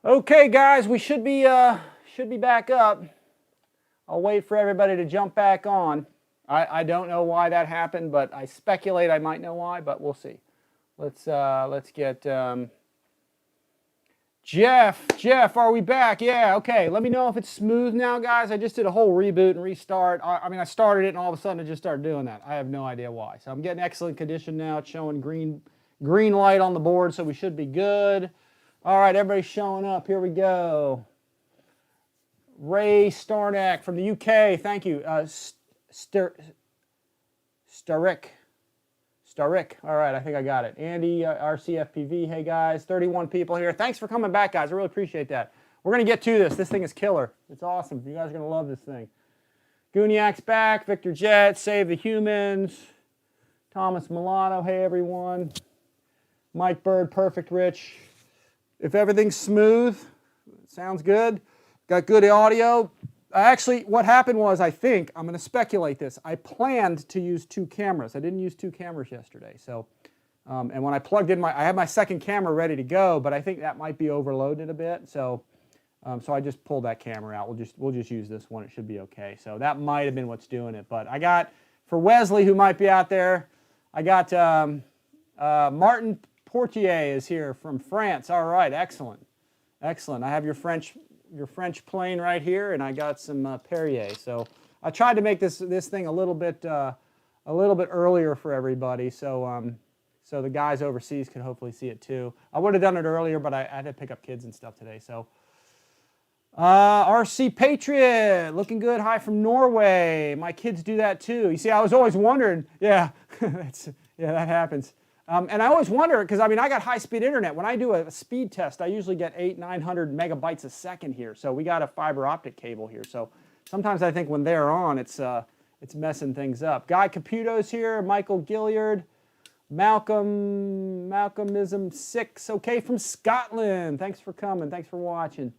Okay, guys, we should be back up. I'll wait for everybody to jump back on. I don't know why that happened, but I speculate I might know why, but we'll see. Let's get Jeff. Jeff, are we back? Yeah, okay. Let me know if it's smooth now, guys. I just did a whole reboot and restart. I mean, I started it and all of a sudden it just started doing that. I have no idea why. So I'm getting excellent condition now. It's showing green light on the board, so we should be good. All right, everybody's showing up. Here we go. Ray Starnak from the UK. Thank you. Starik. All right, I think I got it. Andy, RCFPV. Hey, guys. 31 people here. Thanks for coming back, guys. I really appreciate that. We're going to get to this. This thing is killer. It's awesome. You guys are going to love this thing. Gooniac's back. Victor Jet. Save the Humans. Thomas Milano. Hey, everyone. Mike Bird. Perfect, Rich. If everything's smooth, sounds good. Got good audio. Actually, what happened was, I think, I'm going to speculate this. I planned to use 2 cameras. I didn't use 2 cameras yesterday. So, and when I plugged in I had my second camera ready to go, but I think that might be overloaded a bit. So, so I just pulled that camera out. We'll just use this one. It should be okay. So that might have been what's doing it. But I got, for Wesley, who might be out there, I got Martin Portier is here from France. All right, excellent, excellent. I have your French plane right here, and I got some Perrier. So I tried to make this thing a little bit earlier for everybody, so so the guys overseas could hopefully see it too. I would have done it earlier, but I had to pick up kids and stuff today. So RC Patriot, looking good. Hi from Norway. My kids do that too. You see, I was always wondering. Yeah, yeah, that happens. And I always wonder, because I mean, I got high-speed internet. When I do a speed test, I usually get 800-900 megabytes a second here. So we got a fiber optic cable here. So sometimes I think when they're on, it's messing things up. Guy Caputo's here. Michael Gilliard. Malcolmism6. Okay, from Scotland. Thanks for coming. Thanks for watching.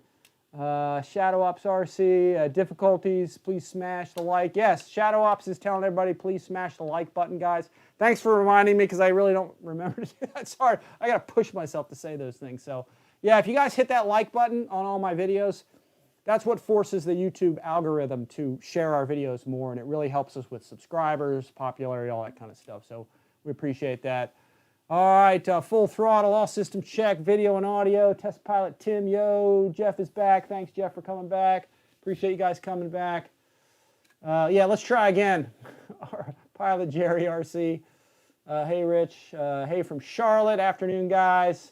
Shadow Ops RC. Difficulties. Please smash the like. Yes, Shadow Ops is telling everybody, please smash the like button, guys. Thanks for reminding me, because I really don't remember to do that. It's hard. I got to push myself to say those things. So, yeah, if you guys hit that like button on all my videos, that's what forces the YouTube algorithm to share our videos more, and it really helps us with subscribers, popularity, all that kind of stuff. So we appreciate that. All right, full throttle, all system check, video and audio. Test pilot Tim, yo. Jeff is back. Thanks, Jeff, for coming back. Appreciate you guys coming back. Yeah, let's try again. Pilot Jerry RC. Hey, Rich. Hey, from Charlotte. Afternoon, guys.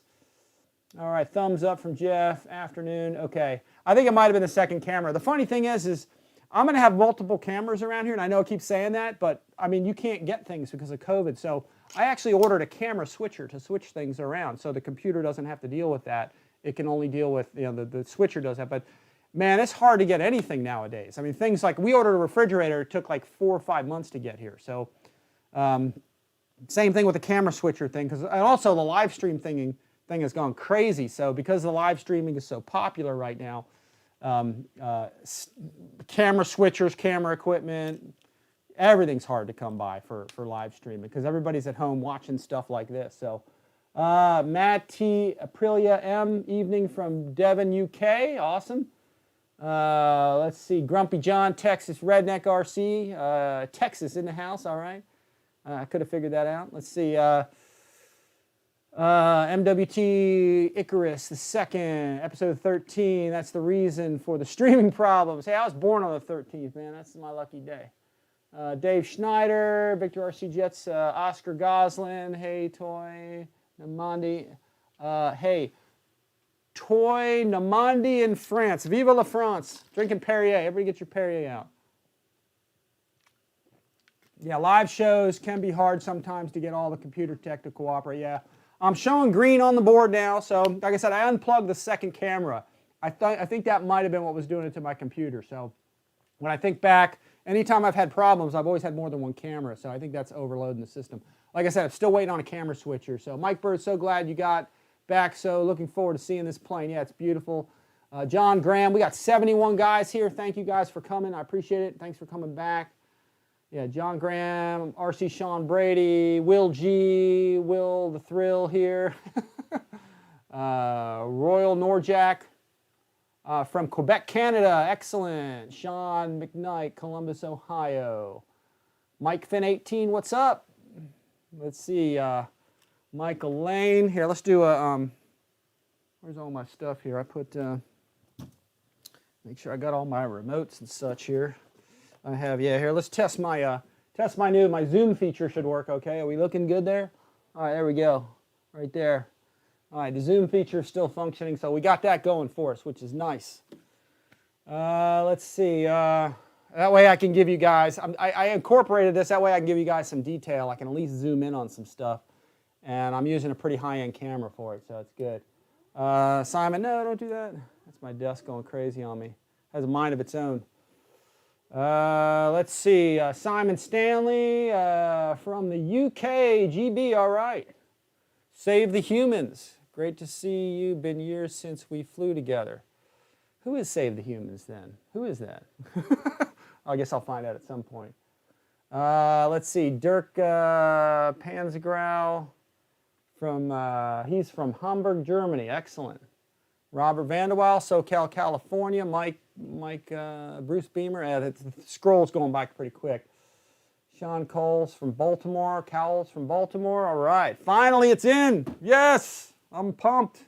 All right, thumbs up from Jeff. Afternoon. Okay. I think it might have been the second camera. The funny thing is I'm going to have multiple cameras around here, and I know I keep saying that, but, I mean, you can't get things because of COVID. So I actually ordered a camera switcher to switch things around, so the computer doesn't have to deal with that. It can only deal with, you know, the switcher does that. But man, it's hard to get anything nowadays. I mean, things like, we ordered a refrigerator, it took like 4 or 5 months to get here. So same thing with the camera switcher thing, and also the live stream thing has gone crazy. So because the live streaming is so popular right now, camera switchers, camera equipment, everything's hard to come by for live streaming, because everybody's at home watching stuff like this. So Matt T. Aprilia M. Evening from Devon, UK. Awesome. Let's see. Grumpy John, Texas Redneck RC. Texas in the house. All right. I could have figured that out. Let's see. MWT Icarus, the second, episode 13. That's the reason for the streaming problems. Hey, I was born on the 13th, man. That's my lucky day. Dave Schneider, Victor RC Jets, Oscar Goslin. Hey, Toy Namandi. Hey, Toy Namandi in France. Vive la France. Drinking Perrier. Everybody get your Perrier out. Yeah, live shows can be hard sometimes to get all the computer tech to cooperate. Yeah, I'm showing green on the board now. So, like I said, I unplugged the second camera. I think that might have been what was doing it to my computer. So, when I think back, anytime I've had problems, I've always had more than one camera. So, I think that's overloading the system. Like I said, I'm still waiting on a camera switcher. So, Mike Bird, so glad you got back. So, looking forward to seeing this plane. Yeah, it's beautiful. John Graham, we got 71 guys here. Thank you guys for coming. I appreciate it. Thanks for coming back. Yeah, John Graham, RC Sean Brady, Will the Thrill here, Royal Norjack, From Quebec, Canada. Excellent. Sean McKnight, Columbus, Ohio. Mike Finn 18, what's up? Let's see. Michael Lane. Here, let's do a... where's all my stuff here? I put... make sure I got all my remotes and such here. I have, yeah, here. Let's test my my zoom feature should work okay. Are we looking good there? All right, there we go. Right there. All right, the zoom feature is still functioning, so we got that going for us, which is nice. Let's see. That way I can give you guys, I incorporated this, that way I can give you guys some detail. I can at least zoom in on some stuff. And I'm using a pretty high-end camera for it, so it's good. Simon, no, don't do that. That's my desk going crazy on me. It has a mind of its own. Let's see. Simon Stanley from the UK, GB, all right. Save the Humans. Great to see you. Been years since we flew together. Who is Save the Humans then? Who is that? I guess I'll find out at some point. Let's see. Dirk Panzergrau from, he's from Hamburg, Germany. Excellent. Robert Vanderwaal, SoCal, California. Mike Bruce Beamer. The scroll's going back pretty quick. Sean Coles from Baltimore. Cowles from Baltimore. All right. Finally, it's in. Yes. I'm pumped.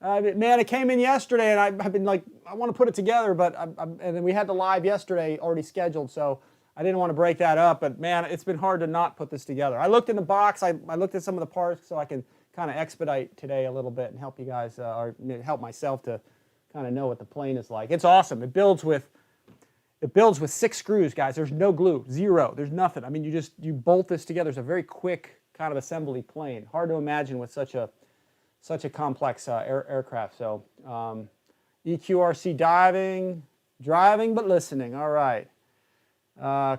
Man, it came in yesterday, and I've been like, I want to put it together, but and then we had the live yesterday already scheduled, so I didn't want to break that up. But man, it's been hard to not put this together. I looked in the box. I looked at some of the parts so I can kind of expedite today a little bit and help you guys, or help myself to kind of know what the plane is like. It's awesome. It builds with 6 screws, guys. There's no glue, 0. There's nothing. I mean, you bolt this together. It's a very quick kind of assembly plane. Hard to imagine with such a complex aircraft. So EQRC driving but listening. All right.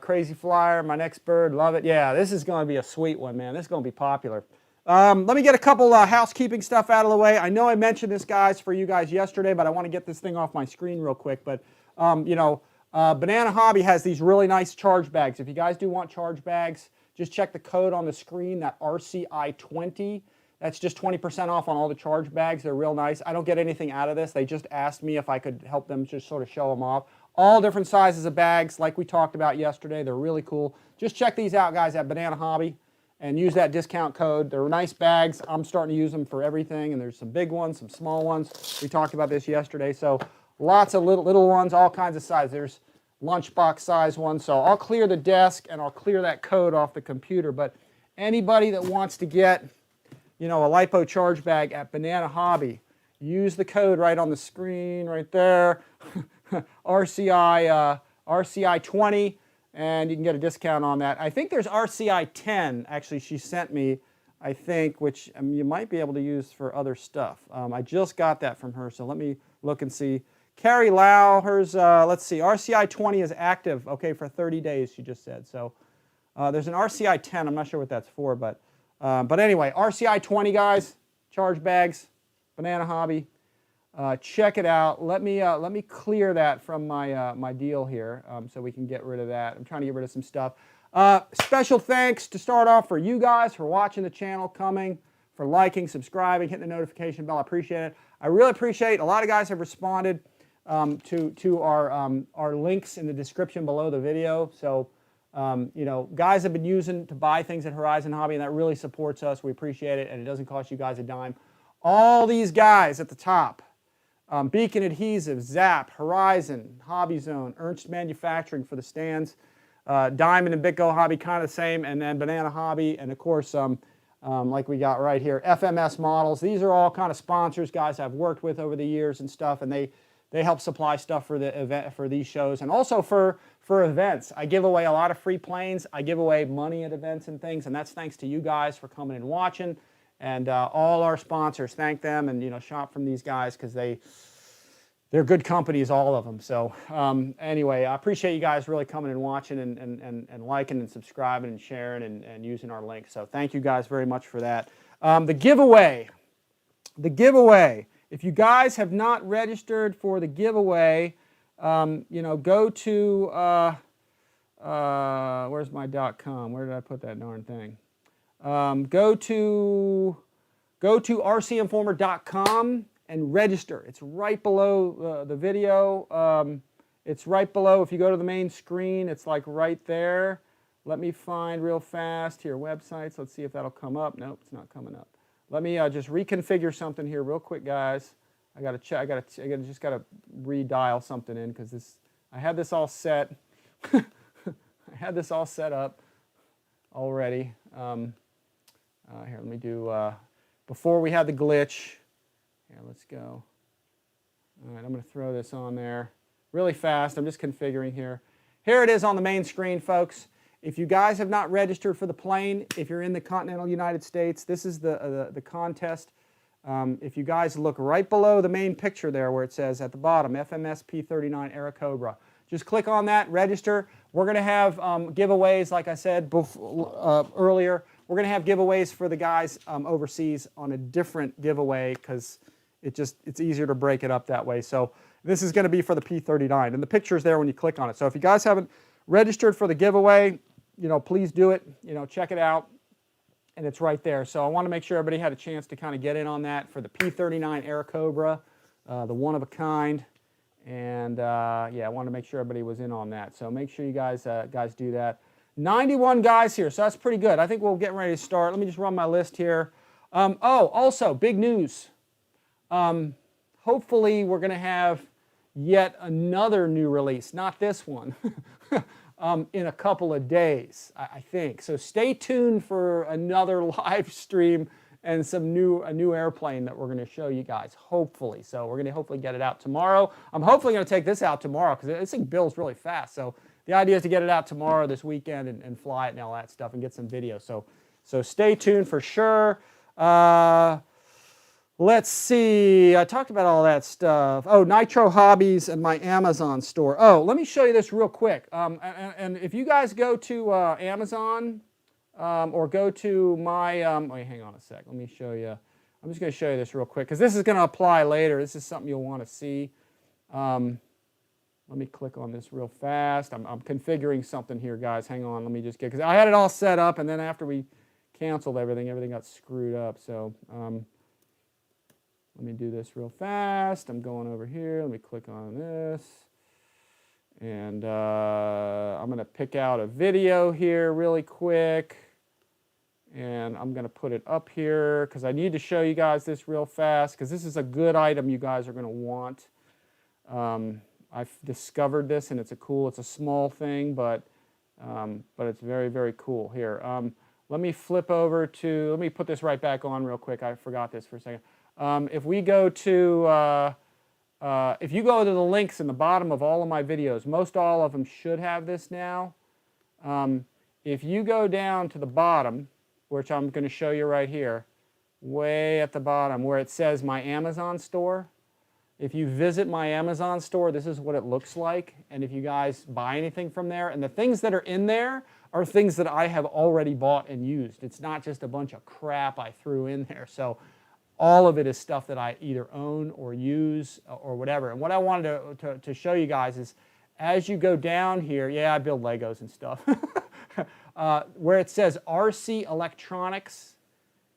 Crazy Flyer, my next bird, love it. Yeah, this is going to be a sweet one, man. This is going to be popular. Let me get a couple housekeeping stuff out of the way. I know I mentioned this, guys, for you guys yesterday, but I want to get this thing off my screen real quick. But, Banana Hobby has these really nice charge bags. If you guys do want charge bags, just check the code on the screen, that RCI 20. That's just 20% off on all the charge bags. They're real nice. I don't get anything out of this. They just asked me if I could help them just sort of show them off. All different sizes of bags like we talked about yesterday. They're really cool. Just check these out, guys, at Banana Hobby and use that discount code. They're nice bags. I'm starting to use them for everything, and there's some big ones, some small ones. We talked about this yesterday. So lots of little ones, all kinds of sizes. There's lunchbox size ones. So I'll clear the desk and I'll clear that code off the computer. But anybody that wants to get a LiPo charge bag at Banana Hobby, use the code right on the screen right there, RCI 20, and you can get a discount on that. I think there's RCI 10, actually, she sent me, I think, which you might be able to use for other stuff. I just got that from her, so let me look and see. Carrie Lau, hers, let's see, RCI 20 is active, okay, for 30 days, she just said. So there's an RCI 10, I'm not sure what that's for, but anyway, RCI 20, guys, charge bags, Banana Hobby. Check it out. Let me clear that from my deal here, so we can get rid of that. I'm trying to get rid of some stuff. Special thanks to start off for you guys for watching the channel, coming, for liking, subscribing, hitting the notification bell. I appreciate it. I really appreciate. A lot of guys have responded to our links in the description below the video. So. Guys have been using to buy things at Horizon Hobby, and that really supports us. We appreciate it, and it doesn't cost you guys a dime. All these guys at the top, Beacon Adhesive, Zap, Horizon, Hobby Zone, Ernst Manufacturing for the stands, Diamond and Bitco Hobby, kind of the same, and then Banana Hobby, and of course, like we got right here, FMS Models. These are all kind of sponsors guys I've worked with over the years and stuff, and they help supply stuff for the event, for these shows, and also for events. I give away a lot of free planes. I give away money at events and things, and that's thanks to you guys for coming and watching. And all our sponsors, thank them, and shop from these guys because they're good companies, all of them. So anyway, I appreciate you guys really coming and watching and liking and subscribing and sharing and using our links. So thank you guys very much for that. The giveaway. If you guys have not registered for the giveaway, go to, where's my .com? Where did I put that darn thing? Go to RCINFORMER.com and register. It's right below the video. It's right below. If you go to the main screen, it's like right there. Let me find real fast here websites. Let's see if that'll come up. Nope, it's not coming up. Let me just reconfigure something here real quick, guys. I gotta check. Just gotta redial something in because I had this all set. I had this all set up already. Here, let me do before we had the glitch. Here, let's go. All right, I'm going to throw this on there really fast. I'm just configuring here. Here it is on the main screen, folks. If you guys have not registered for the plane, if you're in the continental United States, this is the contest. If you guys look right below the main picture there where it says at the bottom, FMS P39 Airacobra. Just click on that, register. We're going to have giveaways, like I said earlier. We're going to have giveaways for the guys overseas on a different giveaway because it's easier to break it up that way. So this is going to be for the P39. And the picture is there when you click on it. So if you guys haven't registered for the giveaway, please do it. Check it out. And it's right there. So I want to make sure everybody had a chance to kind of get in on that for the P39 Airacobra, the one of a kind. And yeah, I want to make sure everybody was in on that. So make sure you guys do that. 91 guys here, so that's pretty good. I think we'll get ready to start. Let me just run my list here. Oh, also, big news. Hopefully we're going to have yet another new release, not this one, in a couple of days, I think. So stay tuned for another live stream and a new airplane that we're going to show you guys, hopefully. So we're going to hopefully get it out tomorrow. I'm hopefully going to take this out tomorrow because this thing builds really fast. So the idea is to get it out tomorrow, this weekend, and fly it and all that stuff and get some video. So stay tuned for sure. Let's see. I talked about all that stuff. Oh, Nitro Hobbies and my Amazon store. Oh, let me show you this real quick. And if you guys go to Amazon or go to my... wait, hang on a sec. Let me show you. I'm just going to show you this real quick because this is going to apply later. This is something you'll want to see. Let me click on this real fast. I'm configuring something here, guys. Hang on. Let me just get, because I had it all set up, and then after we canceled everything got screwed up. So let me do this real fast. I'm going over here. Let me click on this. And I'm going to pick out a video here really quick. And I'm going to put it up here because I need to show you guys this real fast because this is a good item you guys are going to want. I've discovered this, and it's a small thing, but it's very, very cool. Here, let me flip over to, let me put this right back on real quick. I forgot this for a second. If we go to, if you go to the links in the bottom of all of my videos, most all of them should have this now. If you go down to the bottom, which I'm going to show you right here, way at the bottom where it says my Amazon store, if you visit my Amazon store, this is what it looks like. And if you guys buy anything from there, and the things that are in there are things that I have already bought and used. It's not just a bunch of crap I threw in there. So all of it is stuff that I either own or use or whatever. And what I wanted to show you guys is as you go down here, yeah, I build Legos and stuff, where it says RC Electronics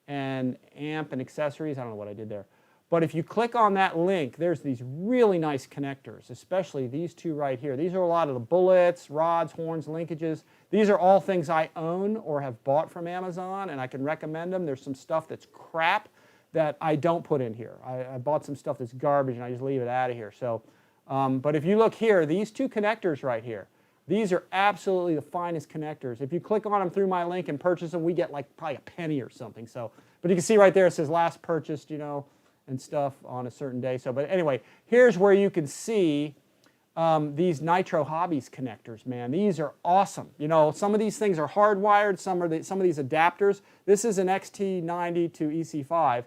and Amp and Accessories. I don't know what I did there. But if you click on that link, there's these really nice connectors, especially these two right here. These are a lot of the bullets, rods, horns, linkages. These are all things I own or have bought from Amazon, and I can recommend them. There's some stuff that's crap that I don't put in here. I bought some stuff that's garbage, and I just leave it out of here. So, but if you look here, these two connectors right here, these are absolutely the finest connectors. If you click on them through my link and purchase them, we get like probably a penny or something. So, but you can see right there it says last purchased, and stuff on a certain day. So, but anyway, here's where you can see these Nitro Hobbies connectors, man. These are awesome. Some of these things are hardwired, some of these adapters. This is an XT90 to EC5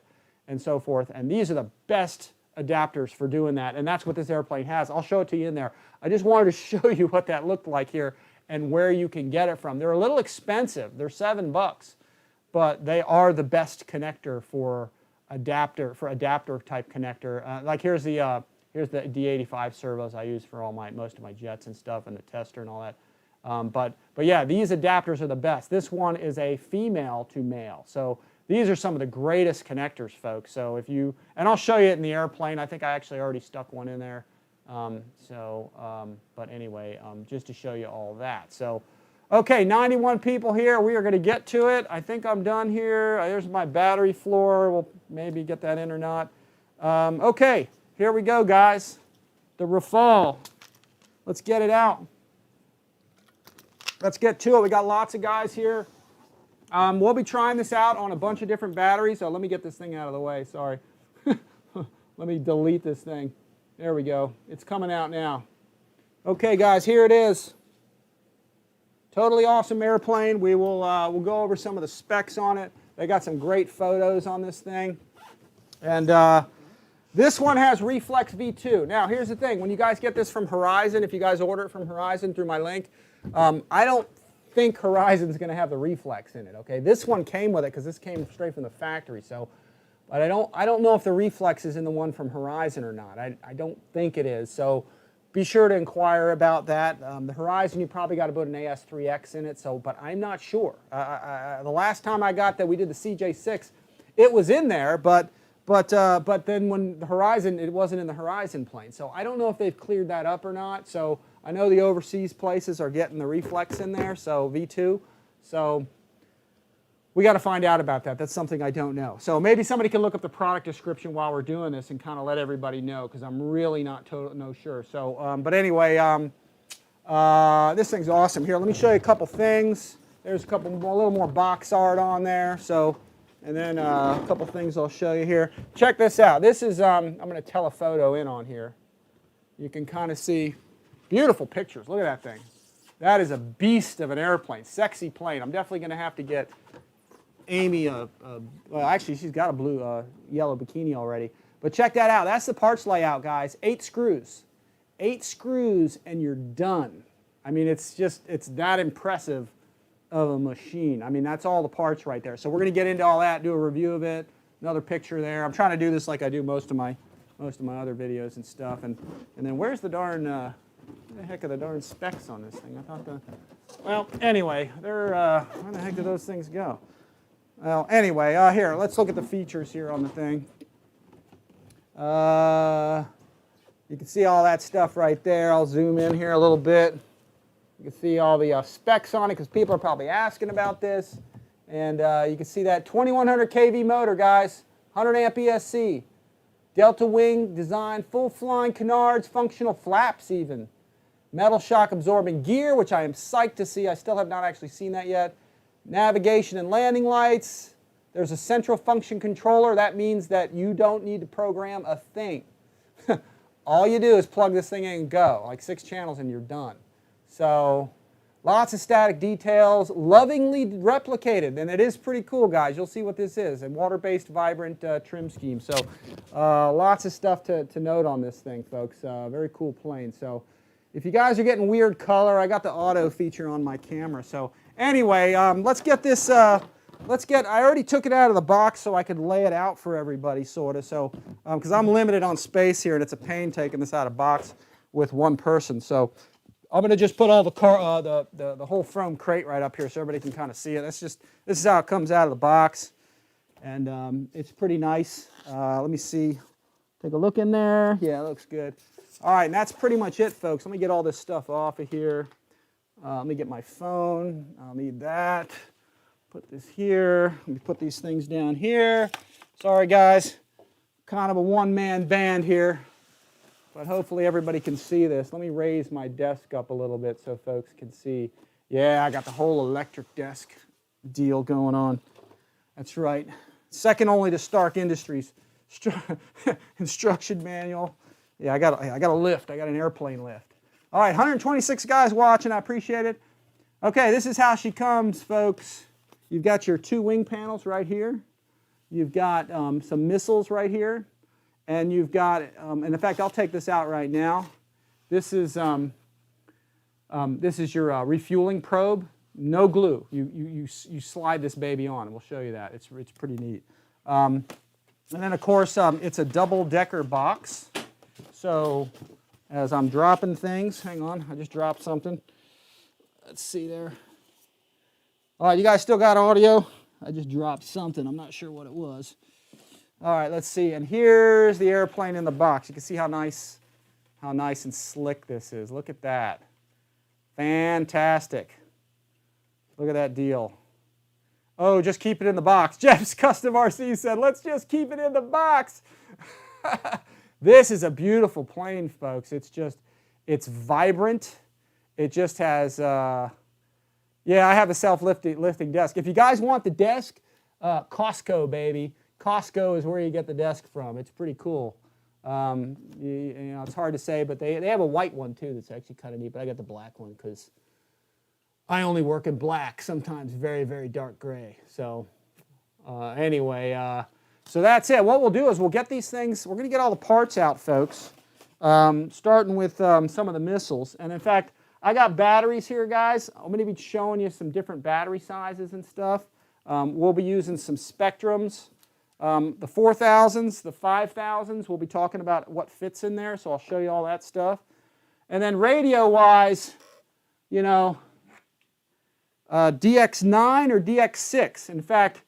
and so forth, and these are the best adapters for doing that, and that's what this airplane has. I'll show it to you in there. I just wanted to show you what that looked like here and where you can get it from. They're a little expensive. They're $7, but they are the best connector for adapter type connector. Like here's the D85 servos I use for most of my jets and stuff, and the tester and all that. But yeah, these adapters are the best. This one is a female to male, so These are some of the greatest connectors, folks. So if you, and I'll show you it in the airplane. I think I actually already stuck one in there. But anyway, just to show you all that. So, okay, 91 people here. We are going to get to it. I think I'm done here. There's my battery floor. We'll maybe get that in or not. Okay, here we go, guys. The Rafale. Let's get it out. Let's get to it. We got lots of guys here. We'll be trying this out on a bunch of different batteries. So let me get this thing out of the way. Sorry. Let me delete this thing. There we go. It's coming out now. Okay, guys, here it is. Totally awesome airplane. We will we'll go over some of the specs on it. They got some great photos on this thing. And this one has reflex V2. Now, here's the thing. When you guys get this from Horizon, if you guys order it from Horizon through my link, I don't think Horizon's going to have the reflex in it. Okay, this one came with it because this came straight from the factory. So, but I don't know if the reflex is in the one from Horizon or not. I don't think it is. So, be sure to inquire about that. The Horizon, you probably got to put an AS3X in it. So, but I'm not sure. The last time I got that, we did the CJ6. It was in there, but then when the Horizon, it wasn't in the Horizon plane. So I don't know if they've cleared that up or not. So I know the overseas places are getting the reflex in there, so V2. So we got to find out about that. That's something I don't know. So maybe somebody can look up the product description while we're doing this and kind of let everybody know, because I'm really not sure. So, but anyway, this thing's awesome. Here, let me show you a couple things. There's a little more box art on there. So. And then a couple things I'll show you here. Check this out. This is, I'm going to telephoto in on here. You can kind of see beautiful pictures. Look at that thing. That is a beast of an airplane. Sexy plane. I'm definitely going to have to get Amy well, actually, she's got a blue, yellow bikini already. But check that out. That's the parts layout, guys. 8 screws. 8 screws and you're done. I mean, it's that impressive of a machine. I mean, that's all the parts right there. So we're going to get into all that, do a review of it, another picture there. I'm trying to do this like I do most of my other videos and stuff. And then where's the darn, where the heck are the darn specs on this thing? I thought well, anyway, where the heck do those things go? Well, anyway, here, let's look at the features here on the thing. You can see all that stuff right there. I'll zoom in here a little bit. You can see all the specs on it because people are probably asking about this. And you can see that 2100 kV motor, guys, 100 amp ESC, delta wing design, full flying canards, functional flaps even, metal shock absorbing gear, which I am psyched to see. I still have not actually seen that yet. Navigation and landing lights. There's a central function controller. That means that you don't need to program a thing. All you do is plug this thing in and go, like 6 channels and you're done. So lots of static details, lovingly replicated, and it is pretty cool, guys. You'll see what this is, a water-based vibrant trim scheme. So lots of stuff to note on this thing, folks. Very cool plane. So if you guys are getting weird color, I got the auto feature on my camera. So anyway, let's get this, I already took it out of the box so I could lay it out for everybody, sort of. So, because I'm limited on space here, and it's a pain taking this out of box with one person. So I'm going to just put all the whole foam crate right up here so everybody can kind of see it. This is how it comes out of the box, and it's pretty nice. Let me see. Take a look in there. Yeah, it looks good. All right, and that's pretty much it, folks. Let me get all this stuff off of here. Let me get my phone. I'll need that. Put this here. Let me put these things down here. Sorry, guys. Kind of a one-man band here. But hopefully everybody can see this. Let me raise my desk up a little bit so folks can see. Yeah, I got the whole electric desk deal going on. That's right. Second only to Stark Industries. Instruction manual. Yeah, I got a lift. I got an airplane lift. All right, 126 guys watching. I appreciate it. Okay, this is how she comes, folks. You've got your 2 wing panels right here. You've got some missiles right here. And you've got, and in fact, I'll take this out right now. This is your refueling probe. No glue. You slide this baby on, and we'll show you that. It's pretty neat. And then, of course, it's a double-decker box. So as I'm dropping things, hang on, I just dropped something. Let's see there. All right, you guys still got audio? I just dropped something. I'm not sure what it was. All right, let's see. And here's the airplane in the box. You can see how nice and slick this is. Look at that. Fantastic. Look at that deal. Oh, just keep it in the box. Jeff's Custom RC said, let's just keep it in the box. This is a beautiful plane, folks. It's vibrant. It just has, yeah, I have a self-lifting desk. If you guys want the desk, Costco, baby. Costco is where you get the desk from. It's pretty cool. You know, it's hard to say, but they have a white one too that's actually kind of neat, but I got the black one because I only work in black, sometimes very, very dark gray. So anyway, so that's it. What we'll do is we'll get these things, we're going to get all the parts out, folks, starting with some of the missiles. And in fact, I got batteries here, guys. I'm going to be showing you some different battery sizes and stuff. We'll be using some Spectrums. The 4000s, the 5000s, we'll be talking about what fits in there, so I'll show you all that stuff. And then radio-wise, you know, DX9 or DX6. In fact,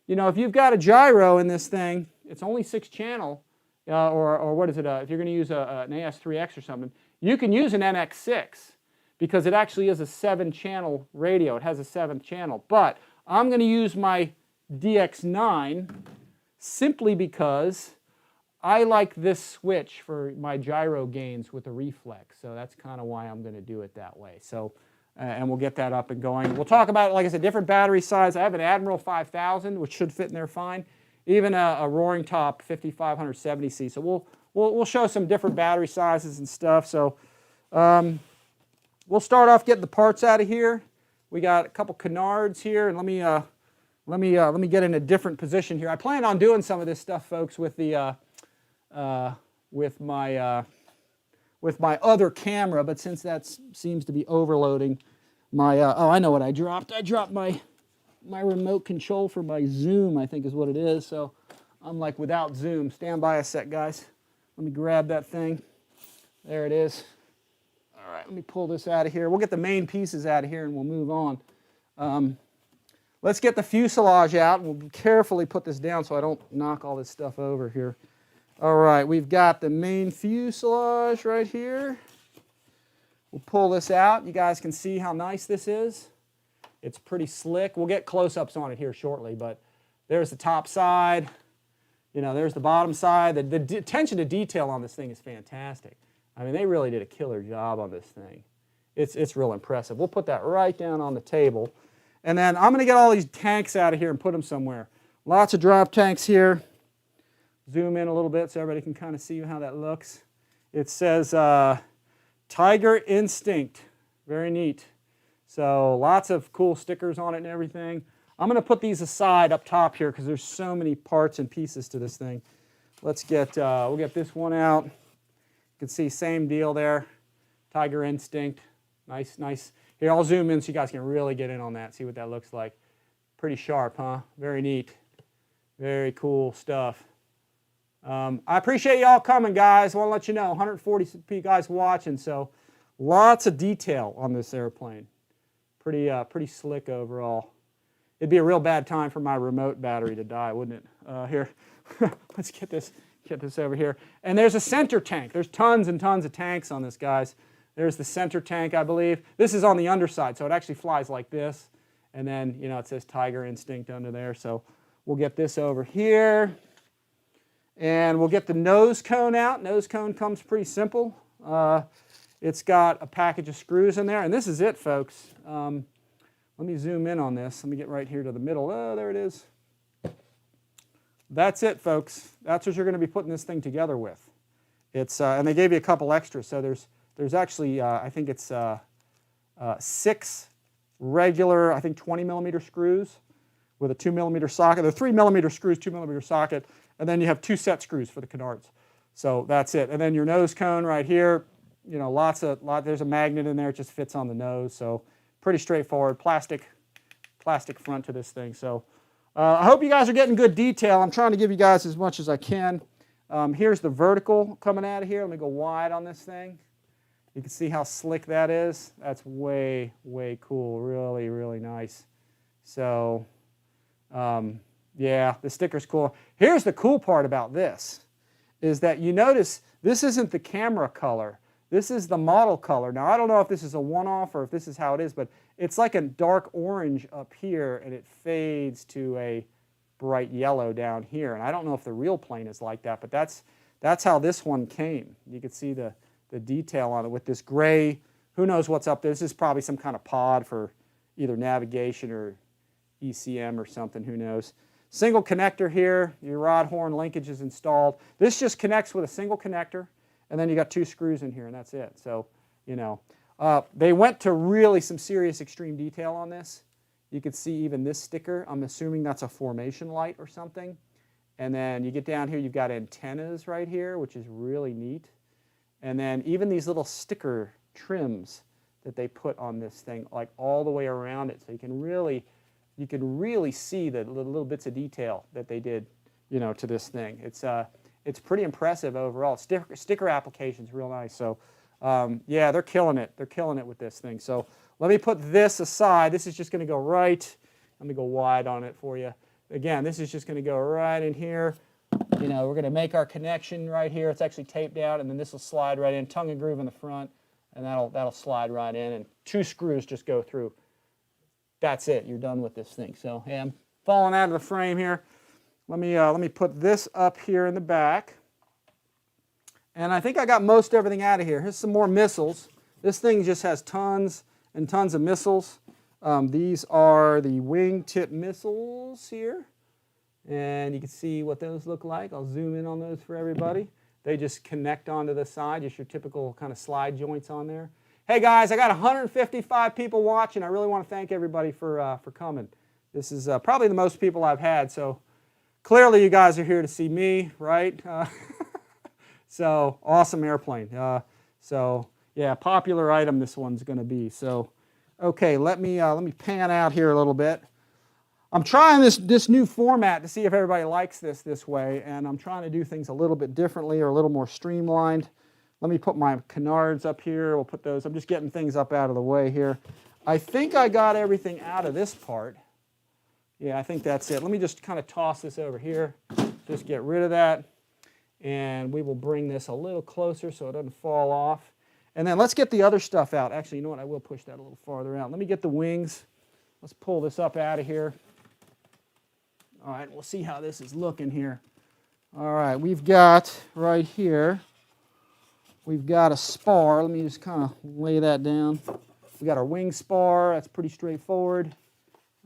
you know, if you've got a gyro in this thing, it's only 6-channel, or what is it, if you're going to use an AS3X or something, you can use an NX6 because it actually is a 7-channel radio. It has a 7th channel. But I'm going to use my DX9 simply because I like this switch for my gyro gains with the reflex. So that's kind of why I'm going to do it that way. So, and we'll get that up and going. We'll talk about, like I said, different battery size. I have an Admiral 5000, which should fit in there fine. Even a Roaring Top 5570C. So we'll show some different battery sizes and stuff. So we'll start off getting the parts out of here. We got a couple Canards here, and let me get in a different position here. I plan on doing some of this stuff, folks, with the with my other camera, but since that seems to be overloading my oh, I know what I dropped. I dropped my remote control for my zoom, I think is what it is. So I'm like without zoom. Stand by a sec, guys. Let me grab that thing. There it is. All right, let me pull this out of here. We'll get the main pieces out of here and we'll move on. Let's get the fuselage out. We'll carefully put this down so I don't knock all this stuff over here. All right, we've got the main fuselage right here. We'll pull this out. You guys can see how nice this is. It's pretty slick. We'll get close-ups on it here shortly, but there's the top side. You know, there's the bottom side. The attention to detail on this thing is fantastic. I mean, they really did a killer job on this thing. It's real impressive. We'll put that right down on the table. And then I'm going to get all these tanks out of here and put them somewhere. Lots of drop tanks here. Zoom in a little bit so everybody can kind of see how that looks. It says Tiger Instinct. Very neat. So lots of cool stickers on it and everything. I'm going to put these aside up top here because there's so many parts and pieces to this thing. Let's get, we'll get this one out. You can see same deal there. Tiger Instinct. Nice, nice. Here, I'll zoom in so you guys can really get in on that, see what that looks like. Pretty sharp, huh? Very neat. Very cool stuff. I appreciate y'all coming, guys. I want to let you know, 140 guys watching, so lots of detail on this airplane. Pretty slick overall. It'd be a real bad time for my remote battery to die, wouldn't it? Here, let's get this over here. And there's a center tank. There's tons and tons of tanks on this, guys. There's the center tank, I believe. This is on the underside, so it actually flies like this. And then, you know, it says Tiger Instinct under there. So we'll get this over here. And we'll get the nose cone out. Nose cone comes pretty simple. It's got a package of screws in there. And this is it, folks. Let me zoom in on this. Let me get right here to the middle. Oh, there it is. That's it, folks. That's what you're going to be putting this thing together with. It's and they gave you a couple extras. So there's actually, I think it's 6 regular, I think 20mm screws with a 2mm socket. They're 3mm screws, 2mm socket, and then you have 2 set screws for the Canards. So that's it. And then your nose cone right here, you know, there's a magnet in there. It just fits on the nose. So pretty straightforward. Plastic front to this thing. So I hope you guys are getting good detail. I'm trying to give you guys as much as I can. Here's the vertical coming out of here. Let me go wide on this thing. You can see how slick that is. That's way, way cool. Really, really nice. So Yeah, the sticker's cool. Here's the cool part about this, is that you notice this isn't the camera color. This is the model color. Now, I don't know if this is a one-off or if this is how it is, but it's like a dark orange up here, and it fades to a bright yellow down here. And I don't know if the real plane is like that, but that's how this one came. You can see the detail on it with this gray. Who knows what's up there? This is probably some kind of pod for either navigation or ECM or something. Who knows? Single connector here. Your rod horn linkage is installed. This just connects with a single connector. And then you got 2 screws in here, and that's it. So, you know, they went to really some serious extreme detail on this. You can see even this sticker. I'm assuming that's a formation light or something. And then you get down here, you've got antennas right here, which is really neat. And then even these little sticker trims that they put on this thing, like all the way around it. So you can really see the little bits of detail that they did, you know, to this thing. It's pretty impressive overall. Sticker application's real nice. So, yeah, they're killing it. They're killing it with this thing. So let me put this aside. This is just going to go right. Let me go wide on it for you. Again, this is just going to go right in here. You know, we're going to make our connection right here. It's actually taped down, and then this will slide right in. Tongue and groove in the front, and that'll slide right in. And 2 screws just go through. That's it. You're done with this thing. So, hey, I'm falling out of the frame here. Let me put this up here in the back. And I think I got most everything out of here. Here's some more missiles. This thing just has tons and tons of missiles. These are the wingtip missiles here. And you can see what those look like. I'll zoom in on those for everybody. They just connect onto the side, just your typical kind of slide joints on there. Hey guys, I got 155 people watching. I really want to thank everybody for coming. This is probably the most people I've had, so clearly you guys are here to see me, right? So, awesome airplane. So, yeah, popular item this one's going to be. So, okay, let me pan out here a little bit. I'm trying this new format to see if everybody likes this way, and I'm trying to do things a little bit differently or a little more streamlined. Let me put my canards up here. We'll put those. I'm just getting things up out of the way here. I think I got everything out of this part. Yeah, I think that's it. Let me just kind of toss this over here. Just get rid of that. And we will bring this a little closer so it doesn't fall off. And then let's get the other stuff out. Actually, you know what? I will push that a little farther out. Let me get the wings. Let's pull this up out of here. All right, we'll see how this is looking here. All right, we've got right here, we've got a spar. Let me just kind of lay that down. We got our wing spar. That's pretty straightforward.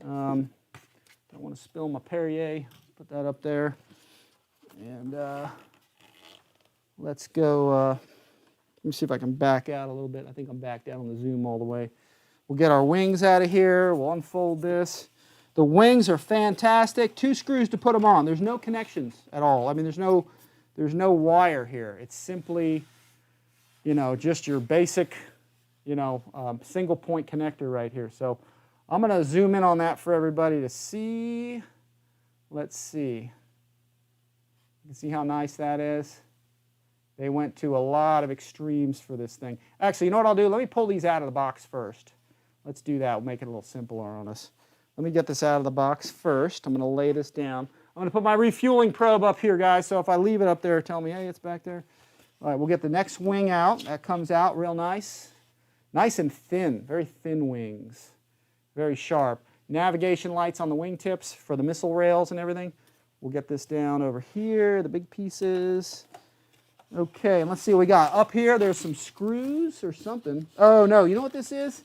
Don't want to spill my Perrier. Put that up there. And let's go. Let me see if I can back out a little bit. I think I'm back down on the zoom all the way. We'll get our wings out of here. We'll unfold this. The wings are fantastic. 2 screws to put them on. There's no connections at all. I mean, there's no wire here. It's simply, you know, just your basic, you know, single point connector right here. So I'm going to zoom in on that for everybody to see. Let's see. You can see how nice that is. They went to a lot of extremes for this thing. Actually, you know what I'll do? Let me pull these out of the box first. Let's do that. We'll make it a little simpler on us. Let me get this out of the box first. I'm going to lay this down. I'm going to put my refueling probe up here, guys, so if I leave it up there, tell me, hey, it's back there. All right, we'll get the next wing out. That comes out real nice. Nice and thin, very thin wings. Very sharp. Navigation lights on the wingtips for the missile rails and everything. We'll get this down over here, the big pieces. Okay, and let's see what we got. Up here, there's some screws or something. Oh, no, you know what this is?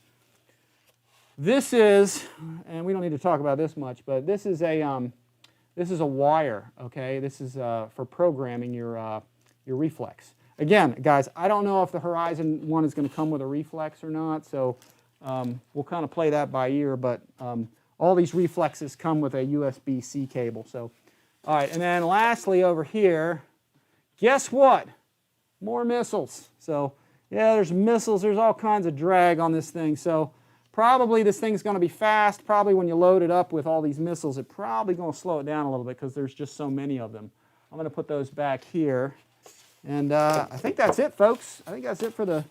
This is, and we don't need to talk about this much, but this is a wire, okay? This is for programming your reflex. Again, guys, I don't know if the Horizon one is going to come with a reflex or not, so we'll kind of play that by ear, but all these reflexes come with a USB-C cable. So, all right, and then lastly over here, guess what? More missiles. So, yeah, there's missiles. There's all kinds of drag on this thing. So, probably this thing's going to be fast. Probably when you load it up with all these missiles, it's probably going to slow it down a little bit because there's just so many of them. I'm going to put those back here. And I think that's it, folks. I think that's it for the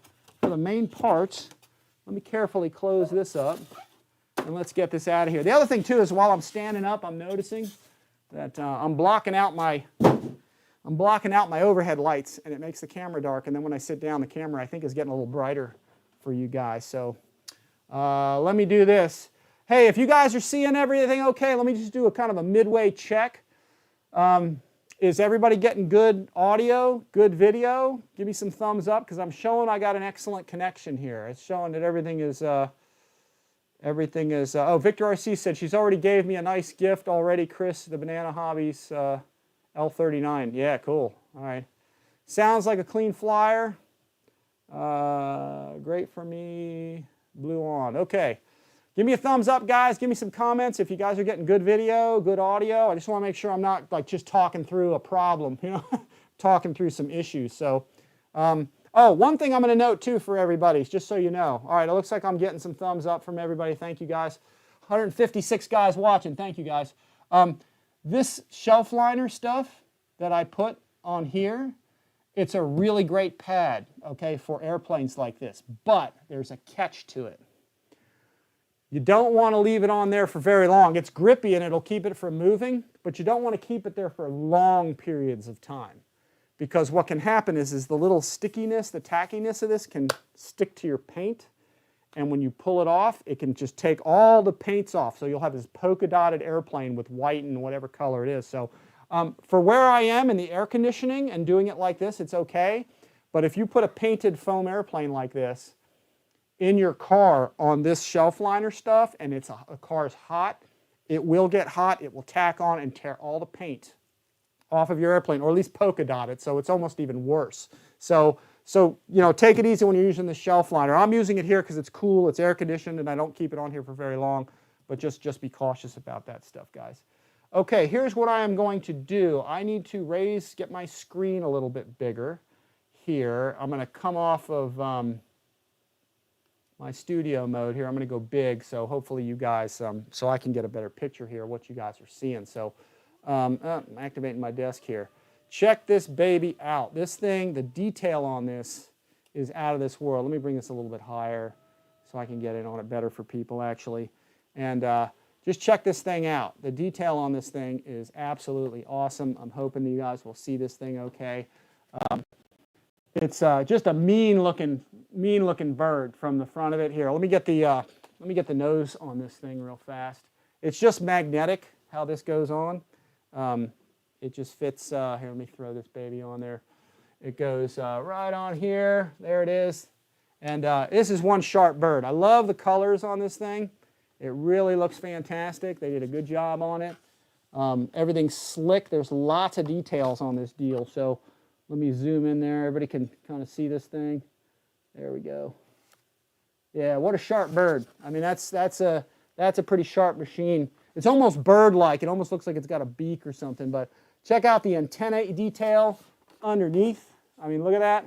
main parts. Let me carefully close this up. And let's get this out of here. The other thing too is while I'm standing up, I'm noticing that I'm blocking out my overhead lights, and it makes the camera dark. And then when I sit down, the camera I think is getting a little brighter for you guys. So let me do this. Hey, if you guys are seeing everything okay, let me just do a kind of a midway check. Is everybody getting good audio, good video? Give me some thumbs up, because I'm showing I got an excellent connection here. It's showing that everything is, oh, Victor RC said she's already gave me a nice gift already, Chris, the Banana Hobbies L39. Yeah, cool. All right. Sounds like a clean flyer. Great for me. Blue on. Okay. Give me a thumbs up, guys. Give me some comments if you guys are getting good video, good audio. I just want to make sure I'm not like just talking through a problem, you know, talking through some issues. So, oh, one thing I'm going to note too for everybody, just so you know. All right, it looks like I'm getting some thumbs up from everybody. Thank you, guys. 156 guys watching. Thank you, guys. This shelf liner stuff that I put on here, it's a really great pad, okay, for airplanes like this. But there's a catch to it. You don't want to leave it on there for very long. It's grippy and it'll keep it from moving, but you don't want to keep it there for long periods of time. Because what can happen is the little stickiness, the tackiness of this can stick to your paint. And when you pull it off, it can just take all the paints off. So you'll have this polka dotted airplane with white and whatever color it is. So for where I am in the air conditioning and doing it like this, it's okay. But if you put a painted foam airplane like this in your car on this shelf liner stuff, and it's a car's hot, it will get hot, it will tack on and tear all the paint off of your airplane, or at least polka dot it, so it's almost even worse. So you know, take it easy when you're using the shelf liner. I'm using it here because it's cool, it's air conditioned, and I don't keep it on here for very long, but just be cautious about that stuff, guys. Okay, here's what I am going to do. I need to get my screen a little bit bigger here. I'm going to come off of my studio mode here. I'm going to go big, so hopefully you guys, so I can get a better picture here of what you guys are seeing. So I'm activating my desk here. Check this baby out. This thing, the detail on this is out of this world. Let me bring this a little bit higher so I can get in on it better for people actually. And just check this thing out. The detail on this thing is absolutely awesome. I'm hoping you guys will see this thing okay. It's just a mean looking bird from the front of it. Here, let me get the nose on this thing real fast. It's just magnetic how this goes on. It just fits. Here, let me throw this baby on there. It goes right on here. There it is. And this is one sharp bird. I love the colors on this thing. It really looks fantastic. They did a good job on it. Everything's slick. There's lots of details on this deal. So let me zoom in there. Everybody can kind of see this thing. There we go. Yeah, what a sharp bird. I mean, that's a pretty sharp machine. It's almost bird-like. It almost looks like it's got a beak or something. But check out the antenna detail underneath. I mean, look at that.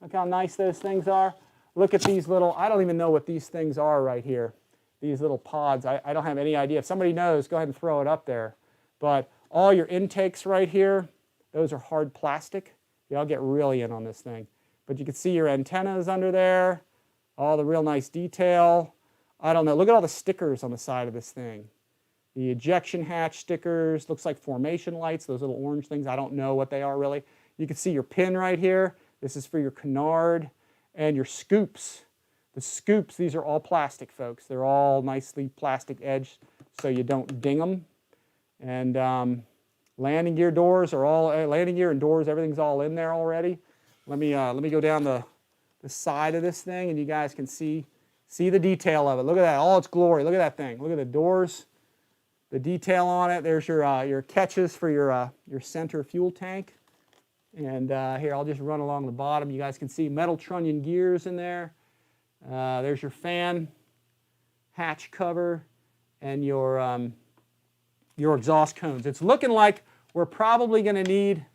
Look how nice those things are. Look at these little, I don't even know what these things are right here. These little pods. I don't have any idea. If somebody knows, go ahead and throw it up there. But all your intakes right here, those are hard plastic. Yeah, I'll get really in on this thing. But you can see your antennas under there, all the real nice detail. I don't know. Look at all the stickers on the side of this thing. The ejection hatch stickers, looks like formation lights, those little orange things. I don't know what they are really. You can see your pin right here. This is for your canard and your scoops. The scoops, these are all plastic, folks. They're all nicely plastic edged so you don't ding them. And landing gear doors are all, landing gear and doors, everything's all in there already. Let me go down the side of this thing and you guys can see the detail of it. Look at that, all its glory. Look at that thing. Look at the doors, the detail on it. There's your catches for your center fuel tank. And here, I'll just run along the bottom. You guys can see metal trunnion gears in there. There's your fan, hatch cover, and your exhaust cones. It's looking like we're probably going to need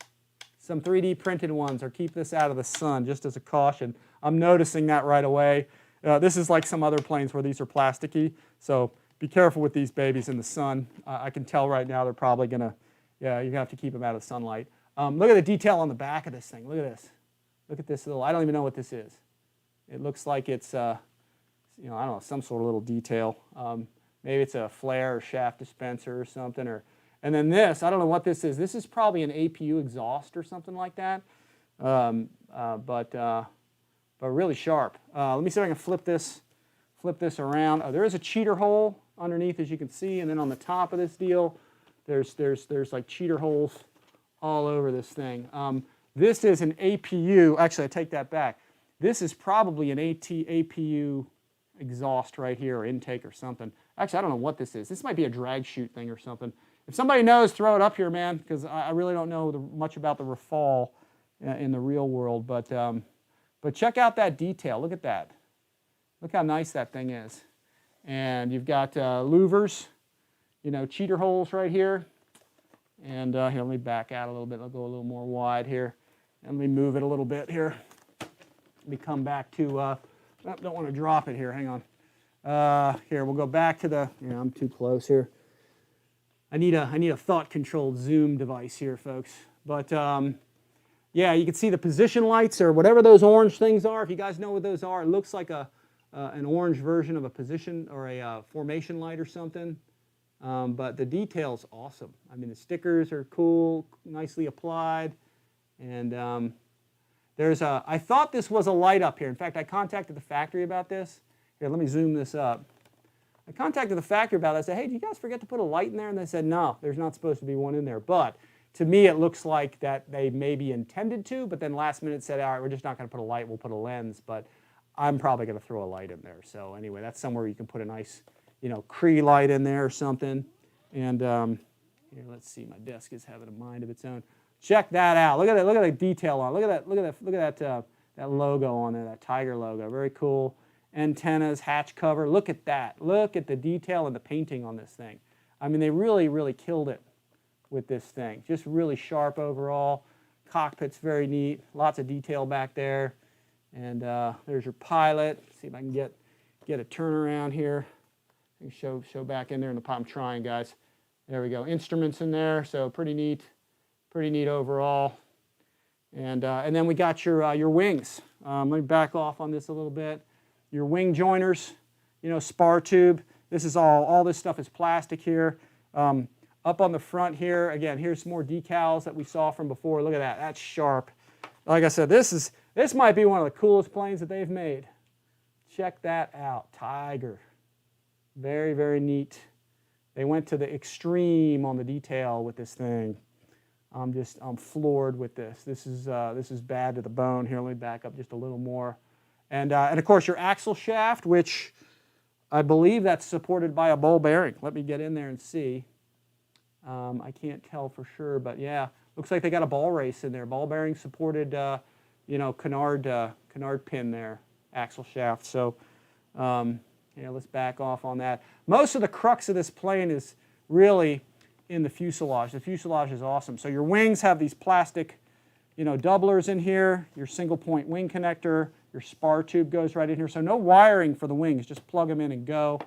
some 3D printed ones, or keep this out of the sun, just as a caution. I'm noticing that right away. This is like some other planes where these are plasticky, so be careful with these babies in the sun. I can tell right now they're probably going to, yeah, you're going to have to keep them out of the sunlight. Look at the detail on the back of this thing. Look at this. Look at this little, I don't even know what this is. It looks like it's, you know, I don't know, some sort of little detail. maybe it's a flare or shaft dispenser or something. And then this, I don't know what this is. This is probably an APU exhaust or something like that, but really sharp. Let me see if I can flip this around. Oh, there is a cheater hole underneath, as you can see, and then on the top of this deal, there's like cheater holes all over this thing. This is an APU. Actually, I take that back. This is probably an APU exhaust right here, or intake or something. Actually, I don't know what this is. This might be a drag chute thing or something. If somebody knows, throw it up here, man, because I really don't know much about the Rafale in the real world. But check out that detail. Look at that. Look how nice that thing is. And you've got louvers, you know, cheater holes right here. And here, let me back out a little bit. I'll go a little more wide here. And let me move it a little bit here. Let me come back to, don't want to drop it here. Hang on. Here, we'll go back to the, you know, I'm too close here. I need a thought-controlled zoom device here, folks. But yeah, you can see the position lights or whatever those orange things are. If you guys know what those are, it looks like an orange version of a position or a formation light or something. But the detail's awesome. I mean, the stickers are cool, nicely applied. And I thought this was a light up here. In fact, I contacted the factory about this. Here, let me zoom this up. I contacted the factory about it. I said, hey, did you guys forget to put a light in there? And they said, no, there's not supposed to be one in there. But to me, it looks like that they maybe intended to, but then last minute said, all right, we're just not going to put a light, we'll put a lens. But I'm probably going to throw a light in there. So anyway, that's somewhere you can put a nice, you know, Cree light in there or something. And here, let's see, my desk is having a mind of its own. Check that out. Look at that. Look at the detail on it. Look at that logo on there, that tiger logo. Very cool. Antennas, hatch cover. Look at that. Look at the detail and the painting on this thing. I mean, they really, really killed it with this thing. Just really sharp overall. Cockpit's very neat. Lots of detail back there. And there's your pilot. See if I can get a turnaround here. I can show back in there in the I'm trying, guys. There we go. Instruments in there, so pretty neat overall. And then we got your wings. Let me back off on this a little bit. Your wing joiners, you know, spar tube. This is all this stuff is plastic here. Up on the front here, again, here's some more decals that we saw from before. Look at that. That's sharp. Like I said, this might be one of the coolest planes that they've made. Check that out. Tiger. Very, very neat. They went to the extreme on the detail with this thing. I'm floored with this. This is bad to the bone. Here, let me back up just a little more. And of course your axle shaft, which I believe that's supported by a ball bearing. Let me get in there and see. I can't tell for sure, but yeah, looks like they got a ball race in there. Ball bearing supported, you know, Canard pin there, axle shaft. So yeah, let's back off on that. Most of the crux of this plane is really in the fuselage. The fuselage is awesome. So your wings have these plastic, you know, doublers in here. Your single point wing connector. Your spar tube goes right in here. So no wiring for the wings. Just plug them in and go.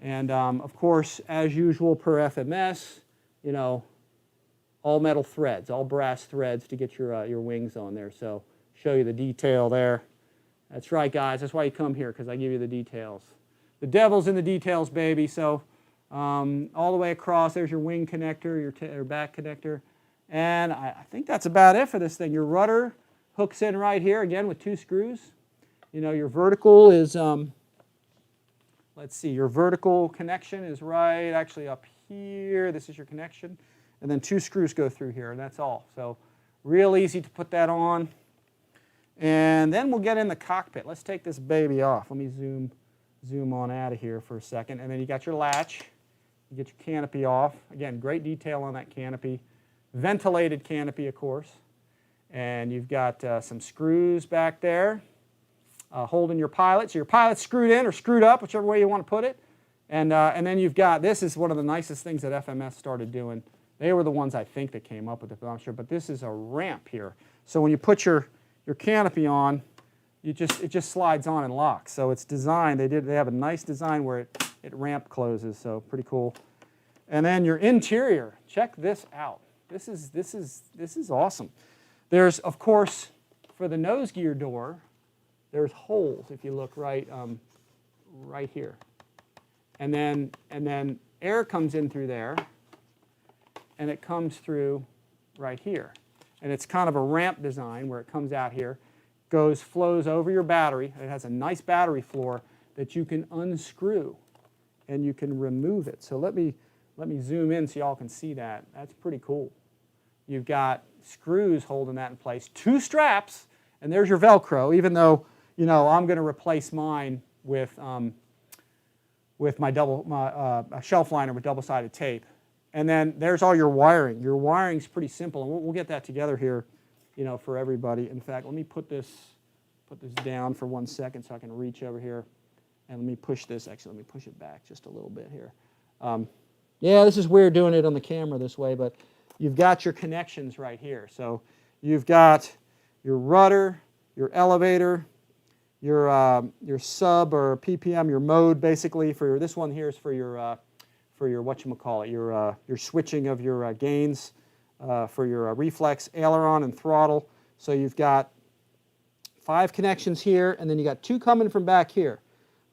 And of course, as usual per FMS, you know, all metal threads, all brass threads to get your wings on there. So show you the detail there. That's right, guys. That's why you come here, because I give you the details. The devil's in the details, baby. So all the way across, there's your wing connector, your back connector. And I think that's about it for this thing. Your rudder hooks in right here, again, with 2 screws. You know, your vertical is, let's see, your vertical connection is right actually up here. This is your connection. And then 2 screws go through here, and that's all. So real easy to put that on. And then we'll get in the cockpit. Let's take this baby off. Let me zoom on out of here for a second. And then you got your latch. You get your canopy off. Again, great detail on that canopy. Ventilated canopy, of course. And you've got some screws back there holding your pilot. So your pilot's screwed in or screwed up, whichever way you want to put it. And then you've got, this is one of the nicest things that FMS started doing. They were the ones, I think, that came up with it, but I'm sure. But this is a ramp here. So when you put your canopy on, it just slides on and locks. So it's designed, they have a nice design where it ramp closes, so pretty cool. And then your interior, check this out. This is awesome. There's, of course, for the nose gear door, there's holes if you look right here. and then air comes in through there, and it comes through right here. And it's kind of a ramp design where it comes out here, flows over your battery. It has a nice battery floor that you can unscrew, and you can remove it. So let me zoom in so y'all can see that. That's pretty cool. You've got screws holding that in place, 2 straps, and there's your Velcro, even though, you know, I'm going to replace mine with my shelf liner with double-sided tape. And then there's all your wiring. Your wiring's pretty simple, and we'll get that together here, you know, for everybody. In fact, let me put this down for 1 second so I can reach over here, and let me push this. Actually, let me push it back just a little bit here. Yeah, this is weird doing it on the camera this way, but you've got your connections right here. So you've got your rudder, your elevator, your sub or PPM, your mode basically. For this one here is for your whatchamacallit, your switching of your gains, for your reflex, aileron, and throttle. So you've got 5 connections here, and then you got 2 coming from back here,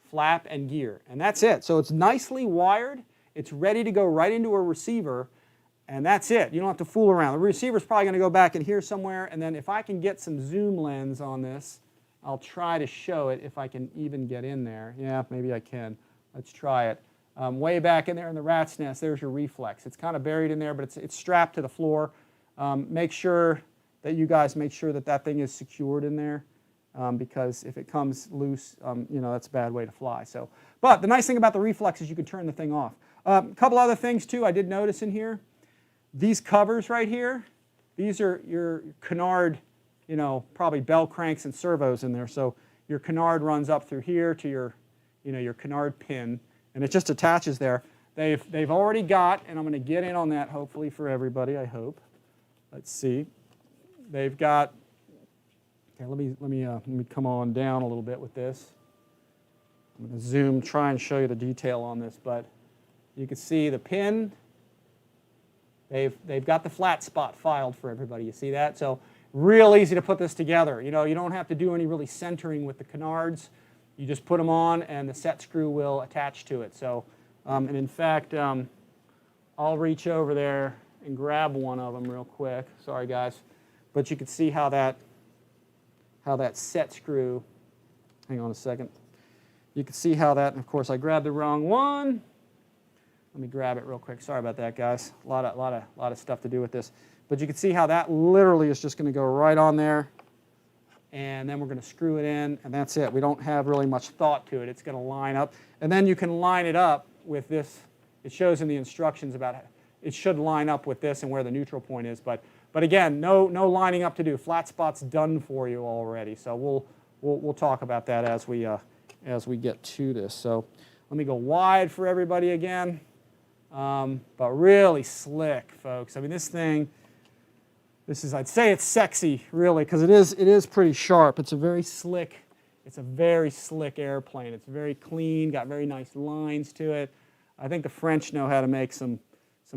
flap and gear, and that's it. So it's nicely wired. It's ready to go right into a receiver, and that's it. You don't have to fool around. The receiver's probably going to go back in here somewhere, and then if I can get some zoom lens on this, I'll try to show it if I can even get in there. Yeah, maybe I can. Let's try it. Way back in there in the rat's nest, there's your reflex. It's kind of buried in there, but it's strapped to the floor. Make sure that you guys make sure that that thing is secured in there, because if it comes loose, you know, that's a bad way to fly. So, but the nice thing about the reflex is you can turn the thing off. A couple other things too I did notice in here. These covers right here, these are your Canard, you know, probably bell cranks and servos in there. So your Canard runs up through here to your, you know, your Canard pin, and it just attaches there. They've already got, and I'm going to get in on that hopefully for everybody, I hope. Let's see. They've got, okay, let me come on down a little bit with this. I'm going to zoom, try and show you the detail on this, but you can see the pin. They've got the flat spot filed for everybody. You see that? So real easy to put this together. You know, you don't have to do any really centering with the Canards. You just put them on, and the set screw will attach to it. So, and in fact, I'll reach over there and grab one of them real quick. Sorry, guys, but you can see how that set screw. Hang on a second. You can see how that. And of course, I grabbed the wrong one. Let me grab it real quick. Sorry about that, guys. A lot of stuff to do with this. But you can see how that literally is just going to go right on there. And then we're going to screw it in, and that's it. We don't have really much thought to it. It's going to line up. And then you can line it up with this. It shows in the instructions about it should line up with this and where the neutral point is. But again, no lining up to do. Flat spot's done for you already. So we'll talk about that as we get to this. So let me go wide for everybody again. But really slick, folks. I mean, this thing. This is, I'd say it's sexy, really, because it is pretty sharp. It's a very slick airplane. It's very clean, got very nice lines to it. I think the French know how to make some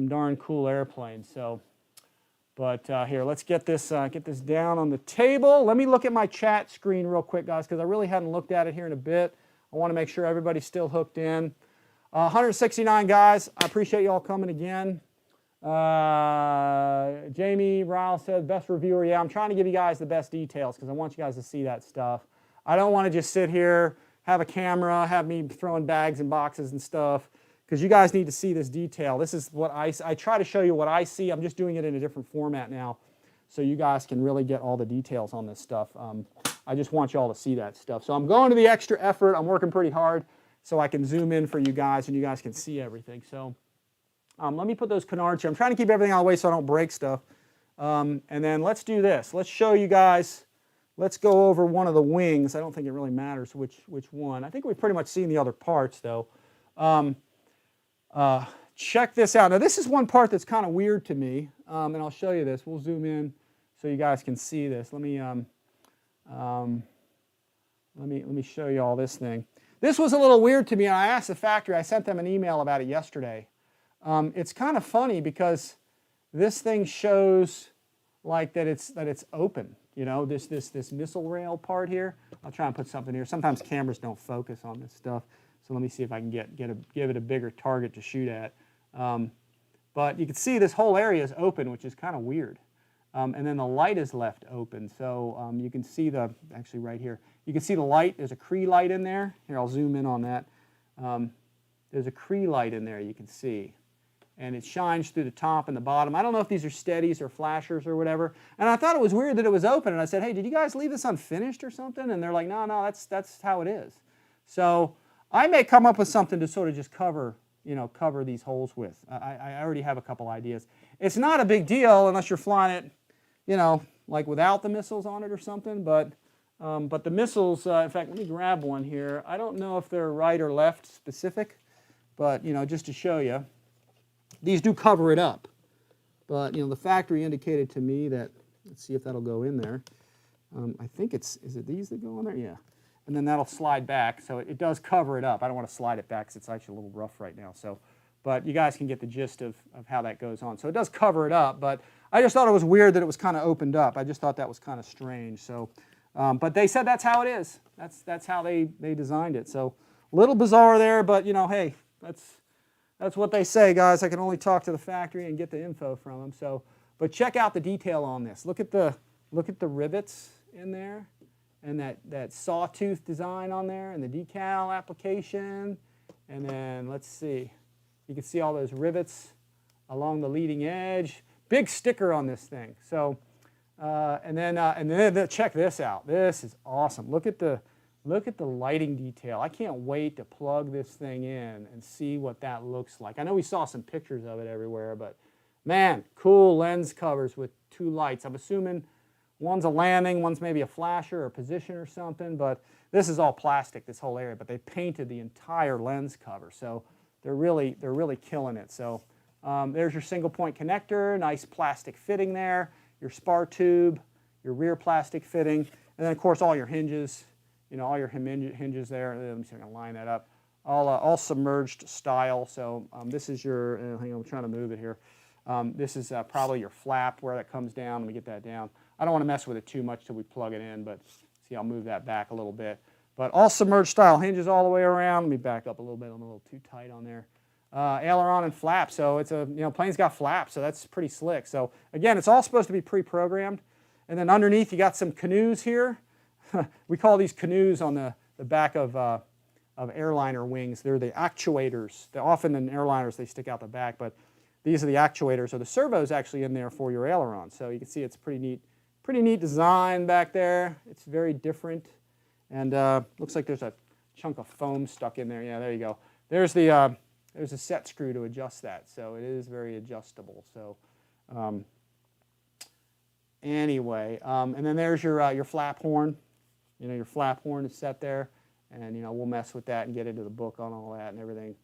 darn cool airplanes. So, but here, let's get this down on the table. Let me look at my chat screen real quick, guys, because I really hadn't looked at it here in a bit. I want to make sure everybody's still hooked in. 169 guys. I appreciate you all coming again. Jamie Ryle said, best reviewer. Yeah, I'm trying to give you guys the best details because I want you guys to see that stuff. I don't want to just sit here, have a camera, have me throwing bags and boxes and stuff, because you guys need to see this detail. This is what I try to show you what I see. I'm just doing it in a different format now so you guys can really get all the details on this stuff. I just want you all to see that stuff. So I'm going to the extra effort. I'm working pretty hard so I can zoom in for you guys and you guys can see everything. So let me put those Canards here. I'm trying to keep everything out of the way so I don't break stuff. And then let's do this. Let's show you guys. Let's go over one of the wings. I don't think it really matters which one. I think we've pretty much seen the other parts, though. Check this out. Now, this is one part that's kind of weird to me, and I'll show you this. We'll zoom in so you guys can see this. Let me show you all this thing. This was a little weird to me, and I asked the factory. I sent them an email about it yesterday. It's kind of funny because this thing shows like that it's open. You know, this missile rail part here. I'll try and put something here. Sometimes cameras don't focus on this stuff. So let me see if I can give it a bigger target to shoot at. But you can see this whole area is open, which is kind of weird. And then the light is left open. So you can see actually right here, you can see the light. There's a XIII light in there. Here, I'll zoom in on that. There's a XIII light in there, you can see. And it shines through the top and the bottom. I don't know if these are steadies or flashers or whatever. And I thought it was weird that it was open. And I said, hey, did you guys leave this unfinished or something? And they're like, no, that's how it is. So I may come up with something to sort of just cover these holes with. I already have a couple ideas. It's not a big deal unless you're flying it, like without the missiles on it or something. But the missiles, in fact, let me grab one here. I don't know if they're right or left specific, but just to show you, these do cover it up. But the factory indicated to me that, let's see if that'll go in there. I think is it these that go in there? Yeah. And then that'll slide back, so it does cover it up. I don't want to slide it back because it's actually a little rough right now. So, but you guys can get the gist of how that goes on. So it does cover it up, but I just thought it was weird that it was kind of opened up. I just thought that was kind of strange. So, but they said that's how it is. That's how they designed it. So a little bizarre there, but hey, that's what they say, guys. I can only talk to the factory and get the info from them. So, but check out the detail on this. Look at the rivets in there. And that sawtooth design on there, and the decal application, and then let's see, you can see all those rivets along the leading edge. Big sticker on this thing. So, and then check this out. This is awesome. Look at the lighting detail. I can't wait to plug this thing in and see what that looks like. I know we saw some pictures of it everywhere, but man, cool lens covers with 2 lights. I'm assuming one's a landing, one's maybe a flasher or a position or something, but this is all plastic, this whole area, but they painted the entire lens cover, so they're really killing it. So there's your single point connector, nice plastic fitting there, your spar tube, your rear plastic fitting, and then of course all your hinges, all your hinges there. Let me see if I can line that up. All submerged style. So this is your, hang on, I'm trying to move it here. This is probably your flap where that comes down. Let me get that down. I don't want to mess with it too much till we plug it in, but see, I'll move that back a little bit. But all submerged style, hinges all the way around. Let me back up a little bit. I'm a little too tight on there. Aileron and flap, so it's plane's got flaps, so that's pretty slick. So again, it's all supposed to be pre-programmed. And then underneath, you got some canoes here. We call these canoes on the back of airliner wings. They're the actuators. Often in airliners, they stick out the back, but these are the actuators, or the servo's actually in there for your aileron. So you can see it's pretty neat design back there. It's very different. And looks like there's a chunk of foam stuck in there. Yeah, there you go. There's a set screw to adjust that. So it is very adjustable. So anyway, and then there's your flap horn. Your flap horn is set there. And we'll mess with that and get into the book on all that and everything.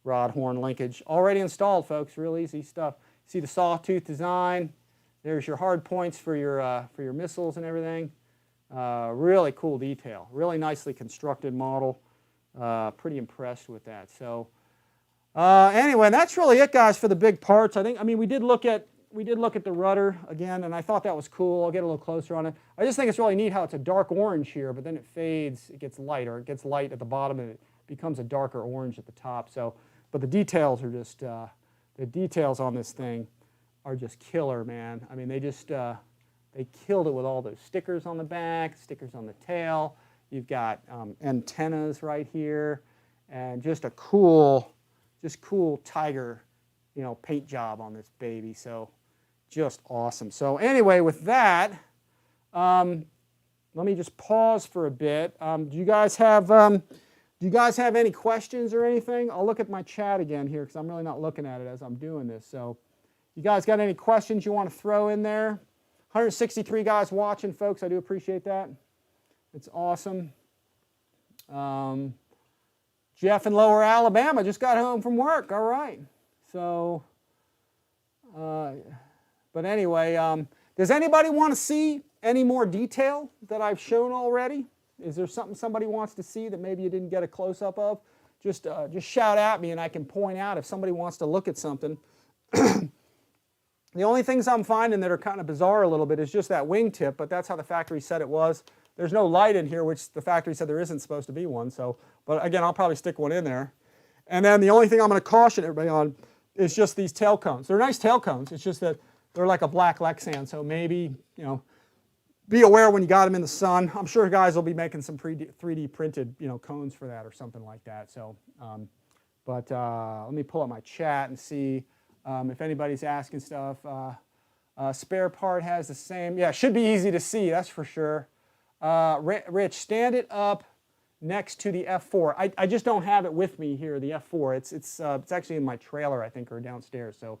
Rod horn linkage already installed, folks. Real easy stuff. See the sawtooth design. There's your hard points for your missiles and everything. Really cool detail. Really nicely constructed model. Pretty impressed with that. So anyway, that's really it, guys, for the big parts. We did look at the rudder again, and I thought that was cool. I'll get a little closer on it. I just think it's really neat how it's a dark orange here, but then it fades. It gets light, or it gets light at the bottom, and it becomes a darker orange at the top. So. But the details are just, the details on this thing are just killer, man. They killed it with all those stickers on the back, stickers on the tail. You've got antennas right here, and just a cool tiger, paint job on this baby. So just awesome. So anyway, with that, let me just pause for a bit. Do you guys have any questions or anything? I'll look at my chat again here because I'm really not looking at it as I'm doing this. So you guys got any questions you want to throw in there? 163 guys watching, folks. I do appreciate that. It's awesome. Jeff in Lower Alabama just got home from work. All right. So, but anyway, does anybody want to see any more detail that I've shown already? Is there something somebody wants to see that maybe you didn't get a close-up of? Just shout at me and I can point out if somebody wants to look at something. The only things I'm finding that are kind of bizarre a little bit is just that wingtip, but that's how the factory said it was. there's no light in here, which the factory said there isn't supposed to be one. So, but again, I'll probably stick one in there. And then the only thing I'm going to caution everybody on is just these tail cones. They're nice tail cones. It's just that they're like a black Lexan. So maybe, you know, be aware when you got them in the sun. I'm sure guys will be making some 3D printed, you know, cones for that or something like that. So, let me pull up my chat and see if anybody's asking stuff. Spare part has the same. Yeah, should be easy to see, that's for sure. Rich, stand it up next to the F4. I just don't have it with me here, the F4. It's actually in my trailer, I think, or downstairs. So,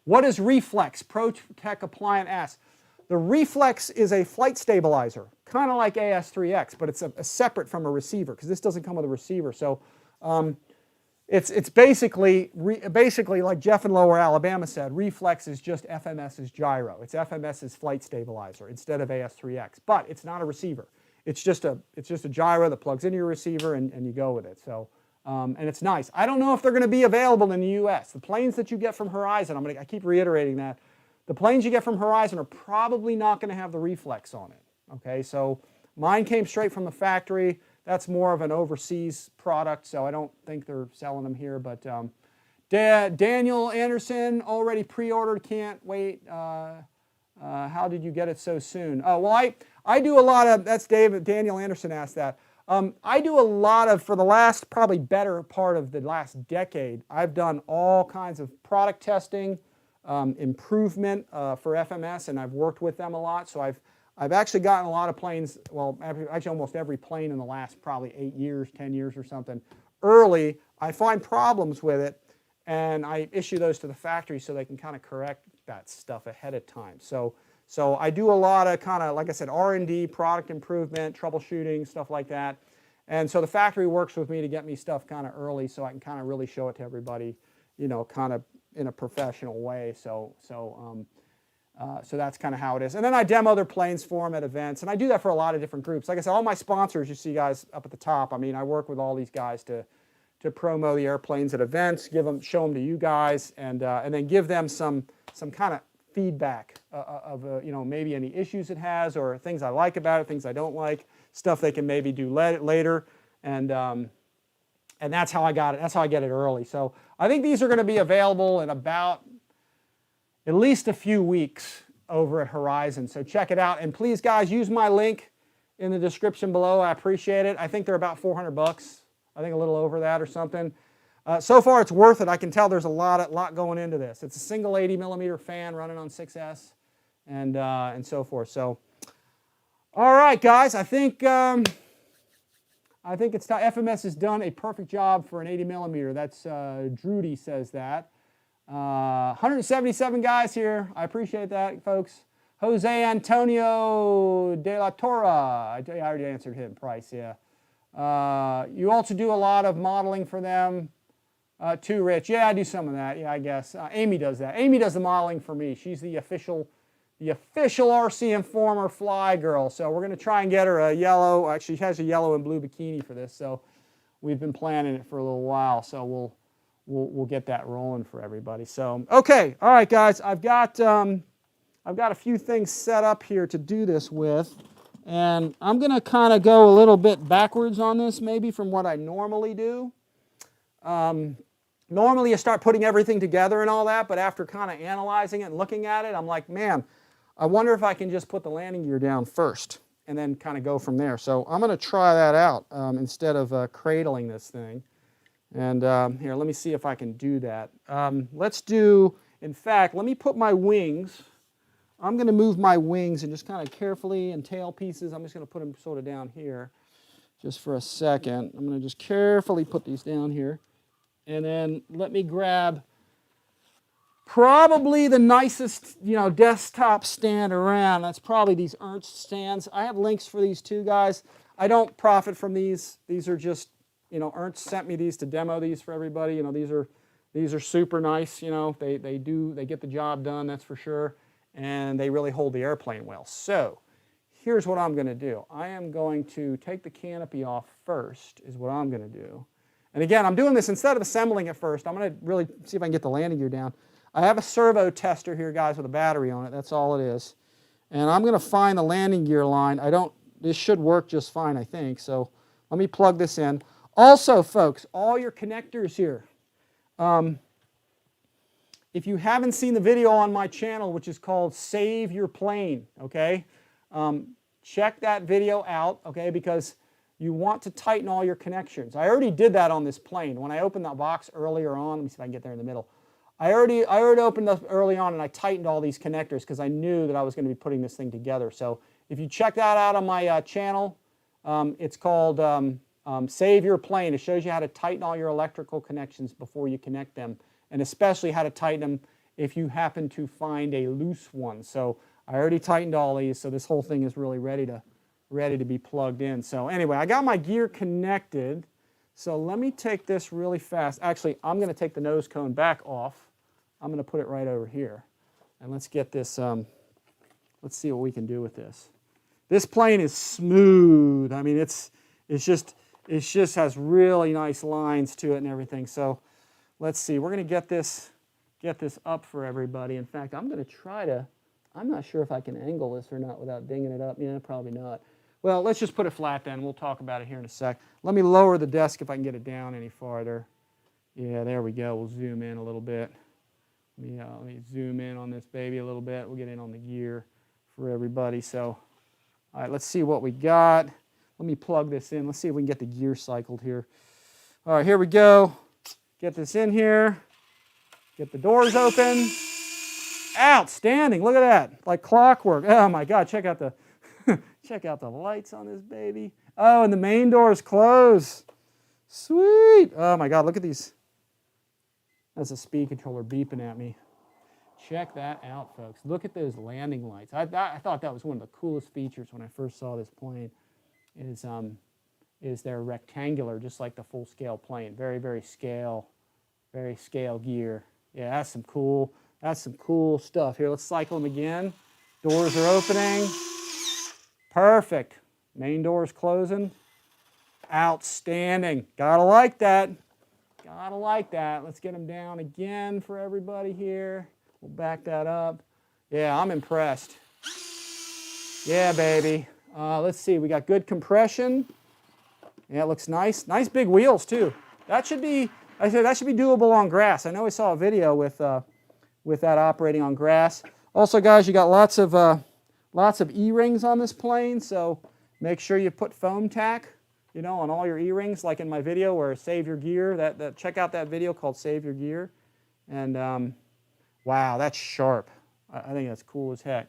what is reflex? ProTech Appliant asks. The reflex is a flight stabilizer, kind of like AS3X, but it's a separate from a receiver because this doesn't come with a receiver. So it's basically like Jeff in Lower Alabama said, reflex is just FMS's gyro. It's FMS's flight stabilizer instead of AS3X, but it's not a receiver. It's just a gyro that plugs into your receiver and you go with it. So and it's nice. I don't know if they're going to be available in the U.S. The planes that you get from Horizon, I keep reiterating that. The planes you get from Horizon are probably not going to have the reflex on it. Okay, so mine came straight from the factory. That's more of an overseas product, so I don't think they're selling them here. But Daniel Anderson already pre-ordered. Can't wait. How did you get it so soon? Oh, well, I do a lot of. That's Daniel Anderson asked that. I do a lot of, for the last probably better part of the last decade, I've done all kinds of product testing. Improvement for FMS, and I've worked with them a lot. So I've actually gotten a lot of planes, well, actually almost every plane in the last probably 8 years, 10 years or something. Early, I find problems with it, and I issue those to the factory so they can kind of correct that stuff ahead of time. So I do a lot of kind of, like I said, R&D, product improvement, troubleshooting, stuff like that. And so the factory works with me to get me stuff kind of early so I can kind of really show it to everybody, you know, kind of in a professional way, so that's kind of how it is. And then I demo their planes for them at events, and I do that for a lot of different groups. Like I said, all my sponsors, you see guys up at the top. I mean, I work with all these guys to promo the airplanes at events, show them to you guys, and then give them some kind of feedback of you know, maybe any issues it has or things I like about it, things I don't like, stuff they can maybe do later, and that's how I got it. That's how I get it early. So I think these are going to be available in about at least a few weeks over at Horizon. So check it out. And please, guys, use my link in the description below. I appreciate it. I think they're about $400. I think a little over that or something. So far, it's worth it. I can tell there's a lot going into this. It's a single 80mm fan running on 6S and so forth. So, all right, guys. I think it's time. FMS has done a perfect job for an 80mm. That's Drudy says that. 177 guys here. I appreciate that, folks. Jose Antonio de la Torre. I already answered him. Price, yeah. You also do a lot of modeling for them, too, Rich. Yeah, I do some of that. Yeah, I guess. Amy does that. Amy does the modeling for me. She's the official RCINFORMER fly girl. So we're going to try and get her a yellow. Actually, she has a yellow and blue bikini for this. So we've been planning it for a little while. So we'll get that rolling for everybody. So okay, all right, guys. I've got a few things set up here to do this with, and I'm going to kind of go a little bit backwards on this, maybe from what I normally do. Normally, you start putting everything together and all that, but after kind of analyzing it and looking at it, I'm like, man, I wonder if I can just put the landing gear down first and then kind of go from there. So I'm going to try that out instead of cradling this thing. And here, let me see if I can do that. Let's do, in fact, let me put my wings. I'm going to move my wings and just kind of carefully, and tail pieces, I'm just going to put them sort of down here just for a second. I'm going to just carefully put these down here. And then let me grab probably the nicest, you know, desktop stand around. That's probably these Ernst stands. I have links for these too, guys. I don't profit from these. These are just, you know, Ernst sent me these to demo these for everybody. You know, these are super nice. You know, they get the job done, that's for sure, and they really hold the airplane well. So here's what I'm going to do. I am going to take the canopy off first, is what I'm going to do. And again, I'm doing this instead of assembling it first. I'm going to really see if I can get the landing gear down. I have a servo tester here, guys, with a battery on it. That's all it is. And I'm going to find the landing gear line. I don't this should work just fine, I think. So let me plug this in. Also, folks, all your connectors here. If you haven't seen the video on my channel, which is called Save Your Plane, okay, check that video out, okay, because you want to tighten all your connections. I already did that on this plane. When I opened that box earlier on, let me see if I can get there in the middle. I already opened up early on and I tightened all these connectors because I knew that I was going to be putting this thing together. So if you check that out on my channel, it's called Save Your Plane. It shows you how to tighten all your electrical connections before you connect them, and especially how to tighten them if you happen to find a loose one. So I already tightened all these, so this whole thing is really ready to be plugged in. So anyway, I got my gear connected. So let me take this really fast. Actually, I'm going to take the nose cone back off. I'm going to put it right over here. And let's get this, let's see what we can do with this. This plane is smooth. I mean, it just has really nice lines to it and everything. So let's see. We're going to get this up for everybody. In fact, I'm going to try to, I'm not sure if I can angle this or not without dinging it up. Yeah, probably not. Well, let's just put it flat then. We'll talk about it here in a sec. Let me lower the desk if I can get it down any farther. Yeah, there we go. We'll zoom in a little bit. Let me zoom in on this baby a little bit. We'll get in on the gear for everybody. So, all right, let's see what we got. Let me plug this in. Let's see if we can get the gear cycled here. All right, here we go. Get this in here. Get the doors open. Outstanding. Look at that. Like clockwork. Oh my God, check out the check out the lights on this baby. Oh, and the main door is closed. Sweet. Oh my God, look at these. That's a speed controller beeping at me. Check that out, folks. Look at those landing lights. I thought that was one of the coolest features when I first saw this plane. Is they're rectangular, just like the full-scale plane. Very, very scale gear. Yeah, that's some cool stuff. Here, let's cycle them again. Doors are opening. Perfect. Main door's closing. Outstanding. Gotta like that. Gotta like that. Let's get them down again for everybody here. We'll back that up. Yeah, I'm impressed. Yeah, baby. Let's see. We got good compression. Yeah, it looks nice. Nice big wheels too. That should be. I said that should be doable on grass. I know I saw a video with that operating on grass. Also, guys, you got lots of E-rings on this plane, so make sure you put foam tack, you know, on all your E-rings, like in my video where Save Your Gear. Check out that video called Save Your Gear. And wow, that's sharp. I think that's cool as heck.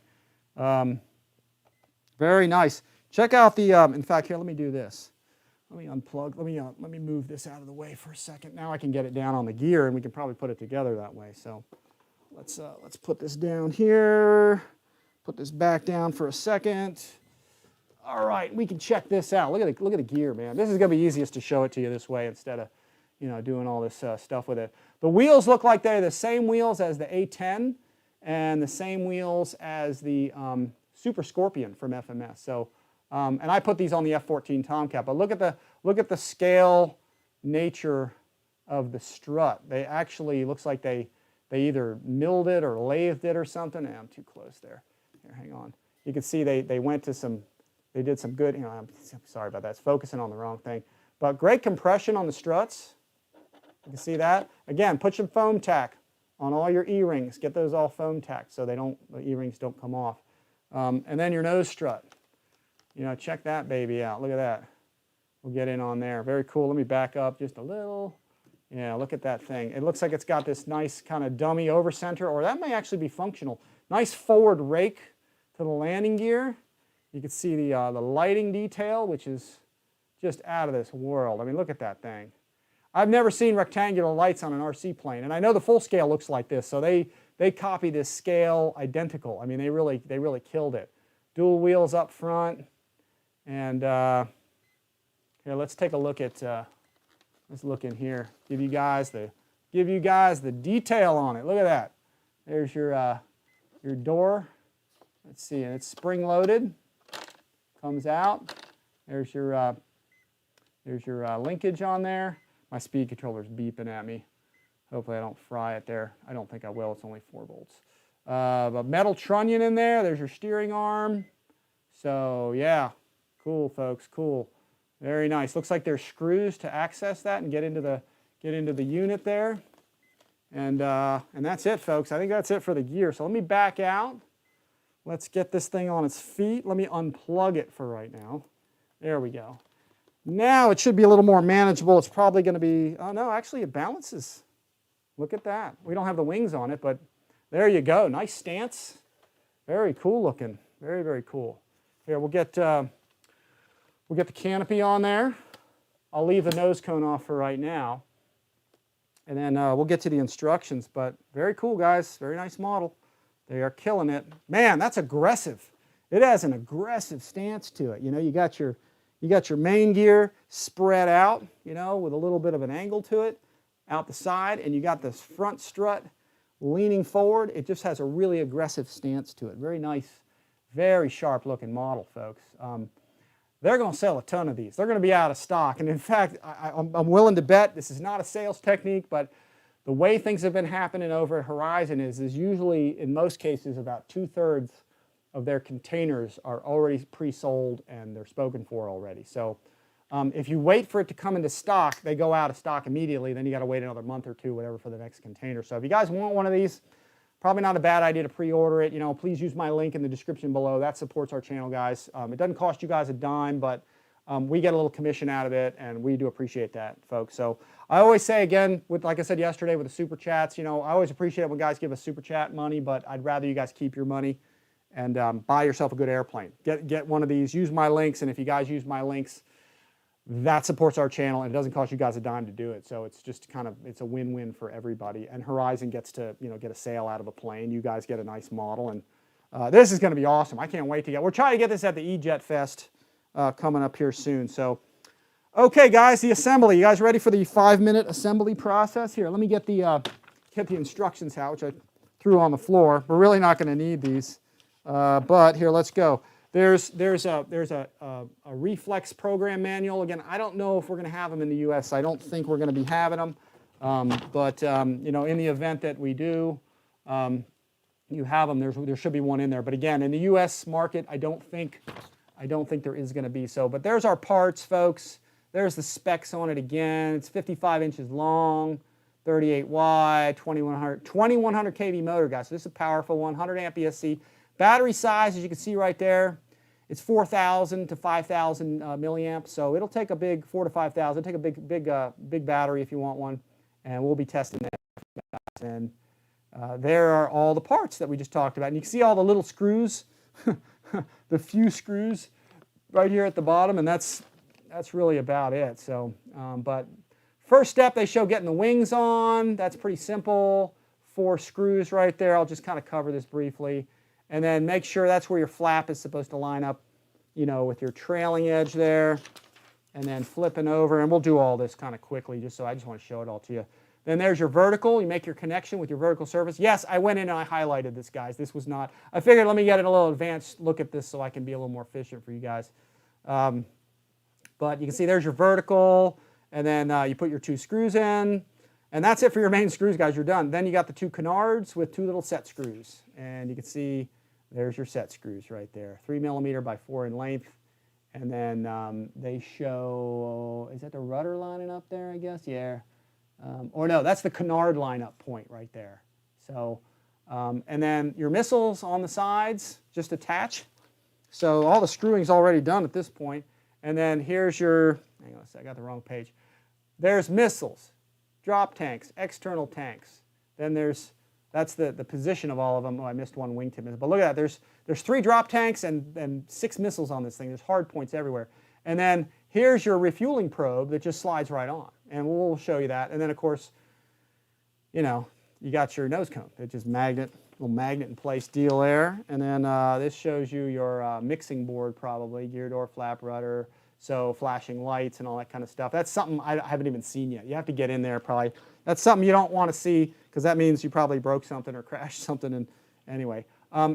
Very nice. Check out the. In fact, here, let me do this. Let me unplug. Let me move this out of the way for a second. Now I can get it down on the gear, and we can probably put it together that way. So let's put this down here. Put this back down for a second. All right, we can check this out. Look at the gear, man. This is going to be easiest to show it to you this way instead of, you know, doing all this stuff with it. The wheels look like they're the same wheels as the A10 and the same wheels as the Super Scorpion from FMS. So, and I put these on the F14 Tomcat. But look at the scale nature of the strut. They actually looks like they either milled it or lathed it or something. I'm too close there. Here, hang on. You can see they went to some. They did some good. You know, I'm sorry about that. It's focusing on the wrong thing. But great compression on the struts. You can see that. Again, put some foam tack on all your E-rings. Get those all foam tacked so the E-rings don't come off. And then your nose strut. You know, check that baby out. Look at that. We'll get in on there. Very cool. Let me back up just a little. Yeah, look at that thing. It looks like it's got this nice kind of dummy over center, or that may actually be functional. Nice forward rake to the landing gear. You can see the lighting detail, which is just out of this world. I mean, look at that thing. I've never seen rectangular lights on an RC plane, and I know the full scale looks like this, so they copy this scale identical. I mean, they really killed it. Dual wheels up front, and here, let's take a look at. Let's look in here. Give you guys the detail on it. Look at that. There's your door. Let's see, and it's spring loaded. Comes out. There's your linkage on there. My speed controller's beeping at me. Hopefully I don't fry it there. I don't think I will. It's only 4 volts. A metal trunnion in there. There's your steering arm. So yeah, Cool, folks, cool. Very nice. Looks like there's screws to access that and get into the unit there. And that's it, folks. I think that's it for the gear. So let me back out. Let's get this thing on its feet. Let me unplug it for right now. There we go. Now it should be a little more manageable. It's probably going to be, oh no, actually it balances. Look at that. We don't have the wings on it, but there you go. Nice stance. Very cool looking. Very, very cool. Here, we'll get the canopy on there. I'll leave the nose cone off for right now. And then we'll get to the instructions, but very cool, guys. Very nice model. They are killing it. Man, that's aggressive. It has an aggressive stance to it. You know, you got your main gear spread out, you know, with a little bit of an angle to it out the side, and you got this front strut leaning forward. It just has a really aggressive stance to it. Very nice, very sharp looking model, folks. They're going to sell a ton of these. They're going to be out of stock. And in fact, I'm willing to bet, this is not a sales technique, but the way things have been happening over at Horizon is usually, in most cases, about 2/3 of their containers are already pre-sold and they're spoken for already. So if you wait for it to come into stock, they go out of stock immediately. Then you got to wait another month or two, whatever, for the next container. So if you guys want one of these, probably not a bad idea to pre-order it. You know, please use my link in the description below. That supports our channel, guys. It doesn't cost you guys a dime, but we get a little commission out of it, and we do appreciate that, folks. So I always say, again, like I said yesterday with the super chats, you know, I always appreciate it when guys give us super chat money, but I'd rather you guys keep your money and buy yourself a good airplane. Get one of these. Use my links, and if you guys use my links, that supports our channel, and it doesn't cost you guys a dime to do it. So it's just kind of, it's a win-win for everybody. And Horizon gets to, you know, get a sale out of a plane. You guys get a nice model, and this is going to be awesome. I can't wait to get. We're trying to get this at the E-Jet Fest coming up here soon. So, okay, guys, the assembly. You guys ready for the 5-minute assembly process? Here, let me get the instructions out, which I threw on the floor. We're really not going to need these, but here, let's go. There's a reflex program manual. Again, I don't know if we're going to have them in the U.S. I don't think we're going to be having them, but you know, in the event that we do, you have them. There should be one in there. But again, in the U.S. market, I don't think there is going to be so. But there's our parts, folks. There's the specs on it again. It's 55 inches long, 38 wide, 2100 kV motor, guys. So this is a powerful one, 100 amp ESC. Battery size, as you can see right there, it's 4,000 to 5,000 milliamps. So it'll take a big 4,000 to 5,000. Take a big battery if you want one, and we'll be testing that. And there are all the parts that we just talked about. And you can see all the little screws, the few screws right here at the bottom, and that's really about it. So, but first step, they show getting the wings on. That's pretty simple. 4 screws right there. I'll just kind of cover this briefly. And then make sure that's where your flap is supposed to line up, you know, with your trailing edge there. And then flipping over, and we'll do all this kind of quickly, just so I just want to show it all to you. Then there's your vertical. You make your connection with your vertical surface. Yes, I went in and I highlighted this, guys. This was not, I figured let me get a little advanced look at this so I can be a little more efficient for you guys. But you can see there's your vertical, and then you put your 2 screws in. And that's it for your main screws, guys. You're done. Then you got the 2 canards with 2 little set screws. And you can see there's your set screws right there. 3mm by 4 in length. And then they show, is that the rudder lining up there, I guess? Yeah. Or no, that's the canard lineup point right there. So, and then your missiles on the sides just attach. So all the screwing's already done at this point. And then here's your, hang on a second, I got the wrong page. There's missiles, drop tanks, external tanks. Then that's the position of all of them. Oh, I missed one wingtip missile. But look at that, there's 3 drop tanks and 6 missiles on this thing. There's hard points everywhere. And then here's your refueling probe that just slides right on. And we'll show you that. And then, of course, you know, you got your nose cone. It's just little magnet in place deal there. And then this shows you your mixing board probably, gear door, flap, rudder, so flashing lights and all that kind of stuff. That's something I haven't even seen yet. You have to get in there probably. That's something you don't want to see because that means you probably broke something or crashed something. And anyway,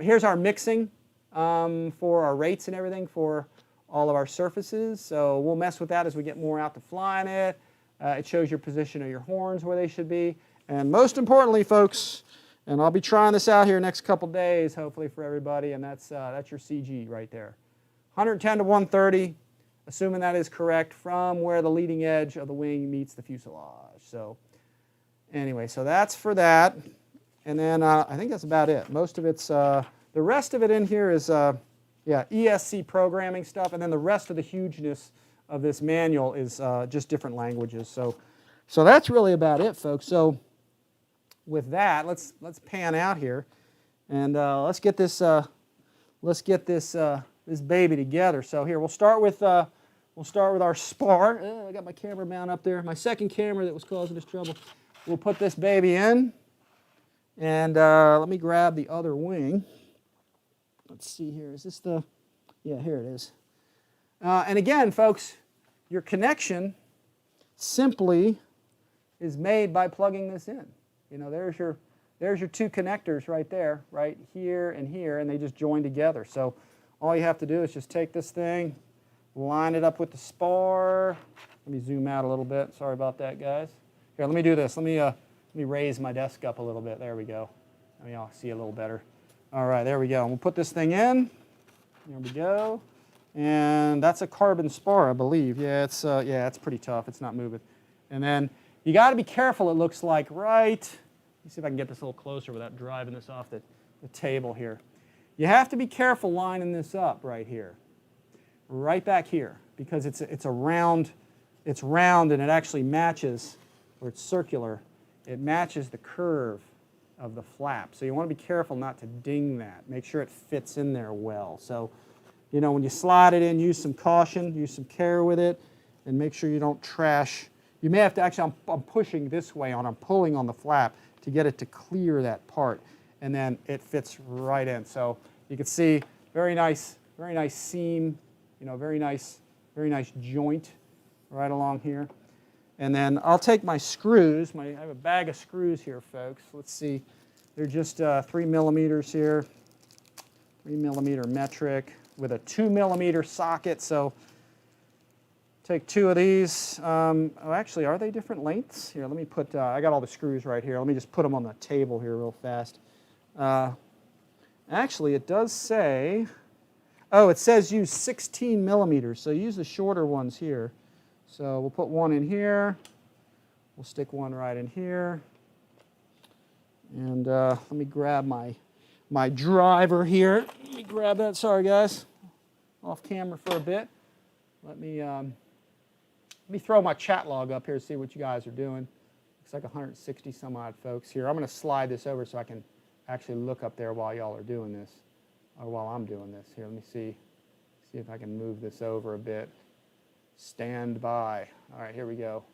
here's our mixing for our rates and everything for all of our surfaces. So we'll mess with that as we get more out to flying it. It shows your position of your horns where they should be. And most importantly, folks, and I'll be trying this out here next couple days, hopefully for everybody, and that's your CG right there. 110 to 130, assuming that is correct, from where the leading edge of the wing meets the fuselage. So anyway, so that's for that. And then I think that's about it. Most of it's, the rest of it in here is, yeah, ESC programming stuff, and then the rest of the hugeness of this manual is just different languages. So that's really about it, folks. So with that, let's pan out here, and let's get this this baby together. So here we'll start with our spar. I got my camera mount up there. My second camera that was causing us trouble. We'll put this baby in, and let me grab the other wing. Let's see here. Is this the? Yeah, here it is. And again, folks, your connection simply is made by plugging this in. You know, there's your two connectors right there, right here, and they just join together. So all you have to do is just take this thing, line it up with the spar. Let me zoom out a little bit. Sorry about that, guys. Here, let me do this. Let me raise my desk up a little bit. There we go. Let me all see a little better. All right, there we go. We'll put this thing in. There we go. And that's a carbon spar, I believe. Yeah, it's pretty tough. It's not moving. And then you got to be careful, it looks like, right. Let me see if I can get this a little closer without driving this off the table here. You have to be careful lining this up right here, right back here, because it's a round. It's round, and it actually matches, or it's circular. It matches the curve of the flap. So you want to be careful not to ding that. Make sure it fits in there well. So, you know, when you slide it in, use some caution, use some care with it, and make sure you don't trash. You may have to actually, I'm pushing this way on, I'm pulling on the flap to get it to clear that part, and then it fits right in. So you can see very nice seam, you know, very nice joint right along here. And then I'll take my screws. I have a bag of screws here, folks. Let's see. They're just 3 millimeters here, 3 millimeter metric with a 2 millimeter socket. So take 2 of these. Oh, actually, are they different lengths? Here, let me put, I got all the screws right here. Let me just put them on the table here real fast. Actually, it does say, oh, it says use 16 millimeters. So use the shorter ones here. So we'll put one in here. We'll stick one right in here. And let me grab my driver here. Let me grab that. Sorry, guys. Off camera for a bit. Let me throw my chat log up here to see what you guys are doing. Looks like 160 some odd folks here. I'm going to slide this over so I can actually look up there while y'all are doing this, or while I'm doing this. Here, let me see if I can move this over a bit. Stand by. All right, here we go.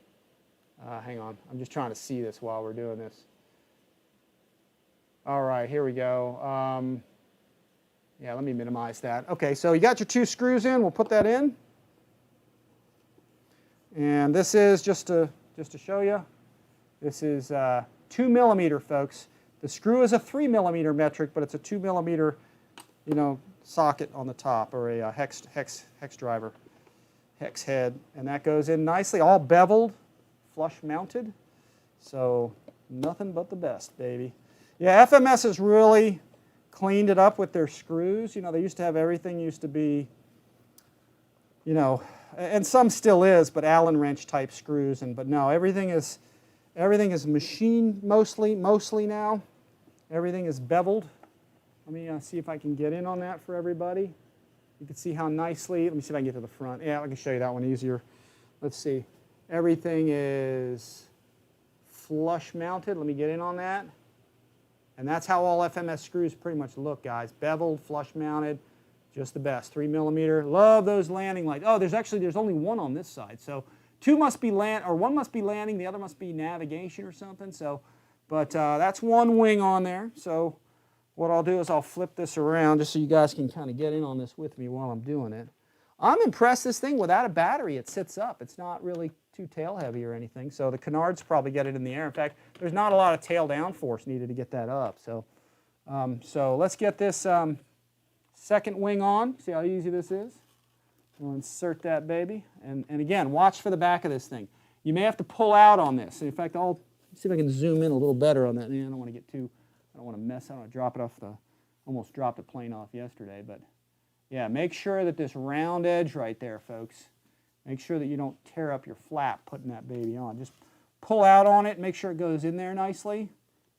Hang on. I'm just trying to see this while we're doing this. All right, here we go. Yeah, let me minimize that. Okay, so you got your 2 screws in. We'll put that in. And this is, just to show you, this is 2 millimeter, folks. The screw is a 3 millimeter metric, but it's a 2 millimeter, you know, socket on the top, or a hex driver. Hex head, and that goes in nicely, all beveled, flush mounted. So nothing but the best, baby. Yeah, FMS has really cleaned it up with their screws. You know, they used to have everything used to be, you know, and some still is, but Allen wrench type screws. But no, everything is machined mostly now. Everything is beveled. Let me see if I can get in on that for everybody. You can see how nicely, let me see if I can get to the front. Yeah, I can show you that one easier. Let's see. Everything is flush mounted. Let me get in on that. And that's how all FMS screws pretty much look, guys. Beveled, flush mounted, just the best. 3 millimeter. Love those landing lights. Oh, there's only one on this side. So one must be landing, the other must be navigation or something. So, but that's one wing on there. So what I'll do is I'll flip this around just so you guys can kind of get in on this with me while I'm doing it. I'm impressed this thing, without a battery, it sits up. It's not really too tail heavy or anything. So the Canards probably get it in the air. In fact, there's not a lot of tail down force needed to get that up. So, so let's get this second wing on. See how easy this is? We'll insert that baby. And again, watch for the back of this thing. You may have to pull out on this. In fact, I'll see if I can zoom in a little better on that. I don't want to get too, I don't want to mess, I don't want to drop it off almost dropped the plane off yesterday, but Yeah, make sure that this round edge right there, folks, make sure that you don't tear up your flap putting that baby on. Just pull out on it, make sure it goes in there nicely,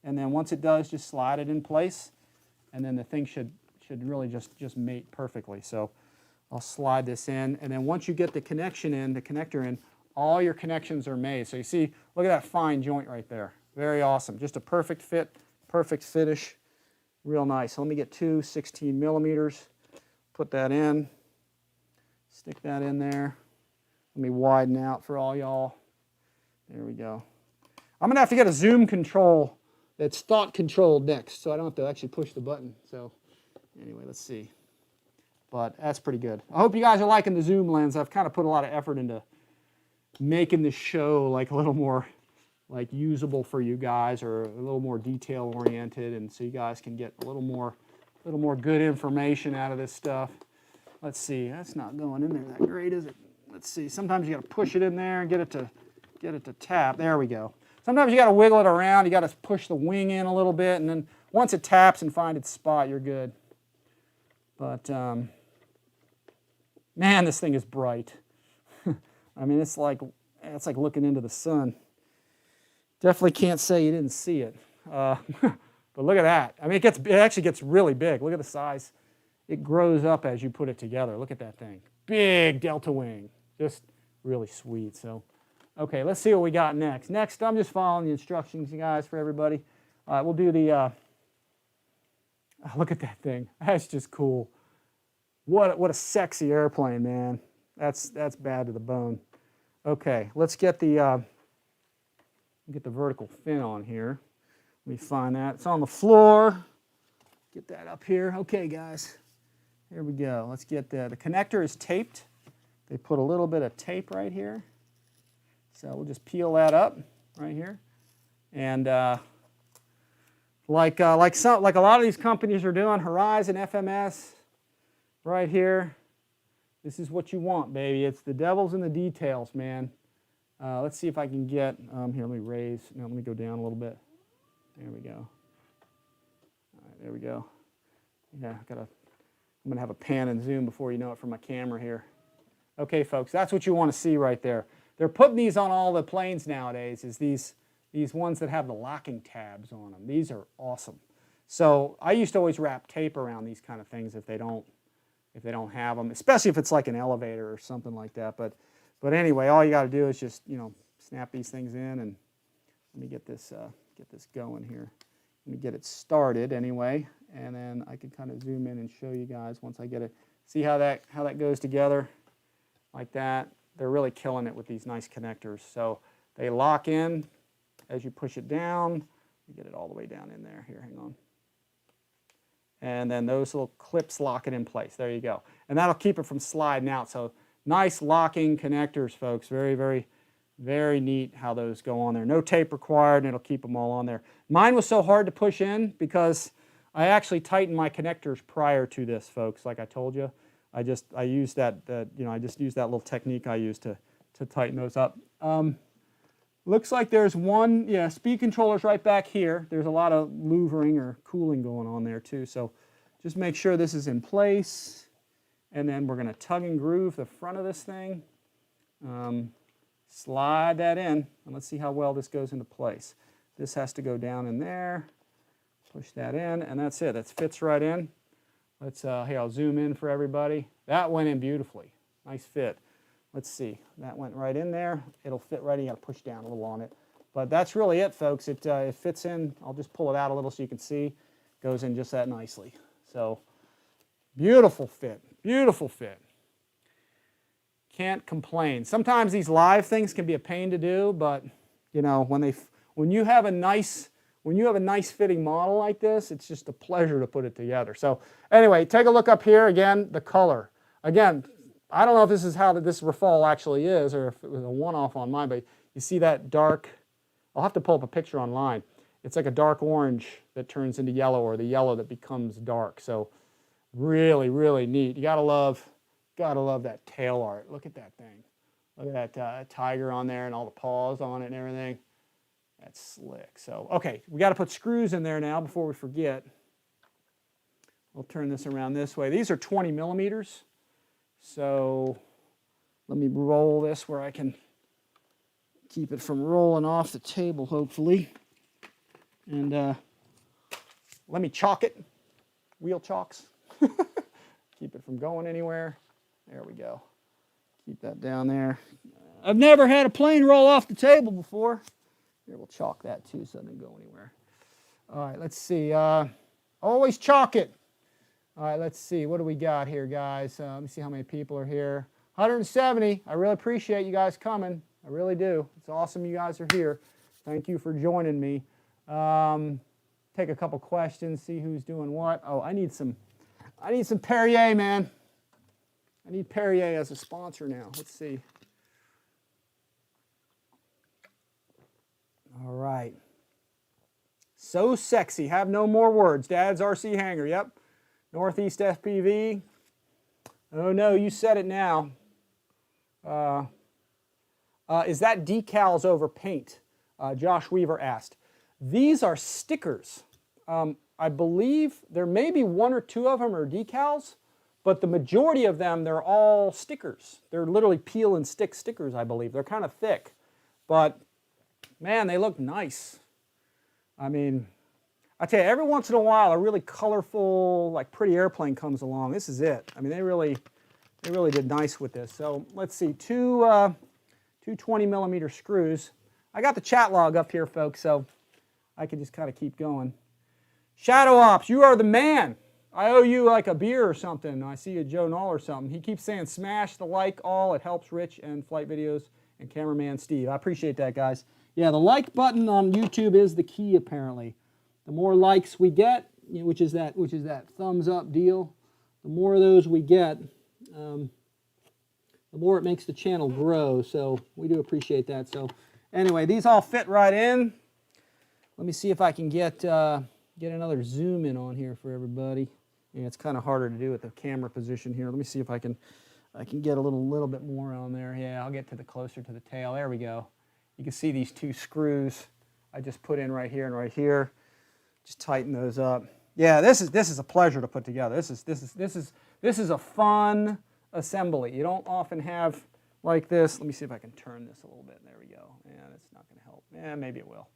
and then once it does, just slide it in place, and then the thing should really just mate perfectly. So I'll slide this in, and then once you get the connection in, the connector in, all your connections are made. So you see, look at that fine joint right there. Very awesome. Just a perfect fit, perfect finish. Real nice. So let me get two 16 millimeters. Put that in. Stick that in there. Let me widen out for all y'all. There we go. I'm going to have to get a zoom control that's thought controlled next, so I don't have to actually push the button. So anyway, let's see. But that's pretty good. I hope you guys are liking the zoom lens. I've kind of put a lot of effort into making the show like a little more like usable for you guys, or a little more detail oriented, and so you guys can get a little more good information out of this stuff. Let's see, that's not going in there that great, is it? Let's see, sometimes you got to push it in there and get it to tap. There we go. Sometimes you got to wiggle it around. You got to push the wing in a little bit, and then once it taps and find its spot, you're good. But man, this thing is bright. I mean, it's like looking into the sun. Definitely can't say you didn't see it. But look at that. I mean, it actually gets really big. Look at the size. It grows up as you put it together. Look at that thing. Big delta wing. Just really sweet. So, okay, let's see what we got next. Next, I'm just following the instructions, you guys, for everybody. All right, we'll do the, look at that thing. That's just cool. What a sexy airplane, man. That's bad to the bone. Okay, let's get the vertical fin on here. Let me find that. It's on the floor. Get that up here. Okay, guys. Here we go. Let's get the connector is taped. They put a little bit of tape right here. So we'll just peel that up right here. And like a lot of these companies are doing, Horizon, FMS, right here. This is what you want, baby. It's the devil's in the details, man. Let's see if I can get, here, let me raise, no, let me go down a little bit. There we go. All right, there we go. Yeah, I'm gonna have a pan and zoom before you know it from my camera here. Okay, folks, that's what you want to see right there. They're putting these on all the planes nowadays, is these ones that have the locking tabs on them. These are awesome. So I used to always wrap tape around these kind of things if they don't have them, especially if it's like an elevator or something like that. But anyway, all you got to do is just, you know, snap these things in, and let me get this going here. Let me get it started anyway, and then I can kind of zoom in and show you guys once I get it. See how that goes together like that? They're really killing it with these nice connectors. So they lock in as you push it down. You get it all the way down in there. Here, hang on. And then those little clips lock it in place. There you go. And that'll keep it from sliding out. So nice locking connectors, folks. Very, very, very neat how those go on there. No tape required, and it'll keep them all on there. Mine was so hard to push in because I actually tightened my connectors prior to this, folks. Like I told you, I used that little technique I used to tighten those up. Looks like there's one, yeah, speed controller's right back here. There's a lot of louvering or cooling going on there too. So just make sure this is in place. And then we're going to tug and groove the front of this thing. Slide that in, and let's see how well this goes into place. This has to go down in there. Push that in, and that's it. That fits right in. Let's, here, I'll zoom in for everybody. That went in beautifully. Nice fit. Let's see. That went right in there. It'll fit right in. You got to push down a little on it. But that's really it, folks. It fits in. I'll just pull it out a little so you can see. Goes in just that nicely. So, beautiful fit. Beautiful fit. Can't complain. Sometimes these live things can be a pain to do, but you know, when you have a nice fitting model like this, it's just a pleasure to put it together. So anyway, take a look up here again, the color. Again, I don't know if this is how this Rafale actually is, or if it was a one-off on mine, but you see that dark, I'll have to pull up a picture online. It's like a dark orange that turns into yellow, or the yellow that becomes dark. So really, really neat. You gotta love that tail art. Look at that thing. Look at that tiger on there and all the paws on it and everything. That's slick. So, okay, we got to put screws in there now before we forget. We'll turn this around this way. These are 20 millimeters. So let me roll this where I can keep it from rolling off the table, hopefully. And let me chalk it. Wheel chocks. Keep it from going anywhere. There we go. Keep that down there. I've never had a plane roll off the table before. Here, we'll chalk that too so it doesn't go anywhere. All right, let's see. Always chalk it. All right, let's see. What do we got here, guys? Let me see how many people are here. 170. I really appreciate you guys coming. I really do. It's awesome you guys are here. Thank you for joining me. Take a couple questions, see who's doing what. Oh, I need some Perrier, man. I need Perrier as a sponsor now. Let's see. All right. So sexy. Have no more words. Dad's RC hanger. Yep. Northeast FPV. Oh no, you said it now. Is that decals over paint? Josh Weaver asked. These are stickers. I believe there may be one or two of them are decals, but the majority of them, they're all stickers. They're literally peel and stick stickers, I believe. They're kind of thick, but man, they look nice. I mean, I tell you, every once in a while, a really colorful, like pretty airplane comes along. This is it. I mean, they really did nice with this. So let's see, two 20 millimeter screws. I got the chat log up here, folks, so I can just kind of keep going. Shadow Ops, you are the man. I owe you like a beer or something. I see a Joe Knoll or something. He keeps saying smash the like all. It helps Rich and Flight Videos and cameraman Steve. I appreciate that, guys. Yeah, the like button on YouTube is the key, apparently. The more likes we get, you know, which is that thumbs up deal, the more of those we get, the more it makes the channel grow. So we do appreciate that. So anyway, these all fit right in. Let me see if I can get another zoom in on here for everybody. Yeah, it's kind of harder to do with the camera position here. Let me see if I can get a little bit more on there. Yeah, I'll get to the closer to the tail. There we go. You can see these two screws I just put in right here and right here. Just tighten those up. Yeah, this is a pleasure to put together. This is a fun assembly. You don't often have like this. Let me see if I can turn this a little bit. There we go. Yeah, that's not going to help. Yeah, maybe it will.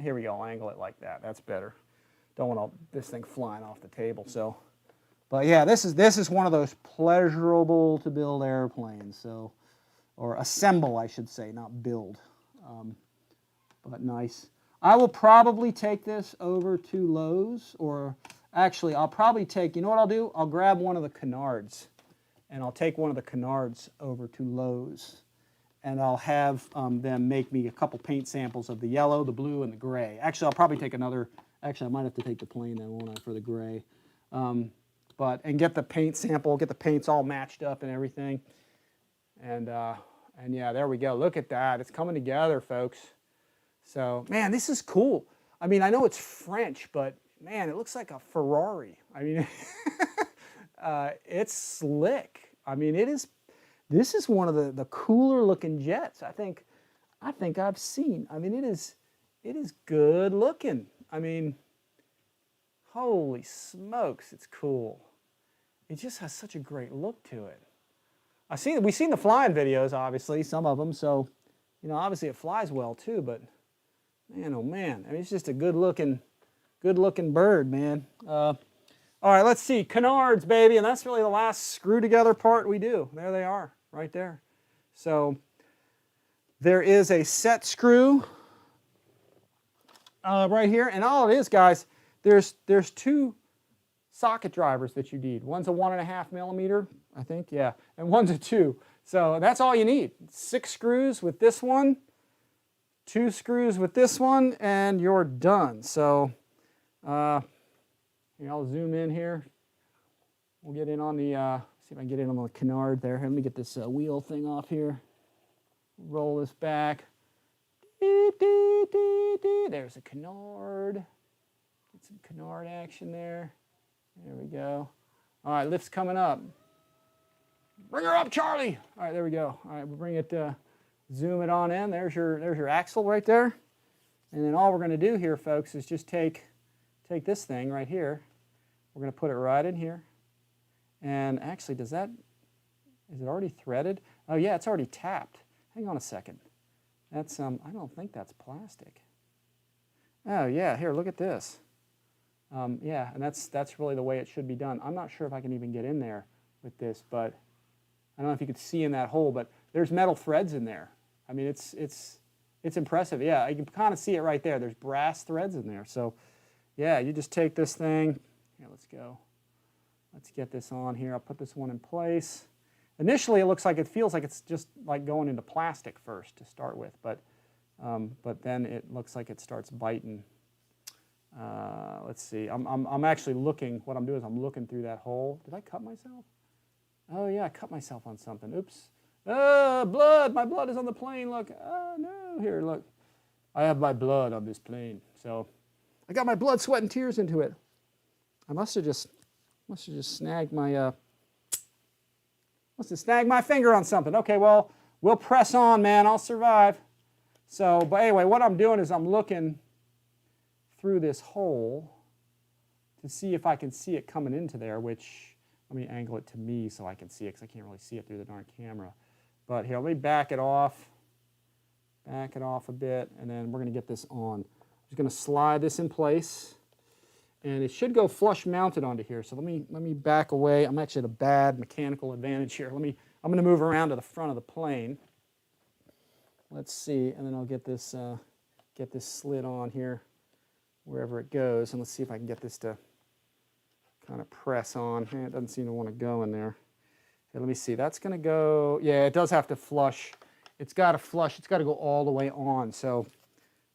Here we go. I'll angle it like that. That's better. Don't want this thing flying off the table. So, but yeah, this is one of those pleasurable to build airplanes. So, or assemble, I should say, not build. But nice. I will probably take this over to Lowe's, or actually, I'll probably take. You know what I'll do? I'll grab one of the Canards, and I'll take one of the Canards over to Lowe's. And I'll have them make me a couple paint samples of the yellow, the blue, and the gray. Actually, I'll probably take another. Actually, I might have to take the plain then, won't I, for the gray? And get the paint sample, get the paints all matched up and everything. And yeah, there we go. Look at that. It's coming together, folks. So, man, this is cool. I mean, I know it's French, but man, it looks like a Ferrari. I mean, it's slick. I mean, it is. This is one of the cooler looking jets I think I've seen. I mean, it is good looking. I mean, holy smokes, it's cool. It just has such a great look to it. We've seen the flying videos, obviously, some of them. So, you know, obviously it flies well too. But man, oh man, I mean, it's just a good looking bird, man. All right, let's see, Canards, baby, and that's really the last screw together part we do. There they are, right there. So there is a set screw right here, and all it is, guys, there's two socket drivers that you need. One's a 1.5 millimeter, I think, yeah, and one's a 2. So that's all you need. 6 screws with this one, 2 screws with this one, and you're done. So I'll zoom in here. We'll get in on the, see if I can get in on the Canard there. Let me get this wheel thing off here. Roll this back. There's a Canard. Get some Canard action there. There we go. All right, lift's coming up. Bring her up, Charlie. All right, there we go. All right, we'll bring it, zoom it on in. There's your axle right there. And then all we're going to do here, folks, is just take this thing right here, We're going to put it right in here. And actually, is it already threaded? Oh yeah, it's already tapped. Hang on a second. That's, I don't think that's plastic. Oh yeah, here, look at this. Yeah, and that's really the way it should be done. I'm not sure if I can even get in there with this, but I don't know if you could see in that hole, but there's metal threads in there. I mean, it's impressive. Yeah, you can kind of see it right there. There's brass threads in there. So yeah, you just take this thing. Here, let's go. Let's get this on here. I'll put this one in place. Initially, it looks like it feels like it's just like going into plastic first to start with, but then it looks like it starts biting. Let's see. I'm actually looking. What I'm doing is I'm looking through that hole. Did I cut myself? Oh yeah, I cut myself on something. Oops. Blood. My blood is on the plane. Look. Oh no. Here, look. I have my blood on this plane. So I got my blood, sweat, and tears into it. I must have just snagged my finger on something. Okay, well, we'll press on, man. I'll survive. So, but anyway, what I'm doing is I'm looking through this hole to see if I can see it coming into there, which, let me angle it to me so I can see it, because I can't really see it through the darn camera. But here, let me back it off a bit, and then we're going to get this on. I'm just going to slide this in place. And it should go flush mounted onto here. So let me back away. I'm actually at a bad mechanical advantage here. I'm going to move around to the front of the plane. Let's see, and then I'll get this slid on here wherever it goes. And let's see if I can get this to kind of press on. It doesn't seem to want to go in there. Okay, let me see. That's going to go. Yeah, it does have to flush. It's got to flush. It's got to go all the way on. So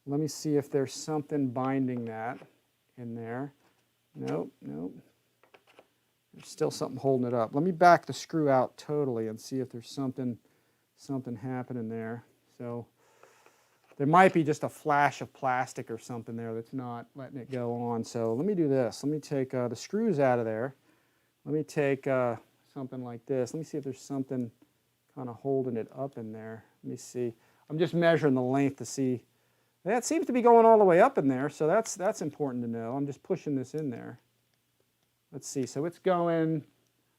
let me see if there's something binding that in there. Nope. There's still something holding it up. Let me back the screw out totally and see if there's something happening there. So there might be just a flash of plastic or something there that's not letting it go on. So let me do this. Let me take the screws out of there. Let me take something like this. Let me see if there's something kind of holding it up in there. Let me see. I'm just measuring the length to see. That seems to be going all the way up in there, so that's important to know. I'm just pushing this in there. Let's see, so it's going,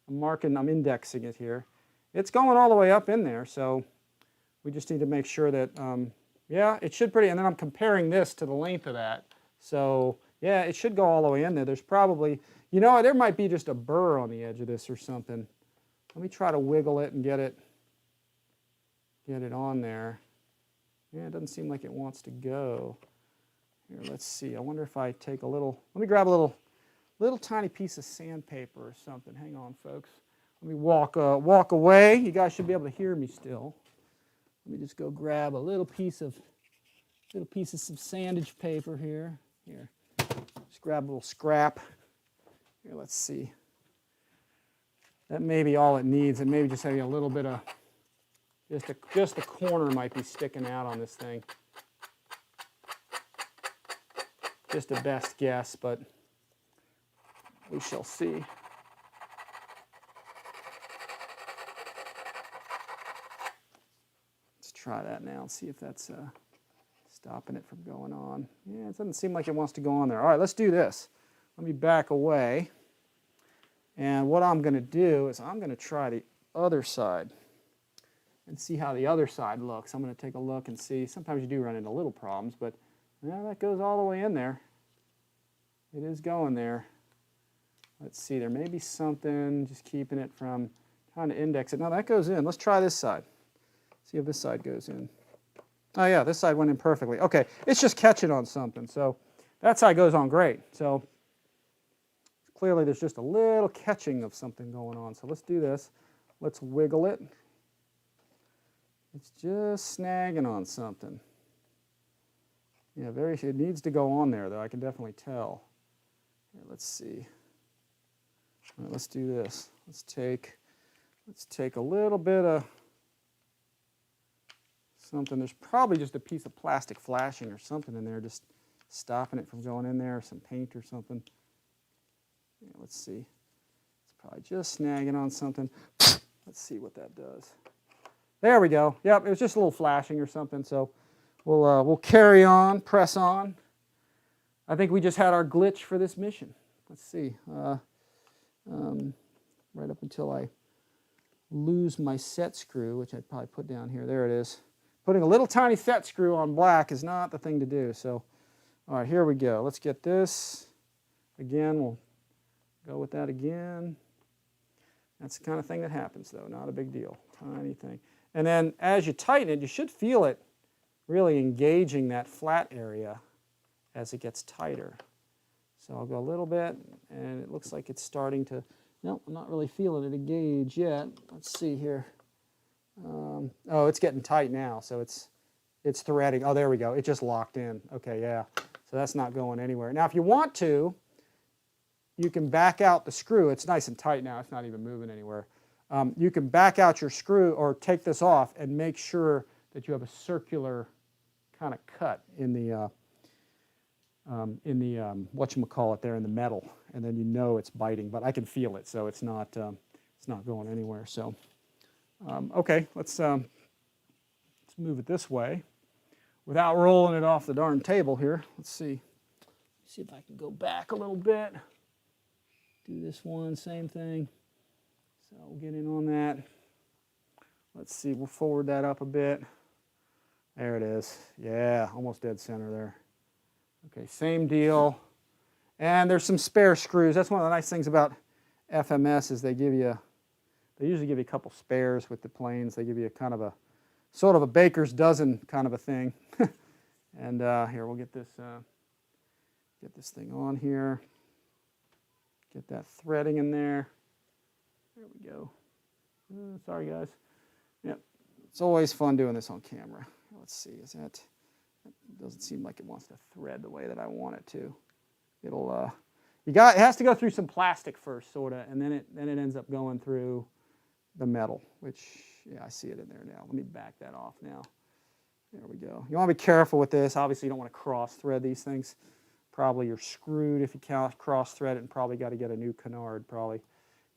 I'm indexing it here. It's going all the way up in there, so we just need to make sure that, yeah, it should and then I'm comparing this to the length of that. So, yeah, it should go all the way in there. There's probably, you know, there might be just a burr on the edge of this or something. Let me try to wiggle it and get it on there. Yeah, it doesn't seem like it wants to go. Here, let's see. I wonder if I take a little, let me grab a little tiny piece of sandpaper or something. Hang on, folks. Let me walk away. You guys should be able to hear me still. Let me just go grab a little piece of some sandage paper here. Here, just grab a little scrap. Here, let's see. That may be all it needs. It may be just having a little bit of, just the corner might be sticking out on this thing. Just a best guess, but we shall see. Let's try that now and see if that's stopping it from going on. Yeah, it doesn't seem like it wants to go on there. All right, let's do this. Let me back away. And what I'm going to do is I'm going to try the other side and see how the other side looks. I'm going to take a look and see. Sometimes you do run into little problems, but yeah, that goes all the way in there. It is going there. Let's see, there may be something just keeping it from trying to index it. No, that goes in. Let's try this side. See if this side goes in. Oh yeah, this side went in perfectly. Okay, it's just catching on something. So that side goes on great. So clearly there's just a little catching of something going on. So let's do this. Let's wiggle it. It's just snagging on something. Yeah, it needs to go on there though, I can definitely tell. Here, let's see. All right, let's do this. Let's take a little bit of something. There's probably just a piece of plastic flashing or something in there, just stopping it from going in there, or some paint or something. Yeah, let's see. It's probably just snagging on something. Let's see what that does. There we go. Yep, it was just a little flashing or something. So we'll carry on, press on. I think we just had our glitch for this mission. Let's see. right up until I lose my set screw, which I'd probably put down here. There it is. Putting a little tiny set screw on black is not the thing to do. So, all right, here we go. Let's get this. Again, we'll go with that again. That's the kind of thing that happens, though. Not a big deal. Tiny thing. And then as you tighten it, you should feel it really engaging that flat area as it gets tighter. So I'll go a little bit, and it looks like it's starting to, no, I'm not really feeling it engage yet. Let's see here. Oh, it's getting tight now, so it's threading. Oh, there we go. It just locked in. Okay, yeah. So that's not going anywhere. Now, if you want to, you can back out the screw. It's nice and tight now. It's not even moving anywhere. You can back out your screw or take this off and make sure that you have a circular kind of cut in the whatchamacallit there in the metal, and then you know it's biting. But I can feel it, so it's not going anywhere. So okay, let's move it this way without rolling it off the darn table here. Let's see if I can go back a little bit. Do this one, same thing. So we'll get in on that. Let's see, we'll forward that up a bit. There it is. Yeah, almost dead center there. Okay, same deal. And there's some spare screws. That's one of the nice things about FMS is they usually give you a couple spares with the planes. They give you a kind of a, sort of a baker's dozen kind of a thing. And here, we'll get this thing on here. Get that threading in there. There we go. Sorry, guys. Yep. It's always fun doing this on camera. Let's see. That doesn't seem like it wants to thread the way that I want it to. It'll. It has to go through some plastic first, sorta, and then it ends up going through the metal. Which, yeah, I see it in there now. Let me back that off now. There we go. You want to be careful with this. Obviously, you don't want to cross thread these things. Probably you're screwed if you cross thread it, and probably got to get a new canard. Probably.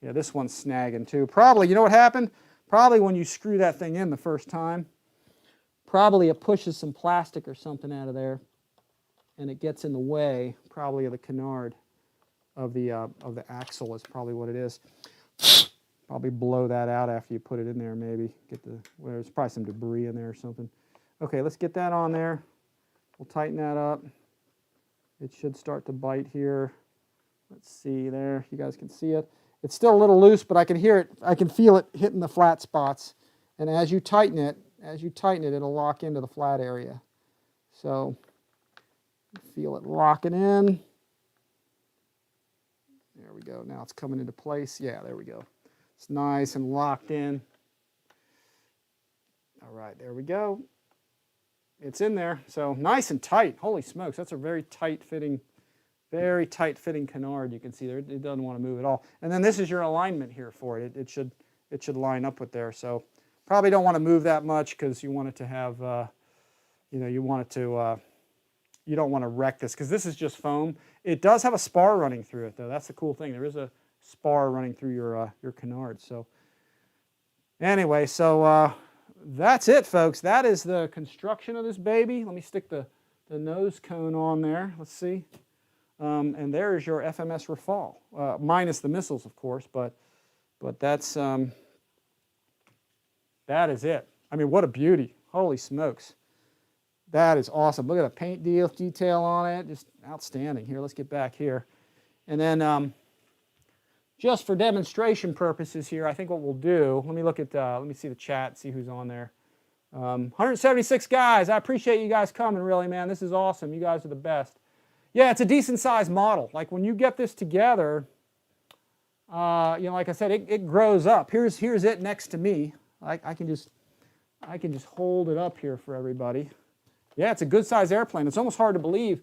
Yeah, this one's snagging too. Probably, you know what happened? Probably when you screw that thing in the first time, probably it pushes some plastic or something out of there, and it gets in the way, probably of the canard of the axle is probably what it is. Probably blow that out after you put it in there. Maybe there's probably some debris in there or something. Okay, let's get that on there. We'll tighten that up. It should start to bite here. Let's see there. You guys can see it. It's still a little loose, but I can hear it. I can feel it hitting the flat spots. And as you tighten it, it'll lock into the flat area. So feel it locking in. There we go. Now it's coming into place. Yeah, there we go. It's nice and locked in. All right, there we go. It's in there. So nice and tight. Holy smokes, that's a very tight fitting canard. You can see there, it doesn't want to move at all. And then this is your alignment here for it. It should line up with there. So probably don't want to move that much because you want it to have, you don't want to wreck this because this is just foam. It does have a spar running through it though. That's the cool thing. There is a spar running through your canard. So anyway, so that's it, folks. That is the construction of this baby. Let me stick the nose cone on there. Let's see. And there is your FMS Rafale, minus the missiles, of course, but that's that is it. I mean, what a beauty! Holy smokes, that is awesome. Look at the paint detail on it, just outstanding. Here, let's get back here, and then just for demonstration purposes here, I think what we'll do. Let me look at. Let me see the chat, see who's on there. 176 guys. I appreciate you guys coming. Really, man, this is awesome. You guys are the best. Yeah, it's a decent sized model. Like when you get this together, you know, like I said, it grows up. Here's it next to me. I can just hold it up here for everybody. Yeah, it's a good sized airplane. It's almost hard to believe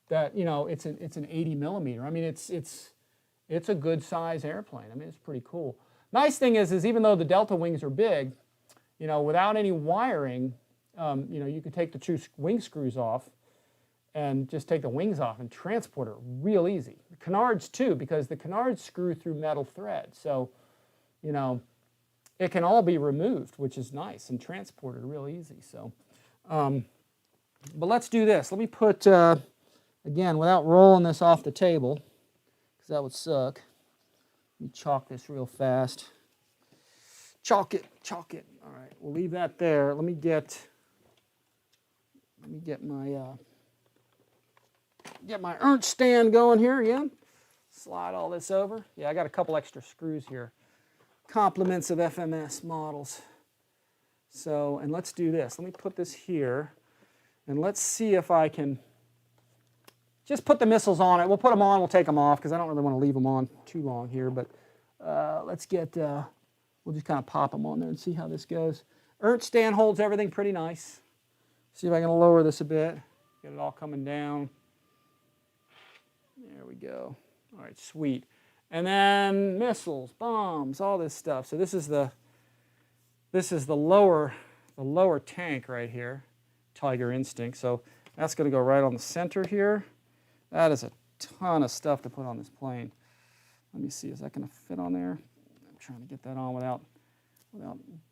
that, you know, it's an 80mm. I mean, it's a good size airplane. I mean, it's pretty cool. Nice thing is even though the Delta wings are big, you know, without any wiring, you know, you can take the two wing screws off and just take the wings off and transport it real easy. The canards too, because the canards screw through metal thread. So, you know, it can all be removed, which is nice, and transported real easy. So, but let's do this. Let me put, again, without rolling this off the table, because that would suck. Let me chalk this real fast. Chalk it, chalk it. All right, we'll leave that there. Let me get my Ernst stand going here again. Slide all this over. Yeah, I got a couple extra screws here. Compliments of FMS models. So, and let's do this. Let me put this here, and let's see if I can just put the missiles on it. We'll put them on, we'll take them off, because I don't really want to leave them on too long here, but let's get, we'll just kind of pop them on there and see how this goes. Ernst stand holds everything pretty nice. See if I can lower this a bit, get it all coming down. There we go. All right, sweet. And then missiles, bombs, all this stuff. So this is the lower tank right here, Tiger Instinct. So that's going to go right on the center here. That is a ton of stuff to put on this plane. Let me see, is that going to fit on there? I'm trying to get that on without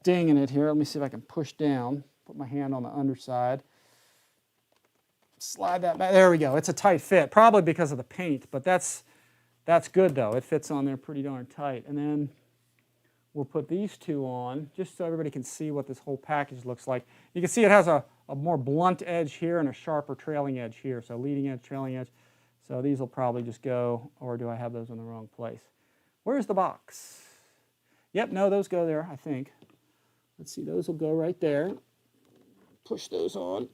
dinging it here. Let me see if I can push down, put my hand on the underside. Slide that back. There we go. It's a tight fit, probably because of the paint, but that's good though. It fits on there pretty darn tight. And then we'll put these two on just so everybody can see what this whole package looks like. You can see it has a more blunt edge here and a sharper trailing edge here. So leading edge, trailing edge. So these will probably just go, or do I have those in the wrong place? Where's the box? Yep, no, those go there, I think. Let's see, those will go right there. Push those on.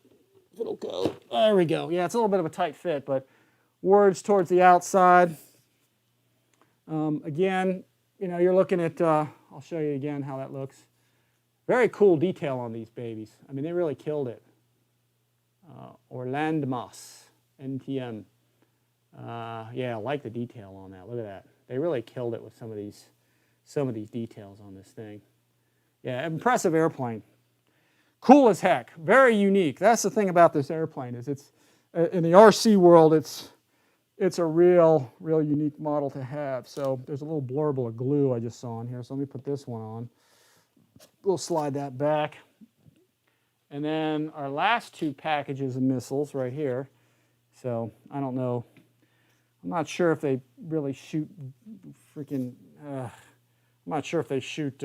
It'll go. There we go. Yeah, it's a little bit of a tight fit, but words towards the outside. Again, you know, you're looking at, I'll show you again how that looks. Very cool detail on these babies. I mean, they really killed it. Orlandmas, NTM. Yeah, I like the detail on that. Look at that. They really killed it with some of these details on this thing. Yeah, impressive airplane. Cool as heck. Very unique. That's the thing about this airplane is it's in the RC world. It's a real unique model to have. So there's a little blurb of glue I just saw on here. So let me put this one on. We'll slide that back. And then our last two packages of missiles right here. So I don't know. I'm not sure if they really shoot freaking, I'm not sure if they shoot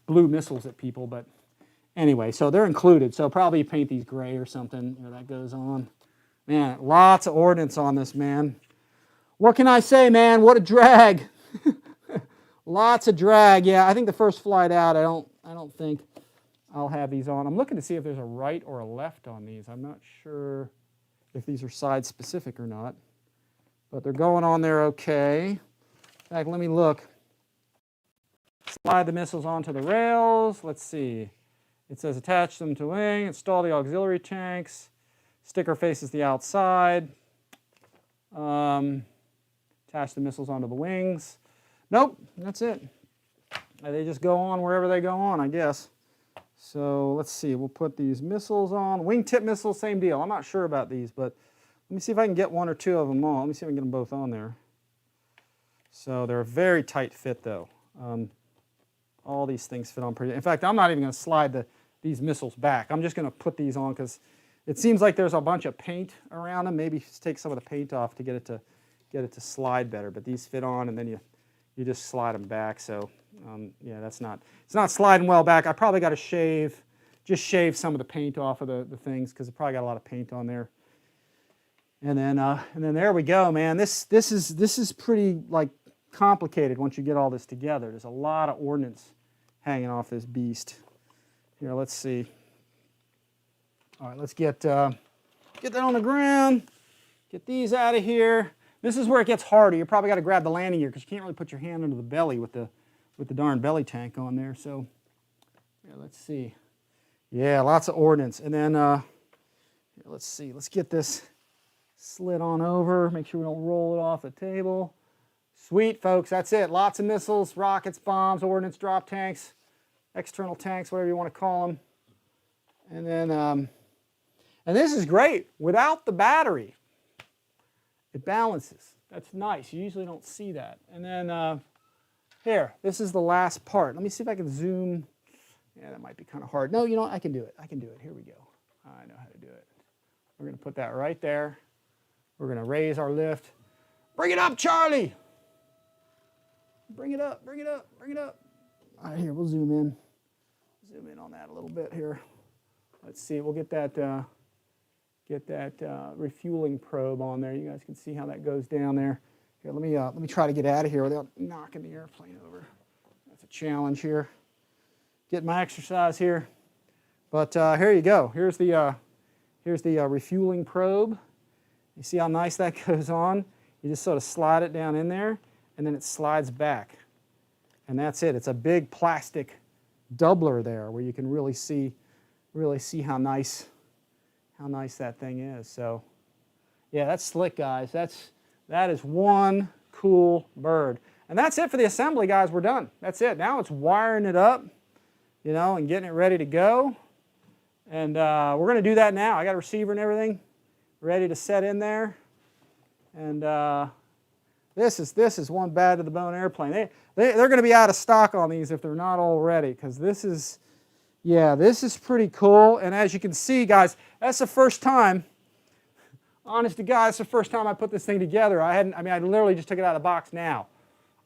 blue missiles at people, but anyway, so they're included. So probably paint these gray or something, you know, that goes on. Man, lots of ordnance on this, man. What can I say, man? What a drag. Lots of drag. Yeah, I think the first flight out, I don't think I'll have these on. I'm looking to see if there's a right or a left on these. I'm not sure if these are side specific or not, but they're going on there okay. In fact, let me look. Slide the missiles onto the rails. Let's see. It says attach them to wing, install the auxiliary tanks. Sticker faces the outside. Attach the missiles onto the wings. Nope, that's it. They just go on wherever they go on, I guess. So let's see, we'll put these missiles on. Wingtip missiles, same deal. I'm not sure about these, but let me see if I can get one or two of them on. Let me see if I can get them both on there. So they're a very tight fit though. All these things fit on pretty. In fact, I'm not even going to slide these missiles back. I'm just going to put these on because it seems like there's a bunch of paint around them. Maybe just take some of the paint off to get it to slide better. But these fit on, and then you just slide them back. So yeah, it's not sliding well back. I probably got to just shave some of the paint off of the things because it probably got a lot of paint on there. And then there we go, man. This is pretty like complicated once you get all this together. There's a lot of ordnance hanging off this beast. Here, let's see. All right, let's get that on the ground. Get these out of here. This is where it gets harder. You probably got to grab the landing gear because you can't really put your hand under the belly with the darn belly tank on there. So, yeah, let's see. Yeah, lots of ordnance. And then, here, let's see. Let's get this slid on over. Make sure we don't roll it off the table. Sweet, folks. That's it. Lots of missiles, rockets, bombs, ordnance, drop tanks, external tanks, whatever you want to call them. And then, and this is great. Without the battery, it balances. That's nice. You usually don't see that. And then, here, this is the last part. Let me see if I can zoom. Yeah, that might be kind of hard. No, you know what? I can do it. I can do it. Here we go. I know how to do it. We're going to put that right there. We're going to raise our lift. Bring it up, Charlie. Bring it up, bring it up, bring it up. All right, here, we'll zoom in. Zoom in on that a little bit here. Let's see, we'll get that refueling probe on there. You guys can see how that goes down there. Here, let me try to get out of here without knocking the airplane over. That's a challenge here. Getting my exercise here. But here you go. Here's the refueling probe. You see how nice that goes on? You just sort of slide it down in there, and then it slides back. And that's it. It's a big plastic doubler there where you can really see how nice that thing is. So yeah, that's slick, guys. That is one cool bird. And that's it for the assembly, guys. We're done. That's it. Now it's wiring it up, you know, and getting it ready to go. And we're going to do that now. I got a receiver and everything ready to set in there. And this is one bad to the bone airplane. They're going to be out of stock on these if they're not already, because this is pretty cool. And as you can see, guys, that's the first time, honest to God, that's the first time I put this thing together. I literally just took it out of the box now.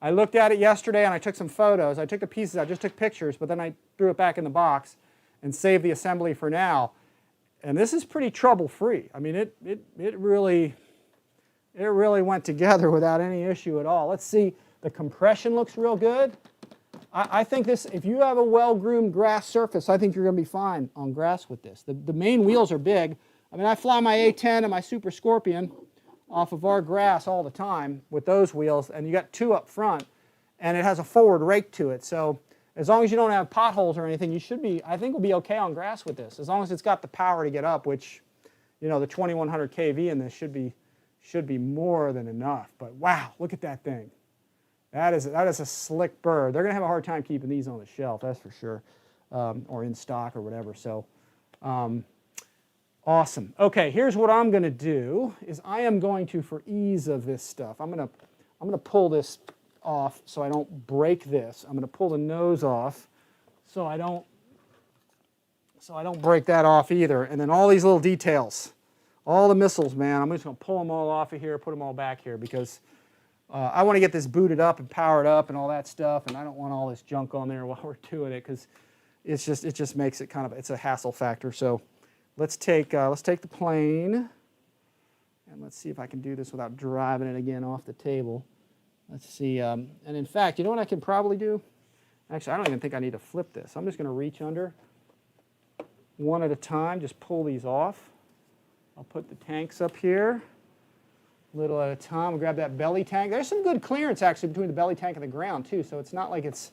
I looked at it yesterday and I took some photos. I took the pieces, I just took pictures, but then I threw it back in the box and saved the assembly for now. And this is pretty trouble-free. I mean, it really went together without any issue at all. Let's see, the compression looks real good. I think this, if you have a well-groomed grass surface, I think you're going to be fine on grass with this. The main wheels are big. I mean, I fly my A10 and my Super Scorpion off of our grass all the time with those wheels, and you got two up front, and it has a forward rake to it. So as long as you don't have potholes or anything, you should be, I think we'll be okay on grass with this, as long as it's got the power to get up, which, you know, the 2100 kV in this should be more than enough. But wow, look at that thing. That is a slick bird. They're going to have a hard time keeping these on the shelf, that's for sure, or in stock or whatever. So awesome. Okay, here's what I'm going to do is I am going to, for ease of this stuff, I'm going to pull this off so I don't break this. I'm going to pull the nose off so I don't break that off either. And then all these little details, all the missiles, man, I'm just going to pull them all off of here, put them all back here, because I want to get this booted up and powered up and all that stuff, and I don't want all this junk on there while we're doing it, because it just makes it kind of, it's a hassle factor. So let's take the plane, and let's see if I can do this without driving it again off the table. Let's see, and in fact, you know what I can probably do? Actually, I don't even think I need to flip this. I'm just going to reach under one at a time, just pull these off. I'll put the tanks up here, little at a time. We'll grab that belly tank. There's some good clearance actually between the belly tank and the ground too, so it's not like it's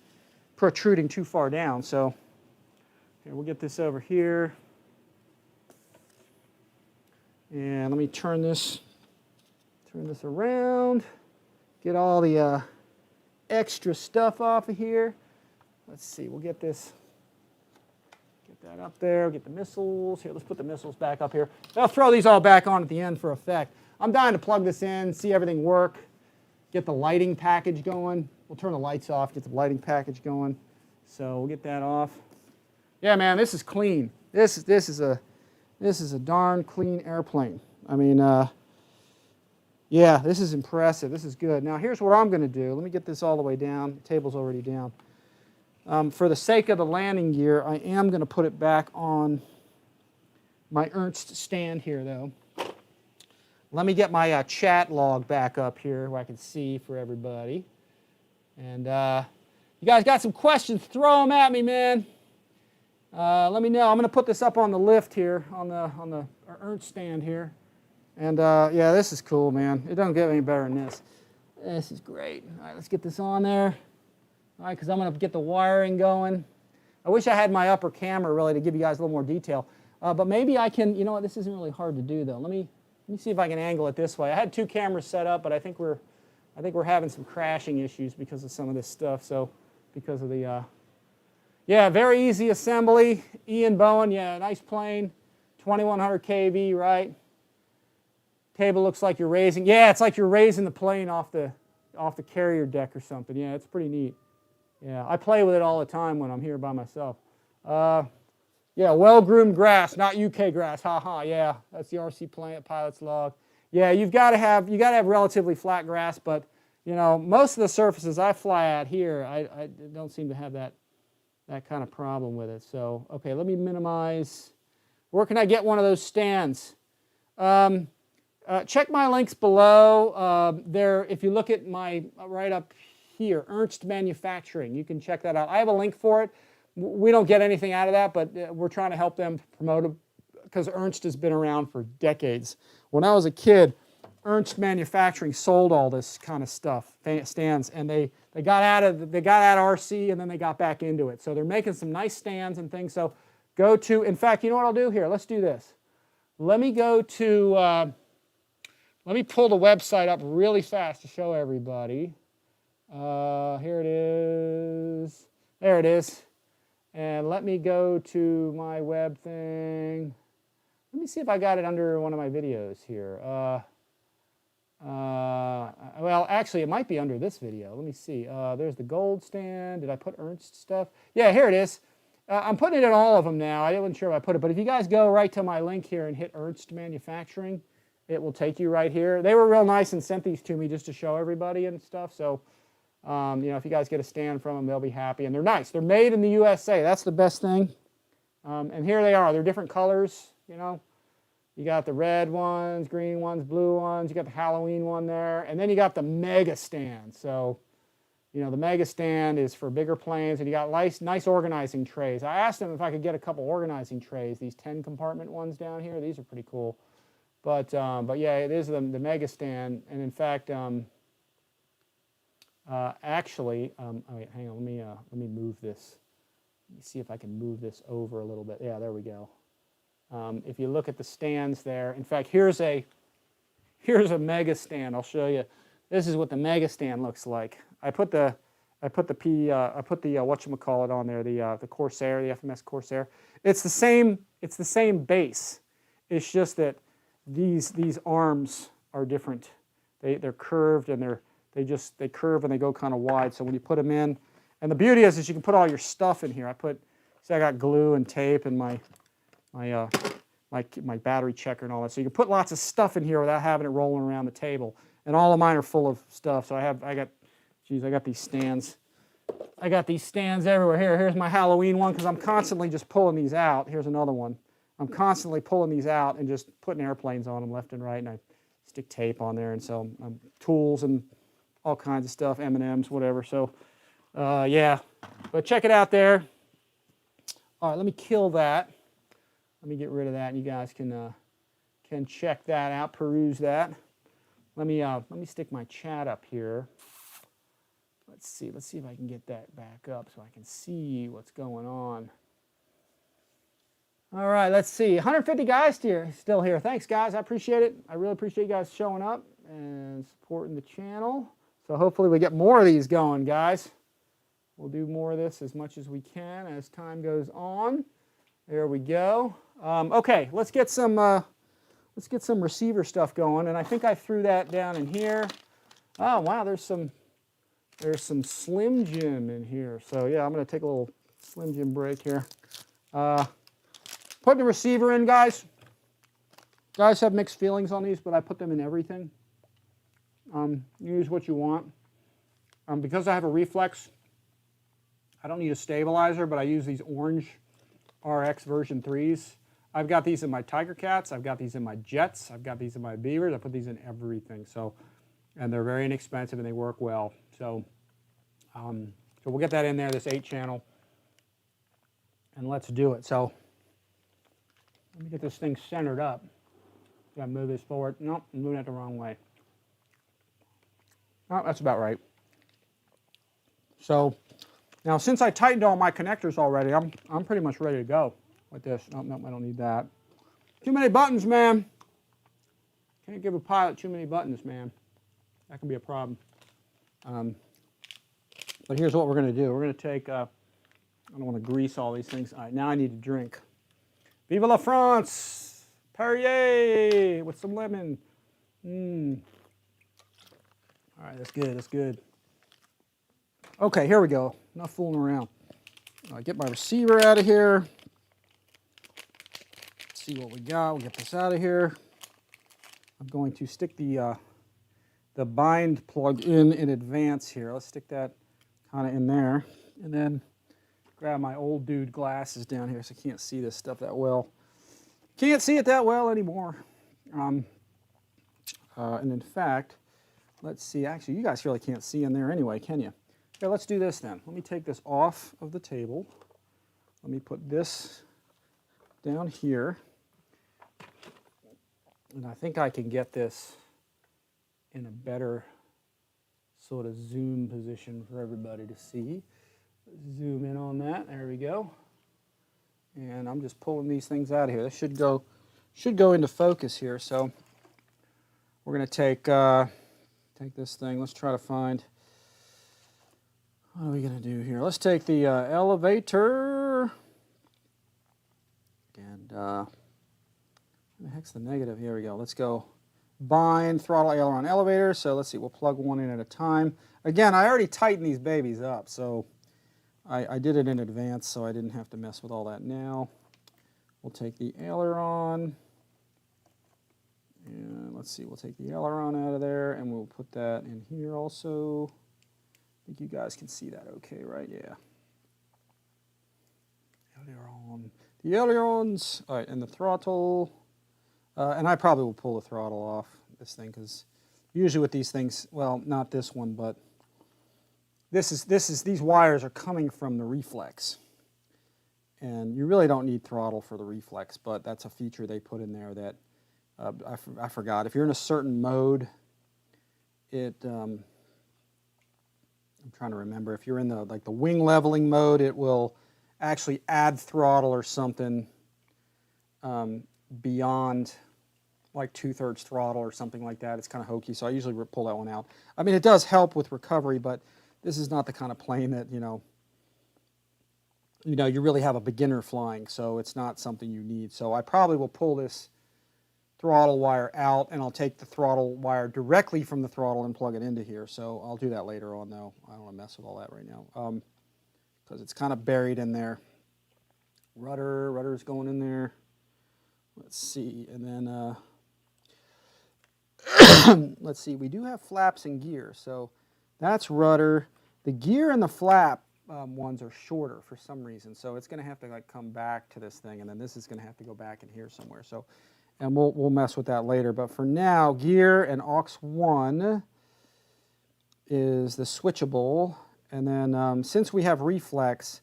protruding too far down. So here, we'll get this over here. And let me turn this around, get all the extra stuff off of here. Let's see, we'll get this, get that up there, get the missiles. Here, let's put the missiles back up here. I'll throw these all back on at the end for effect. I'm dying to plug this in, see everything work, get the lighting package going. We'll turn the lights off, get the lighting package going. So we'll get that off. Yeah, man, this is clean. This is a darn clean airplane. I mean, yeah, this is impressive. This is good. Now, here's what I'm going to do. Let me get this all the way down. The table's already down. For the sake of the landing gear, I am going to put it back on my Ernst stand here, though. Let me get my chat log back up here where I can see for everybody. And you guys got some questions, throw them at me, man. Let me know. I'm going to put this up on the lift here, on the Ernst stand here. And yeah, this is cool, man. It doesn't get any better than this. This is great. All right, let's get this on there. All right, because I'm going to get the wiring going. I wish I had my upper camera really to give you guys a little more detail. But maybe I can, you know what, this isn't really hard to do though. Let me see if I can angle it this way. I had two cameras set up, but I think we're having some crashing issues because of some of this stuff. So because of the yeah, very easy assembly. Ian Bowen, yeah, nice plane. 2100 kV, right? Table looks like you're raising. Yeah, it's like you're raising the plane off the carrier deck or something. Yeah, it's pretty neat. Yeah, I play with it all the time when I'm here by myself. Yeah, well-groomed grass, not UK grass. Ha. Yeah, that's the RC pilot's log. Yeah, you got to have relatively flat grass, but you know, most of the surfaces I fly at here, I don't seem to have that kind of problem with it. So, okay, let me minimize. Where can I get one of those stands? Check my links below. There, if you look at my right up here, Ernst Manufacturing, you can check that out. I have a link for it. We don't get anything out of that, but we're trying to help them promote it because Ernst has been around for decades. When I was a kid, Ernst Manufacturing sold all this kind of stuff, stands, and they got out of RC and then they got back into it. So they're making some nice stands and things. So go to, in fact, you know what I'll do here? Let's do this. Let me go to, let me pull the website up really fast to show everybody. Here it is. There it is. And let me go to my web thing. Let me see if I got it under one of my videos here. Well, actually, it might be under this video. Let me see. There's the gold stand. Did I put Ernst stuff? Yeah, here it is. I'm putting it in all of them now. I wasn't sure if I put it, but if you guys go right to my link here and hit Ernst Manufacturing, it will take you right here. They were real nice and sent these to me just to show everybody and stuff. So, you know, if you guys get a stand from them, they'll be happy. And they're nice. They're made in the USA. That's the best thing. And here they are. They're different colors, you know. You got the red ones, green ones, blue ones. You got the Halloween one there. And then you got the mega stand. So, you know, the mega stand is for bigger planes. And you got nice organizing trays. I asked them if I could get a couple organizing trays. These 10 compartment ones down here. These are pretty cool. But yeah, it is the mega stand. And in fact, actually, oh wait, hang on. Let me move this. Let me see if I can move this over a little bit. Yeah, there we go. If you look at the stands there, in fact, here's a mega stand. I'll show you. This is what the mega stand looks like. I put the whatchamacallit on there, the Corsair, the FMS Corsair. It's the same base. It's just that these arms are different. They're curved and they curve and they go kind of wide. So when you put them in, and the beauty is you can put all your stuff in here. I got glue and tape and my battery checker and all that. So you can put lots of stuff in here without having it rolling around the table. And all of mine are full of stuff. So I got these stands. I got these stands everywhere. Here's my Halloween one because I'm constantly just pulling these out. Here's another one. I'm constantly pulling these out and just putting airplanes on them left and right. And I stick tape on there. And so tools and all kinds of stuff, M&Ms, whatever. So yeah, but check it out there. All right, let me kill that. Let me get rid of that, and you guys can check that out, peruse that. Let me stick my chat up here. Let's see if I can get that back up so I can see what's going on. All right, let's see. 150 guys still here. Thanks, guys. I appreciate it. I really appreciate you guys showing up and supporting the channel. So hopefully we get more of these going, guys. We'll do more of this as much as we can as time goes on. There we go. Okay, let's get some receiver stuff going, and I think I threw that down in here. Oh wow, there's some Slim Jim in here. So yeah, I'm going to take a little Slim Jim break here. Putting the receiver in, guys. Guys have mixed feelings on these, but I put them in everything. Use what you want. Because I have a reflex, I don't need a stabilizer, but I use these orange RX version 3s. I've got these in my Tiger Cats. I've got these in my Jets. I've got these in my Beavers. I put these in everything. So, and they're very inexpensive and they work well. So, so we'll get that in there, this 8-channel, and let's do it. So, let me get this thing centered up. Got to move this forward. Nope, I'm moving it the wrong way. Oh, that's about right. So, now since I tightened all my connectors already, I'm pretty much ready to go with this. Nope, nope, I don't need that. Too many buttons, man. Can't give a pilot too many buttons, man. That can be a problem. But here's what we're going to do. We're going to take, I don't want to grease all these things. All right, now I need a drink. Vive la France! Perrier with some lemon. All right, that's good, that's good. Okay, here we go. Enough fooling around. Get my receiver out of here. Let's see what we got. We'll get this out of here. I'm going to stick the the bind plug in advance here. Let's stick that kind of in there, and then grab my old dude glasses down here so I can't see this stuff that well. Can't see it that well anymore. And in fact, let's see. Actually, you guys really can't see in there anyway, can you? Okay, let's do this then. Let me take this off of the table. Let me put this down here. And I think I can get this in a better sort of zoom position for everybody to see. Zoom in on that. There we go. And I'm just pulling these things out of here. This should go into focus here. So we're going to take this thing. Let's try to find, what are we going to do here? Let's take the elevator. And where the heck's the negative? Here we go. Let's go bind, throttle, aileron, elevator. So let's see, we'll plug one in at a time. Again, I already tightened these babies up, so I did it in advance, so I didn't have to mess with all that now. We'll take the aileron, and let's see, we'll take the aileron out of there, and we'll put that in here also. I think you guys can see that okay, right? Yeah. Aileron. The ailerons, all right, and the throttle. And I probably will pull the throttle off this thing, because usually with these things, well, not this one, but these wires are coming from the reflex. And you really don't need throttle for the reflex, but that's a feature they put in there that I forgot. If you're in a certain mode, I'm trying to remember, if you're in the the wing leveling mode, it will actually add throttle or something beyond like 2/3 throttle or something like that. It's kind of hokey, so I usually pull that one out. I mean, it does help with recovery, but this is not the kind of plane that, you really have a beginner flying, so it's not something you need. So I probably will pull this throttle wire out, and I'll take the throttle wire directly from the throttle and plug it into here. So I'll do that later on, though. I don't want to mess with all that right now, because it's kind of buried in there. Rudder's going in there. Let's see, and then let's see, we do have flaps and gear, so that's rudder. The gear and the flap ones are shorter for some reason, so it's going to have to come back to this thing, and then this is going to have to go back in here somewhere. So, and we'll mess with that later. But for now, gear and aux1 is the switchable, and then since we have reflex,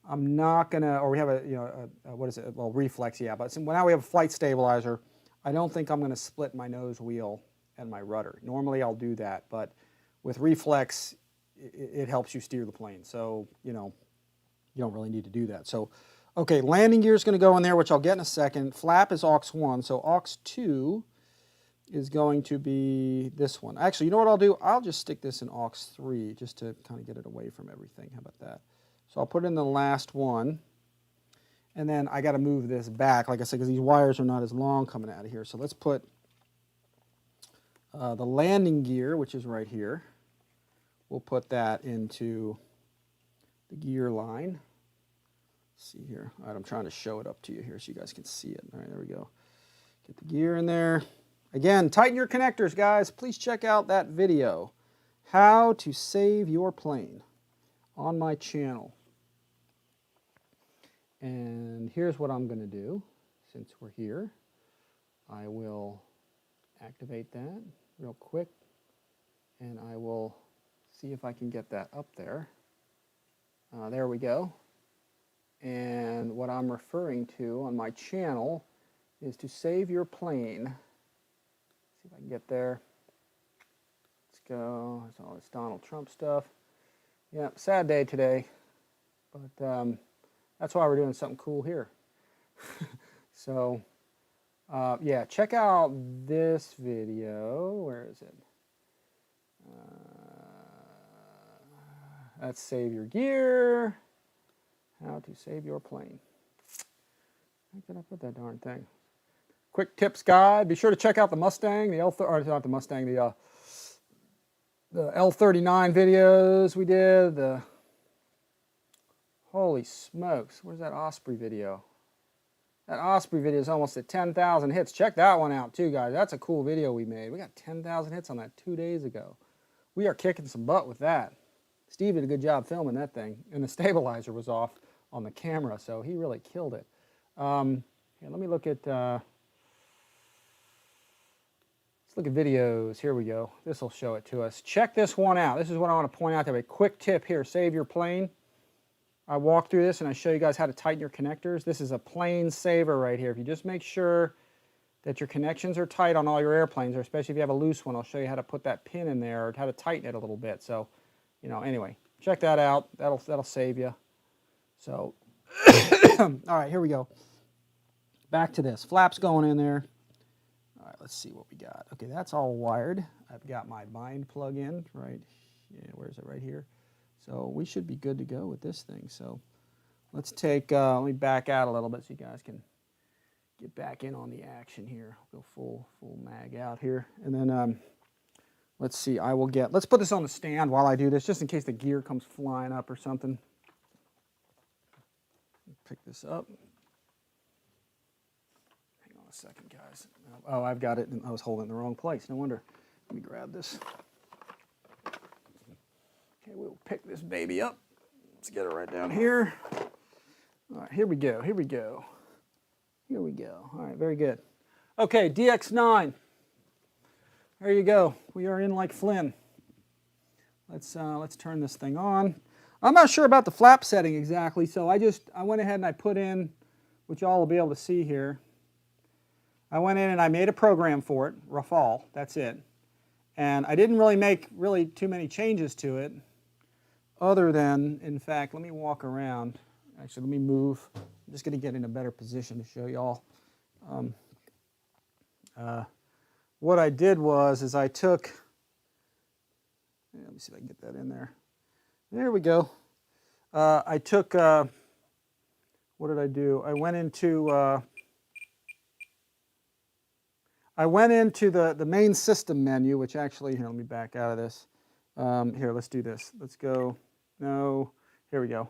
I'm not gonna, or we have what is it? Well, reflex, yeah. But now we have a flight stabilizer. I don't think I'm gonna split my nose wheel and my rudder. Normally I'll do that, but with reflex, it helps you steer the plane. So you don't really need to do that. So, okay, landing gear is going to go in there, which I'll get in a second. Flap is aux1, so aux2 is going to be this one. Actually, you know what I'll do? I'll just stick this in aux3 just to kind of get it away from everything. How about that? So I'll put in the last one, and then I got to move this back, like I said, because these wires are not as long coming out of here. So let's put the landing gear, which is right here. We'll put that into the gear line. Let's see here. All right, I'm trying to show it up to you here so you guys can see it. All right, there we go. Get the gear in there. Again, tighten your connectors, guys. Please check out that video, How to Save Your Plane, on my channel. And here's what I'm going to do. Since we're here, I will activate that real quick, and I will see if I can get that up there. There we go. And what I'm referring to on my channel is to save your plane. See if I can get there. Let's go. There's all this Donald Trump stuff. Yeah, sad day today, but that's why we're doing something cool here. So, yeah, check out this video. Where is it? Let's save your gear. How to save your plane. Where did I put that darn thing? Quick tips guide. Be sure to check out the Mustang, the not the Mustang, the L39 videos we did. Holy smokes, where's that Osprey video? That Osprey video is almost at 10,000 hits. Check that one out too, guys. That's a cool video we made. We got 10,000 hits on that 2 days ago. We are kicking some butt with that. Steve did a good job filming that thing, and the stabilizer was off on the camera, so he really killed it. Here, let me look at, let's look at videos. Here we go. This will show it to us. Check this one out. This is what I want to point out. To have a quick tip here. Save your plane. I walk through this and I show you guys how to tighten your connectors. This is a plane saver right here. If you just make sure that your connections are tight on all your airplanes, or especially if you have a loose one, I'll show you how to put that pin in there or how to tighten it a little bit. So, you know, anyway, check that out. That'll save you. So, all right, here we go. Back to this. Flaps going in there. All right, let's see what we got. Okay, that's all wired. I've got my bind plug in right. Yeah, where is it? Right here. So we should be good to go with this thing. So let's take, let me back out a little bit so you guys can get back in on the action here. I'll go full mag out here. And then let's see, let's put this on the stand while I do this, just in case the gear comes flying up or something. Pick this up. Hang on a second, guys. Oh, I've got it. I was holding it in the wrong place. No wonder. Let me grab this. Okay, we'll pick this baby up. Let's get it right down here. All right, here we go, here we go. Here we go. All right, very good. Okay, DX9. There you go. We are in like Flynn. Let's turn this thing on. I'm not sure about the flap setting exactly, so I went ahead and I put in, which y'all will be able to see here. I went in and I made a program for it, Rafale, that's it. And I didn't really make too many changes to it. Other than, in fact, let me walk around. Actually, let me move. I'm just going to get in a better position to show y'all. What I did was I took, let me see if I can get that in there. There we go. I took, what did I do? I went into the main system menu, which actually, here, let me back out of this. Here, let's do this. Let's go. No, here we go.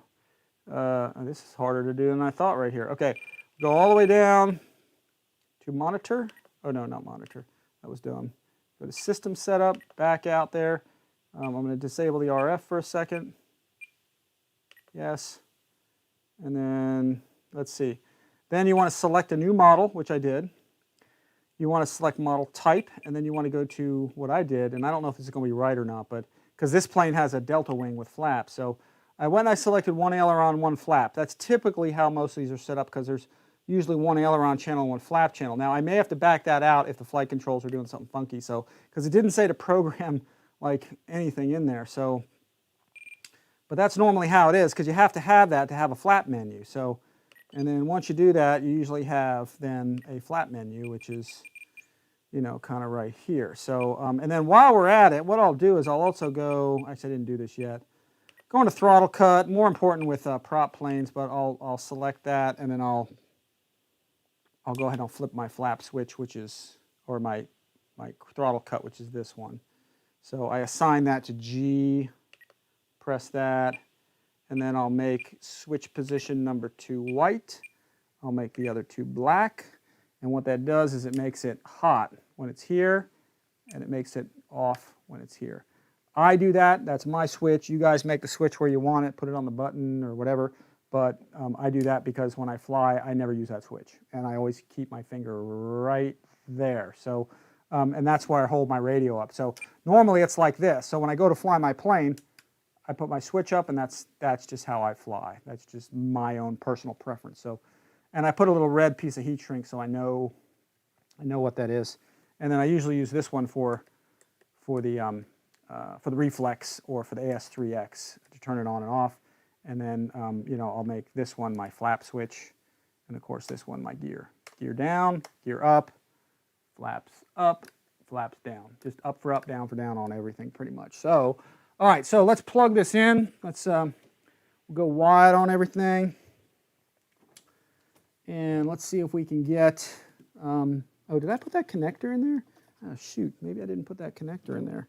This is harder to do than I thought right here. Okay, go all the way down to monitor. Oh, no, not monitor. That was dumb. Go to system setup, back out there. I'm going to disable the RF for a second. Yes. And then, let's see. Then you want to select a new model, which I did. You want to select model type, and then you want to go to what I did, and I don't know if this is going to be right or not, but because this plane has a delta wing with flaps. So I went and I selected one aileron, one flap. That's typically how most of these are set up, because there's usually one aileron channel and one flap channel. Now I may have to back that out if the flight controls are doing something funky, so because it didn't say to program like anything in there. So, but that's normally how it is, because you have that to have a flap menu. So, and then once you do that, you usually have then a flap menu, which is, you know, kind of right here. So, and then while we're at it, what I'll do is I'll also go, actually I didn't do this yet, go into throttle cut, more important with prop planes, but I'll select that, and then I'll go ahead and I'll flip my flap switch, which is, or my throttle cut, which is this one. So I assign that to G, press that, and then I'll make switch position number 2 white. I'll make the other 2 black. And what that does is it makes it hot when it's here, and it makes it off when it's here. I do that. That's my switch. You guys make the switch where you want it, put it on the button or whatever. But I do that because when I fly, I never use that switch. And I always keep my finger right there. So, and that's where I hold my radio up. So normally it's like this. So when I go to fly my plane, I put my switch up, and that's just how I fly. That's just my own personal preference. So, and I put a little red piece of heat shrink so I know what that is. And then I usually use this one for the reflex or for the AS3X to turn it on and off. And then you know, I'll make this one my flap switch, and of course this one my gear. Gear down, gear up, flaps up, flaps down. Just up for up, down for down on everything pretty much. So, all right, so let's plug this in. Let's we'll go wide on everything. And let's see if we can get, oh, did I put that connector in there? Oh, shoot, maybe I didn't put that connector in there.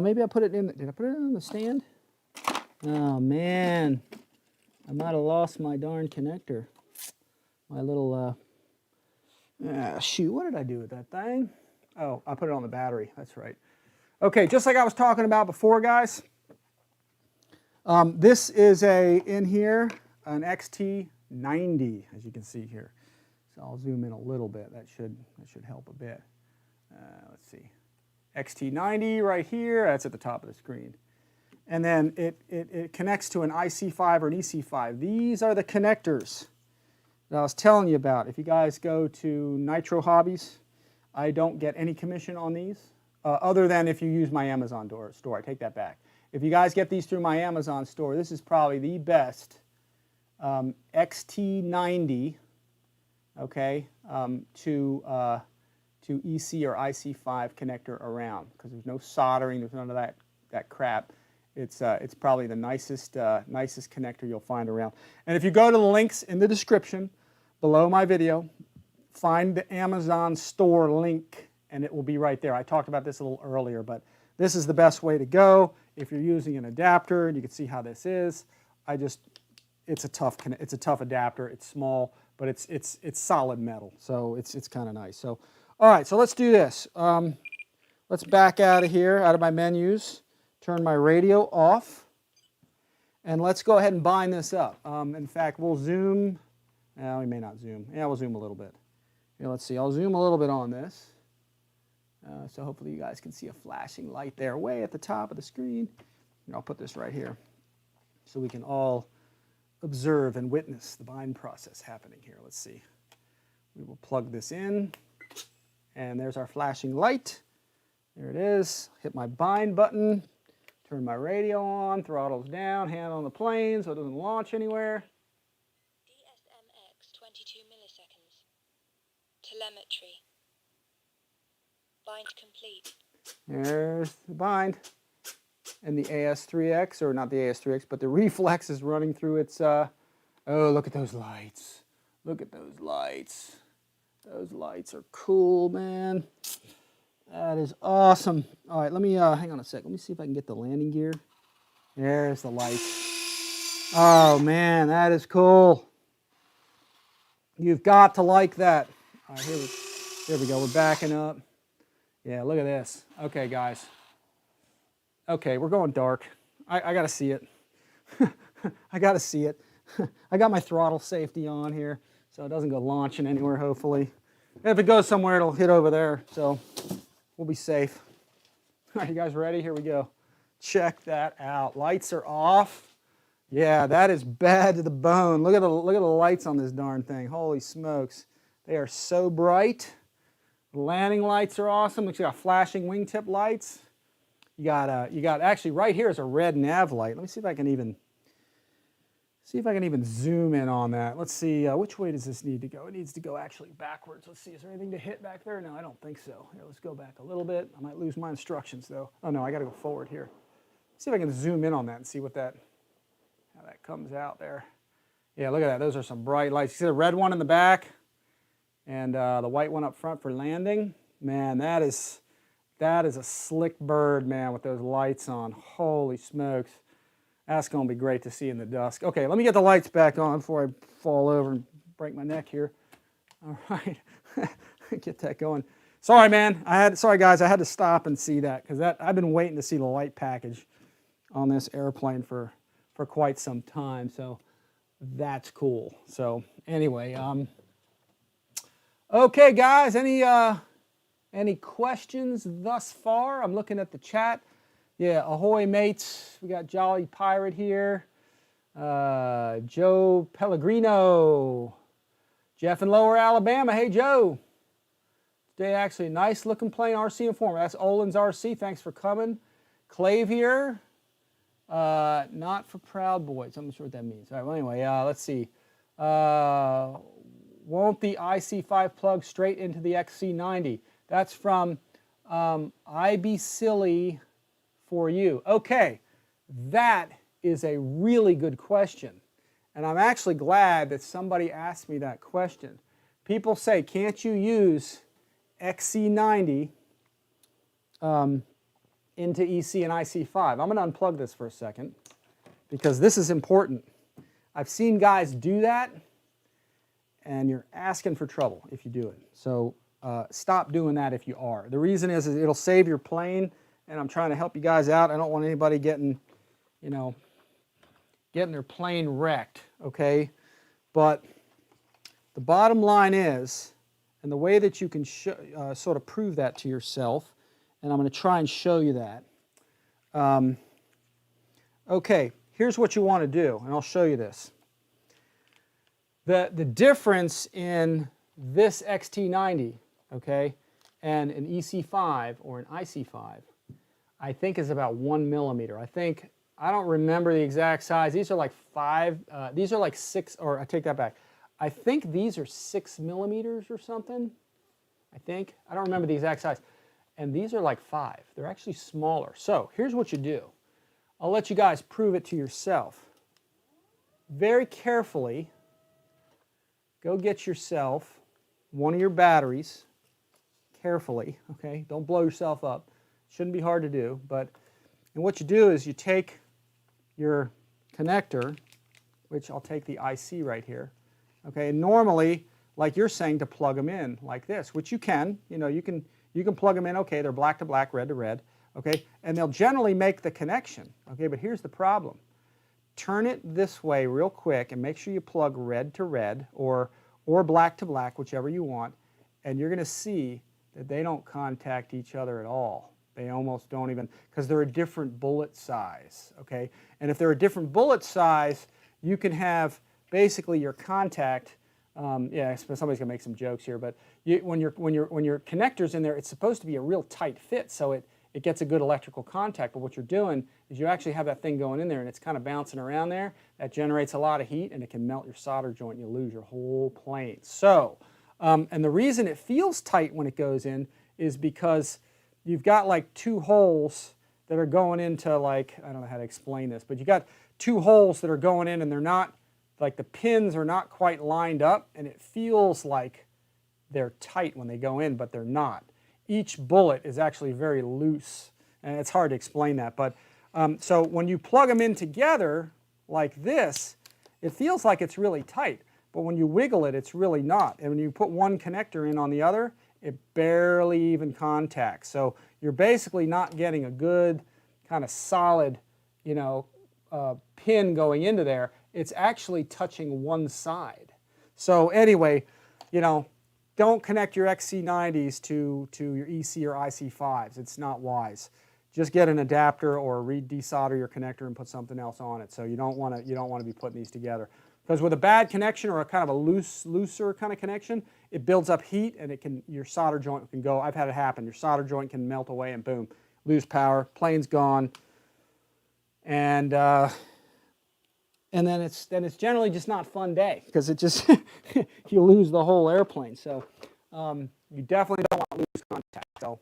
Maybe I put it in, did I put it on the stand? Oh, man, I might have lost my darn connector. my little, shoot, what did I do with that thing? Oh, I put it on the battery, that's right. Okay, just like I was talking about before, guys, this is in here, an XT90, as you can see here. So I'll zoom in a little bit, that should help a bit. Let's see, XT90 right here, that's at the top of the screen. And then it connects to an IC5 or an EC5. These are the connectors that I was telling you about. If you guys go to Nitro Hobbies, I don't get any commission on these, other than if you use my Amazon store. I take that back. If you guys get these through my Amazon store, this is probably the best XT90, okay, to EC or IC5 connector around, because there's no soldering, there's none of that crap. It's probably the nicest connector you'll find around. And if you go to the links in the description below my video, find the Amazon store link, and it will be right there. I talked about this a little earlier, but this is the best way to go if you're using an adapter. And you can see how this is. It's a tough adapter. It's small, but it's solid metal, so it's kind of nice. So, all right, so let's do this. Let's back out of here, out of my menus. Turn my radio off, and let's go ahead and bind this up. In fact, we'll zoom. No, we may not zoom. Yeah, we'll zoom a little bit. Here, let's see. I'll zoom a little bit on this. So hopefully you guys can see a flashing light there way at the top of the screen. And I'll put this right here so we can all observe and witness the bind process happening here. Let's see. We will plug this in, and there's our flashing light. There it is. Hit my bind button. Turn my radio on, throttles down, hand on the plane so it doesn't launch anywhere. DSMX 22 milliseconds. Telemetry. Bind complete. There's the bind. And the AS3X, or not the AS3X, but the reflex is running through its, oh, look at those lights. Look at those lights. Those lights are cool, man. That is awesome. All right, let me, hang on a sec. Let me see if I can get the landing gear. There's the lights. Oh, man, that is cool. You've got to like that. All right, here we go. We're backing up. Yeah, look at this. Okay, guys. Okay, we're going dark. I got to see it. I got to see it. I got my throttle safety on here, so it doesn't go launching anywhere, hopefully. If it goes somewhere, it'll hit over there, so we'll be safe. All right, you guys ready? Here we go. Check that out. Lights are off. Yeah, that is bad to the bone. Look at the lights on this darn thing. Holy smokes. They are so bright. The landing lights are awesome. Looks like got flashing wingtip lights. You got actually right here is a red nav light. Let me see if I can even zoom in on that. Let's see, which way does this need to go? It needs to go actually backwards. Let's see, is there anything to hit back there? No, I don't think so. Here, let's go back a little bit. I might lose my instructions though. Oh no, I gotta go forward here. Let's see if I can zoom in on that and see how that comes out there. Yeah, look at that, those are some bright lights. You see the red one in the back and the white one up front for landing? Man, that is a slick bird, man, with those lights on. Holy smokes. That's going to be great to see in the dusk. Okay, let me get the lights back on before I fall over and break my neck here. All right, get that going. Sorry, man. Sorry, guys. I had to stop and see that because I've been waiting to see the light package on this airplane for quite some time. So that's cool. So anyway, okay, guys. Any questions thus far? I'm looking at the chat. Yeah, ahoy mates. We got Jolly Pirate here. Joe Pellegrino. Jeff in Lower Alabama. Hey, Joe. Today actually a nice looking plane, RC Informer. That's Olin's RC. Thanks for coming. Clavier. Not for Proud Boys. I'm not sure what that means. All right, well, anyway, let's see. Won't the IC5 plug straight into the XC90? That's from IB Silly for you. Okay, that is a really good question. And I'm actually glad that somebody asked me that question. People say, can't you use XC90 into EC and IC5? I'm going to unplug this for a second because this is important. I've seen guys do that, and you're asking for trouble if you do it. So stop doing that if you are. The reason is it'll save your plane, and I'm trying to help you guys out. I don't want anybody getting, you know, getting their plane wrecked, okay? But the bottom line is, and the way that you can sort of prove that to yourself, and I'm going to try and show you that. Okay, here's what you want to do, and I'll show you this. The difference in this XT90, okay, and an EC5 or an IC5, I think is about 1 millimeter. I don't remember the exact size. These are like 6, or I take that back. I think these are 6 millimeters or something. I don't remember the exact size. And these are like 5. They're actually smaller. So here's what you do. I'll let you guys prove it to yourself. Very carefully, go get yourself one of your batteries. Carefully, okay? Don't blow yourself up. Shouldn't be hard to do. And what you do is you take your connector, which I'll take the IC right here. Okay, and normally, like you're saying, to plug them in like this, which you can. You know, you can plug them in. Okay, they're black to black, red to red. Okay, and they'll generally make the connection. Okay, but here's the problem. Turn it this way real quick and make sure you plug red to red or black to black, whichever you want, and you're going to see that they don't contact each other at all. They almost don't even, because they're a different bullet size. Okay, and if they're a different bullet size, you can have basically your contact. Yeah, somebody's gonna make some jokes here, but when your connector's in there, it's supposed to be a real tight fit, so it gets a good electrical contact. But what you're doing is you actually have that thing going in there, and it's kind of bouncing around there. That generates a lot of heat, and it can melt your solder joint, and you lose your whole plane. So, and the reason it feels tight when it goes in is because you've got like 2 holes that are going into, like, I don't know how to explain this, but you got 2 holes that are going in, and they're not, like, the pins are not quite lined up, and it feels like they're tight when they go in, but they're not. Each bullet is actually very loose, and it's hard to explain that. But so when you plug them in together like this, it feels like it's really tight, but when you wiggle it, it's really not. And when you put one connector in on the other, it barely even contacts. So you're basically not getting a good kind of solid, you know, pin going into there. It's actually touching one side. So anyway, you know, don't connect your XC90s to your EC or IC5s. It's not wise. Just get an adapter or desolder your connector and put something else on it. So you don't want to be putting these together. Because with a bad connection or a kind of a looser kind of connection, it builds up heat and your solder joint can go. I've had it happen. Your solder joint can melt away and boom, lose power, plane's gone. And then it's generally just not a fun day because it just you lose the whole airplane. So you definitely don't want to lose contact. So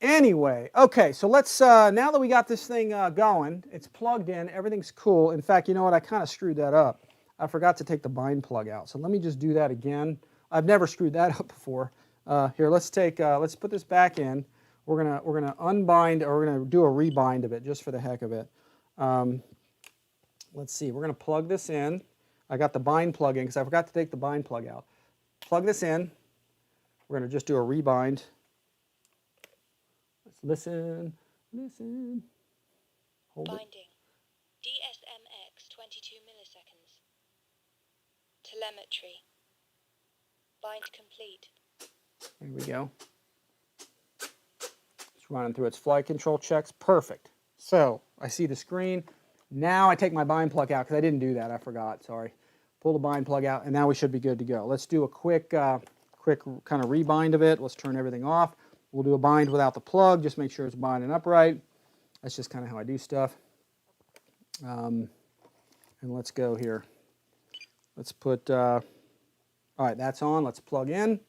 anyway, okay, so let's now that we got this thing going, it's plugged in, everything's cool. In fact, you know what? I kind of screwed that up. I forgot to take the bind plug out. So let me just do that again. I've never screwed that up before. Here, let's put this back in. We're gonna unbind, or we're gonna do a rebind of it just for the heck of it. Let's see, we're going to plug this in. I got the bind plug in because I forgot to take the bind plug out. Plug this in. We're going to just do a rebind. Let's listen. Hold Binding. it. DSMX 22 milliseconds. Telemetry. Bind complete. There we go. It's running through its flight control checks. Perfect. So I see the screen. Now I take my bind plug out because I didn't do that. I forgot. Sorry. Pull the bind plug out, and now we should be good to go. Let's do a quick kind of rebind of it. Let's turn everything off. We'll do a bind without the plug. Just make sure it's binding upright. That's just kind of how I do stuff. And let's go here. Let's put. All right, that's on. Let's plug in.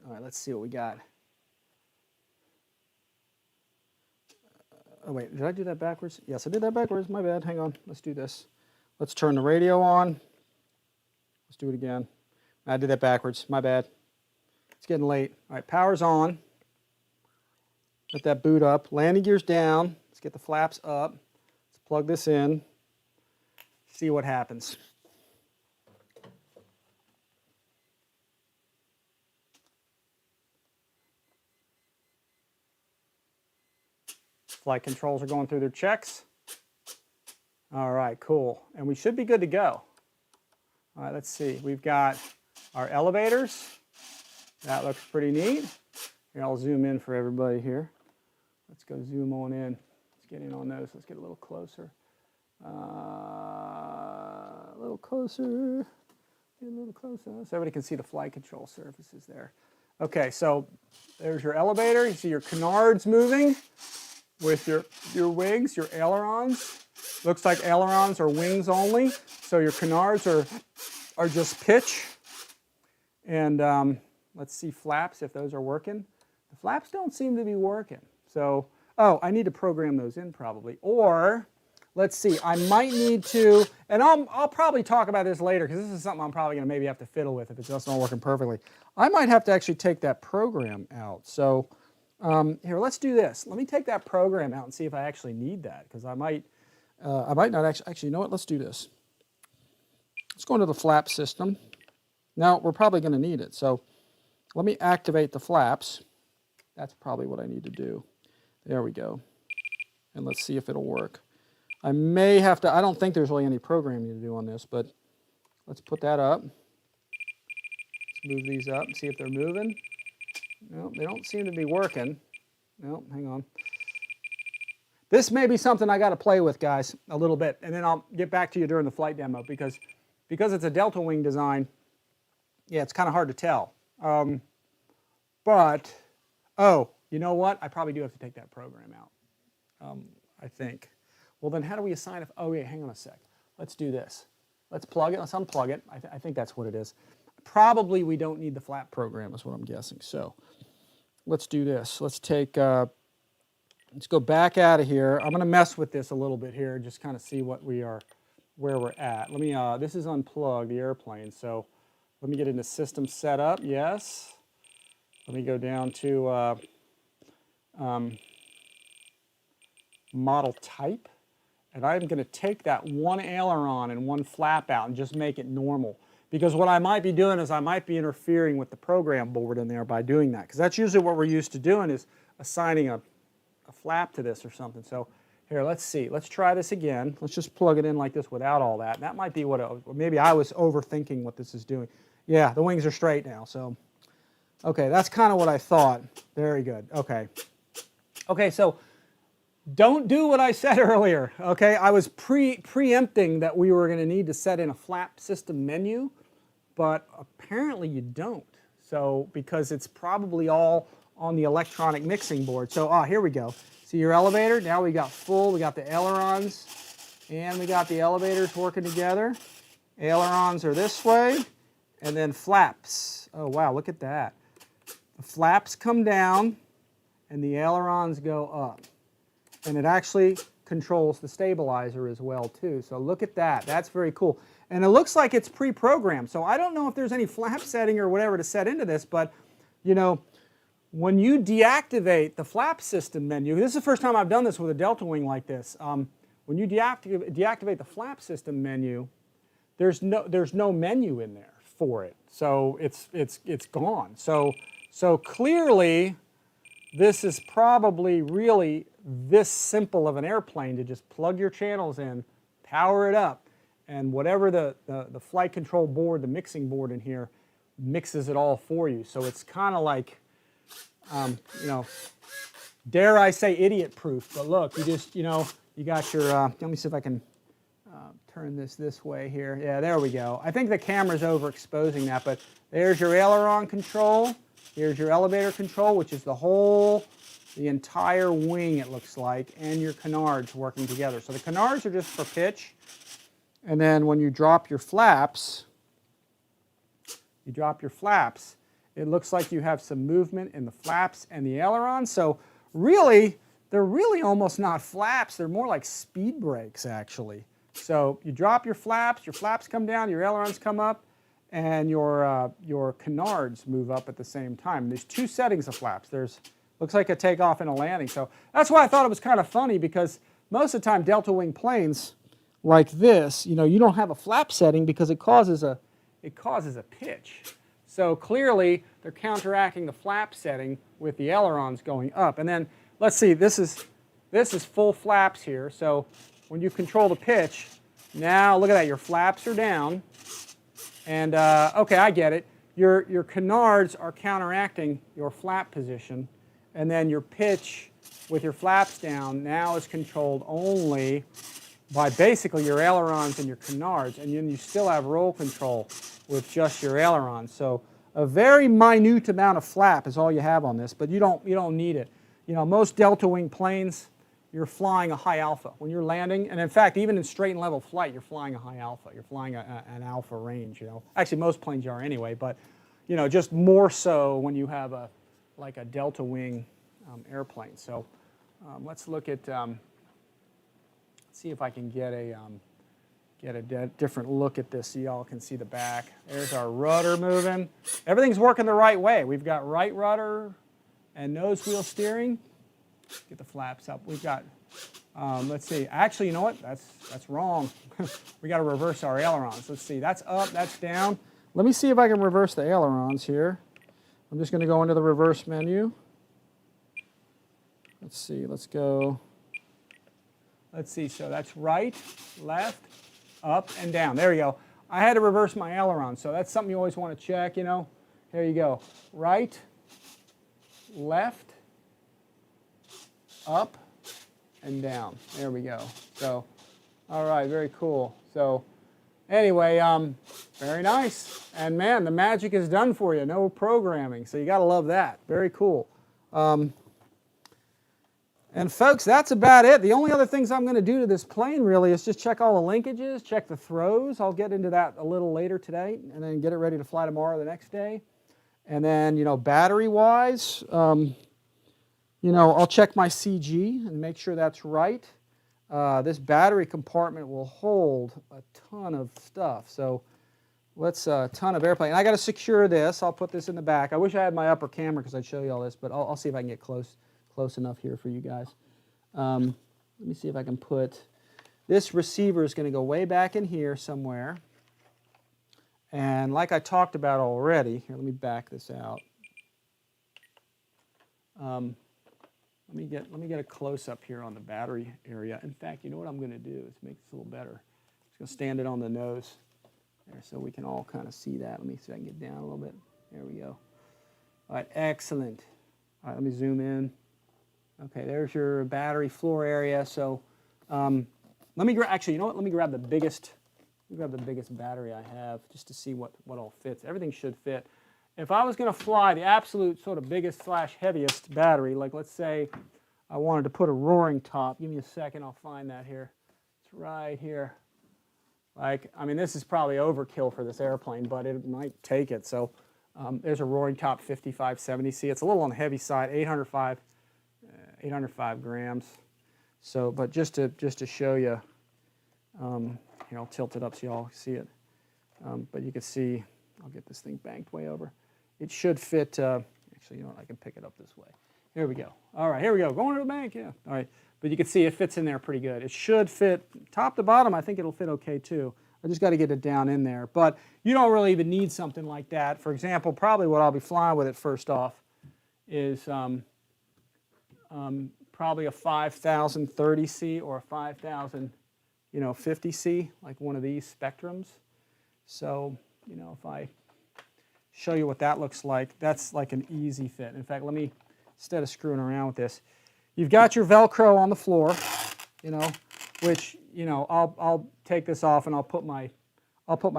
All right, let's see what we got. Oh wait, did I do that backwards? Yes, I did that backwards. My bad. Hang on. Let's do this. Let's turn the radio on. Let's do it again. I did that backwards. My bad. It's getting late. All right, power's on. Let that boot up. Landing gear's down. Let's get the flaps up. Let's plug this in. See what happens. Flight controls are going through their checks. All right, cool. And we should be good to go. All right, let's see. We've got our elevators. That looks pretty neat. Here, I'll zoom in for everybody here. Let's go zoom on in. Let's get in on those. Let's get a little closer. A little closer. Get a little closer. So everybody can see the flight control surfaces there. Okay, so there's your elevator. You see your canards moving with your wings, your ailerons. Looks like ailerons are wings only. So your canards are just pitch. And let's see flaps if those are working. The flaps don't seem to be working. So, oh, I need to program those in probably. Or, let's see, I might need to, and I'll probably talk about this later because this is something I'm probably going to maybe have to fiddle with if it's just not working perfectly. I might have to actually take that program out. So, here, let's do this. Let me take that program out and see if I actually need that because I might not actually, you know what, let's do this. Let's go into the flap system. Now, we're probably going to need it. So, let me activate the flaps. That's probably what I need to do. There we go. And let's see if it'll work. I may have to, I don't think there's really any programming to do on this, but let's put that up. Let's move these up and see if they're moving. No, they don't seem to be working. No, hang on. This may be something I got to play with, guys, a little bit, and then I'll get back to you during the flight demo because it's a delta wing design, yeah, it's kind of hard to tell. But, oh, you know what? I probably do have to take that program out, I think. Well, then how do we assign it? Oh, yeah, hang on a sec. Let's do this. Let's plug it. Let's unplug it. I think that's what it is. Probably we don't need the flap program is what I'm guessing. So let's do this. Let's take, let's go back out of here. I'm going to mess with this a little bit here, just kind of see what we are, where we're at. Let me, this is unplugged, the airplane. So let me get into system setup. Yes. Let me go down to model type. And I'm going to take that one aileron and one flap out and just make it normal. Because what I might be doing is I might be interfering with the program board in there by doing that. Because that's usually what we're used to doing is assigning a flap to this or something. So here, let's see. Let's try this again. Let's just plug it in like this without all that. That might be what maybe I was overthinking what this is doing. Yeah, the wings are straight now. So, okay, that's kind of what I thought. Very good. Okay. Okay, so don't do what I said earlier, okay? I was preempting that we were going to need to set in a flap system menu, but apparently you don't. So, because it's probably all on the electronic mixing board. So, here we go. See your elevator? Now we got we got the ailerons, and we got the elevators working together. Ailerons are this way, and then flaps. Oh, wow, look at that. The flaps come down, and the ailerons go up. And it actually controls the stabilizer as well too. So look at that. That's very cool. And it looks like it's pre-programmed. So I don't know if there's any flap setting or whatever to set into this, but you know, when you deactivate the flap system menu, this is the first time I've done this with a Delta Wing like this. When you deactivate the flap system menu, there's no menu in there for it. So it's gone. So clearly, this is probably really this simple of an airplane to just plug your channels in, power it up, and whatever the flight control board, the mixing board in here, mixes it all for you. So it's kind of like, you know, dare I say idiot proof, but look, you just, you know, you got your, let me see if I can turn this way here. Yeah, there we go. I think the camera's overexposing that, but there's your aileron control. Here's your elevator control, which is the entire wing, it looks like, and your canards working together. So the canards are just for pitch. And then when you drop your flaps, it looks like you have some movement in the flaps and the ailerons. So really, they're really almost not flaps. They're more like speed brakes, actually. So you drop your flaps come down, your ailerons come up, and your canards move up at the same time. There's two settings of flaps. Looks like a takeoff and a landing. So that's why I thought it was kind of funny, because most of the time Delta Wing planes like this, you know, you don't have a flap setting because it causes a pitch. So clearly they're counteracting the flap setting with the ailerons going up. And then let's see, this is this is full flaps here. So when you control the pitch, now look at that, your flaps are down. And okay, I get it. Your canards are counteracting your flap position, and then your pitch with your flaps down now is controlled only by basically your ailerons and your canards, and then you still have roll control with just your ailerons. So a very minute amount of flap is all you have on this, but you don't need it. You know, most delta wing planes, you're flying a high alpha when you're landing, and in fact, even in straight and level flight, you're flying a high alpha. You're flying an alpha range. You know, actually most planes are anyway, but you know, just more so when you have like a delta wing airplane. So let's look at. See if I can get a different look at this so y'all can see the back. There's our rudder moving. Everything's working the right way. We've got right rudder and nose wheel steering. Get the flaps up. We've got, let's see. Actually, you know what? That's wrong. We got to reverse our ailerons. Let's see. That's up. That's down. Let me see if I can reverse the ailerons here. I'm just going to go into the reverse menu. Let's see. Let's go. Let's see, so that's right, left, up, and down. There you go. I had to reverse my aileron, so that's something you always want to check, you know. Here you go. Right, left, up, and down. There we go. So, all right, very cool. So, anyway, very nice. And man, the magic is done for you. No programming, so you got to love that. Very cool. And folks, that's about it. The only other things I'm going to do to this plane really is just check all the linkages, check the throws. I'll get into that a little later today, and then get it ready to fly tomorrow the next day. And then, you know, battery-wise, you know, I'll check my CG and make sure that's right. This battery compartment will hold a ton of stuff. So let's a ton of airplane. I got to secure this. I'll put this in the back. I wish I had my upper camera because I'd show you all this, but I'll see if I can get close enough here for you guys. Let me see if I can put, this receiver is going to go way back in here somewhere. And like I talked about already, here, let me back this out. Let me get a close-up here on the battery area. In fact, you know what I'm going to do is make this a little better. I'm just going to stand it on the nose there so we can all kind of see that. Let me see if I can get down a little bit. There we go. All right, excellent. All right, let me zoom in. Okay, there's your battery floor area. So let me actually, you know what? Let me grab the biggest battery I have just to see what all fits. Everything should fit. If I was going to fly the absolute sort of biggest / heaviest battery, like let's say I wanted to put a roaring top. Give me a second, I'll find that here. It's right here. Like, I mean, this is probably overkill for this airplane, but it might take it. So there's a roaring top 5570C. It's a little on the heavy side, 805 grams. So, but just to show you, here I'll tilt it up so y'all see it. But you can see, I'll get this thing banked way over. It should fit. Actually, you know what? I can pick it up this way. Here we go. All right, here we go. Going to the bank, yeah. All right, but you can see it fits in there pretty good. It should fit top to bottom. I think it'll fit okay too. I just got to get it down in there. But you don't really even need something like that. For example, probably what I'll be flying with it first off is probably a 5030C or a 5050C, like one of these Spectrums. So, you know, if I show you what that looks like, that's like an easy fit. In fact, let me, instead of screwing around with this, you've got your Velcro on the floor, you know, which, you know, I'll take this off and I'll put my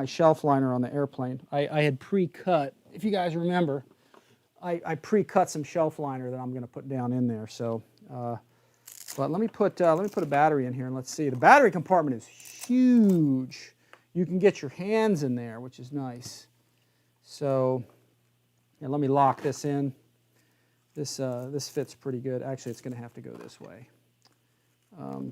shelf liner on the airplane. I had pre-cut, if you guys remember, I pre-cut some shelf liner that I'm going to put down in there. So, but let me put a battery in here and let's see. The battery compartment is huge. You can get your hands in there, which is nice. So, and let me lock this in. This fits pretty good. Actually, it's going to have to go this way.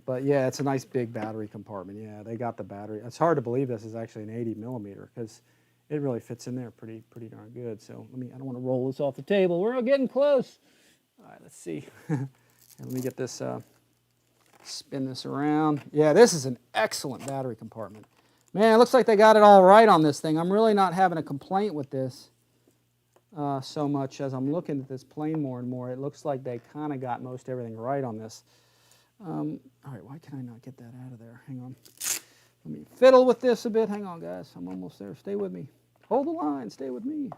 But yeah, it's a nice big battery compartment. Yeah, they got the battery. It's hard to believe this is actually an 80mm because it really fits in there pretty darn good. So I don't want to roll this off the table. We're getting close. All right, let's see. Let me get this, spin this around. Yeah, this is an excellent battery compartment. Man, it looks like they got it all right on this thing. I'm really not having a complaint with this so much as I'm looking at this plane more and more. It looks like they kind of got most everything right on this. All right, why can I not get that out of there? Hang on. Let me fiddle with this a bit. Hang on, guys. I'm almost there. Stay with me. Hold the line. Stay with me.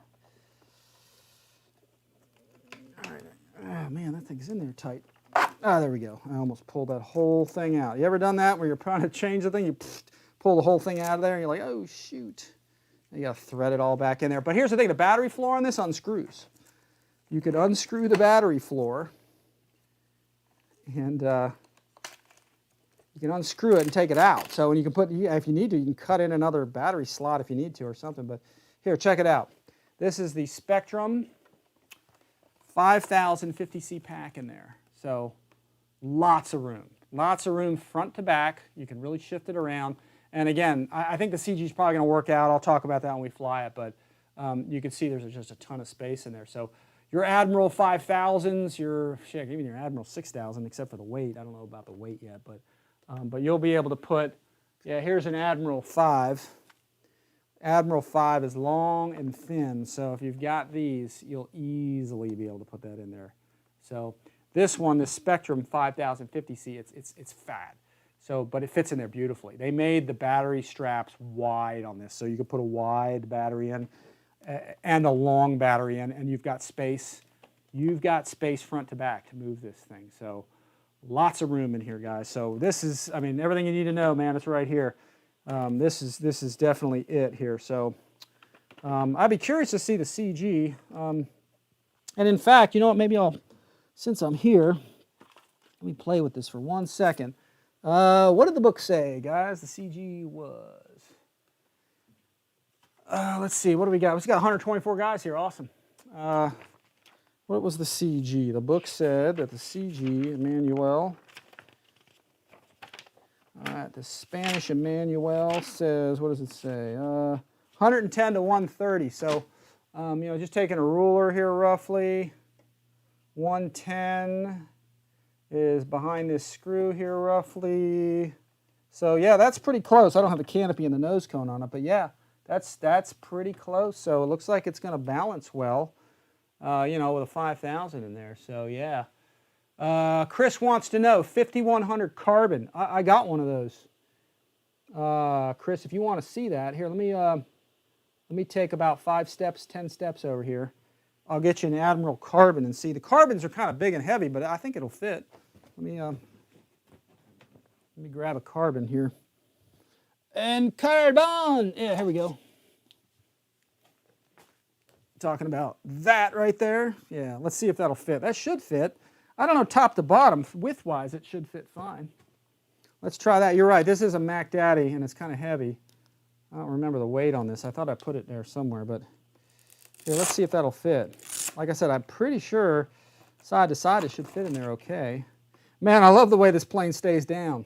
All right. Oh, man, that thing's in there tight. Ah, there we go. I almost pulled that whole thing out. You ever done that where you're trying to change the thing? You pull the whole thing out of there, and you're like, oh, shoot. You got to thread it all back in there. But here's the thing. The battery floor on this unscrews. You could unscrew the battery floor, and you can unscrew it and take it out. So when you can put, if you need to, you can cut in another battery slot if you need to or something. But here, check it out. This is the Spektrum 5000 50C pack in there. So lots of room front to back. You can really shift it around. And again, I think the CG is probably going to work out. I'll talk about that when we fly it. But you can see there's just a ton of space in there. So your Admiral 5000s, even your Admiral 6000, except for the weight. I don't know about the weight yet, but you'll be able to put, yeah, here's an Admiral 5. Admiral 5 is long and thin, so if you've got these, you'll easily be able to put that in there. So this one, the Spektrum 5000 50C, it's fat. So, but it fits in there beautifully. They made the battery straps wide on this, so you could put a wide battery in and a long battery in, and you've got space. You've got space front to back to move this thing. So lots of room in here, guys. So this is, I mean, everything you need to know, man, it's right here. This is definitely it here. So I'd be curious to see the CG. And in fact, you know what, maybe since I'm here, let me play with this for 1 second. What did the book say, guys? The CG was... let's see, what do we got? We've got 124 guys here, awesome. What was the CG? The book said that the CG, Emmanuel, all right, the Spanish Emmanuel says, what does it say? 110 to 130, so, you know, just taking a ruler here roughly, 110 is behind this screw here roughly. So yeah, that's pretty close. I don't have the canopy and the nose cone on it, but yeah, that's pretty close. So it looks like it's going to balance well, you know, with a 5000 in there. So yeah. Chris wants to know 5100 carbon. I got one of those. Chris, if you want to see that, here, let me take about 5 steps, 10 steps over here. I'll get you an Admiral carbon and see. The carbons are kind of big and heavy, but I think it'll fit. Let me grab a carbon here. And carbon! Yeah, here we go. Talking about that right there. Yeah, let's see if that'll fit. That should fit. I don't know, top to bottom, width-wise, it should fit fine. Let's try that. You're right, this is a Mac Daddy, and it's kind of heavy. I don't remember the weight on this. I thought I put it there somewhere, but here, let's see if that'll fit. Like I said, I'm pretty sure side to side it should fit in there okay. Man, I love the way this plane stays down.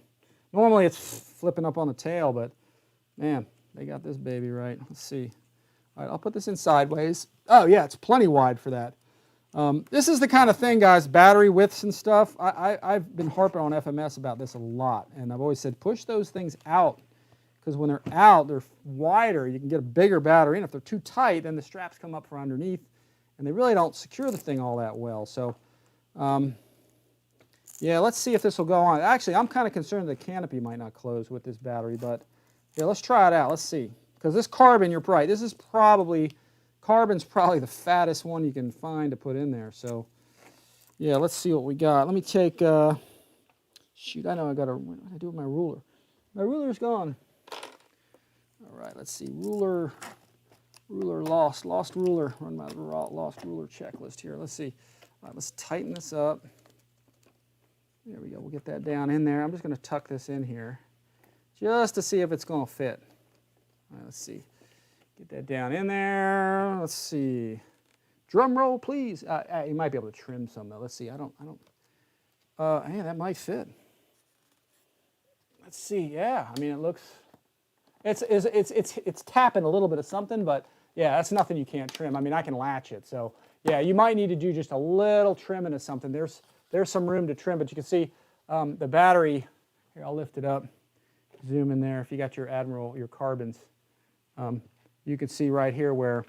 Normally it's flipping up on the tail, but man, they got this baby right. Let's see. All right, I'll put this in sideways. Oh yeah, it's plenty wide for that. This is the kind of thing, guys, battery widths and stuff. I've been harping on FMS about this a lot, and I've always said push those things out, because when they're out, they're wider. You can get a bigger battery, and if they're too tight, then the straps come up from underneath, and they really don't secure the thing all that well. So, yeah, let's see if this will go on. Actually, I'm kind of concerned the canopy might not close with this battery, but yeah, let's try it out. Let's see. Because this carbon, you're right, this is probably... Carbon's probably the fattest one you can find to put in there. So, yeah, let's see what we got. Let me take, shoot, I know what do I do with my ruler? My ruler's gone. All right, let's see, ruler lost ruler. Run my lost ruler checklist here. Let's see. All right, let's tighten this up. There we go, we'll get that down in there. I'm just gonna tuck this in here just to see if it's gonna fit. All right, let's see. Get that down in there. Let's see. Drum roll, please. You might be able to trim some though. Let's see. I don't. Hey, that might fit. Let's see. Yeah. I mean, it looks. It's tapping a little bit of something, but yeah, that's nothing you can't trim. I mean, I can latch it. So yeah, you might need to do just a little trimming of something. There's some room to trim, but you can see the battery. Here, I'll lift it up. Zoom in there. If you got your Admiral, your carbons. You can see right here where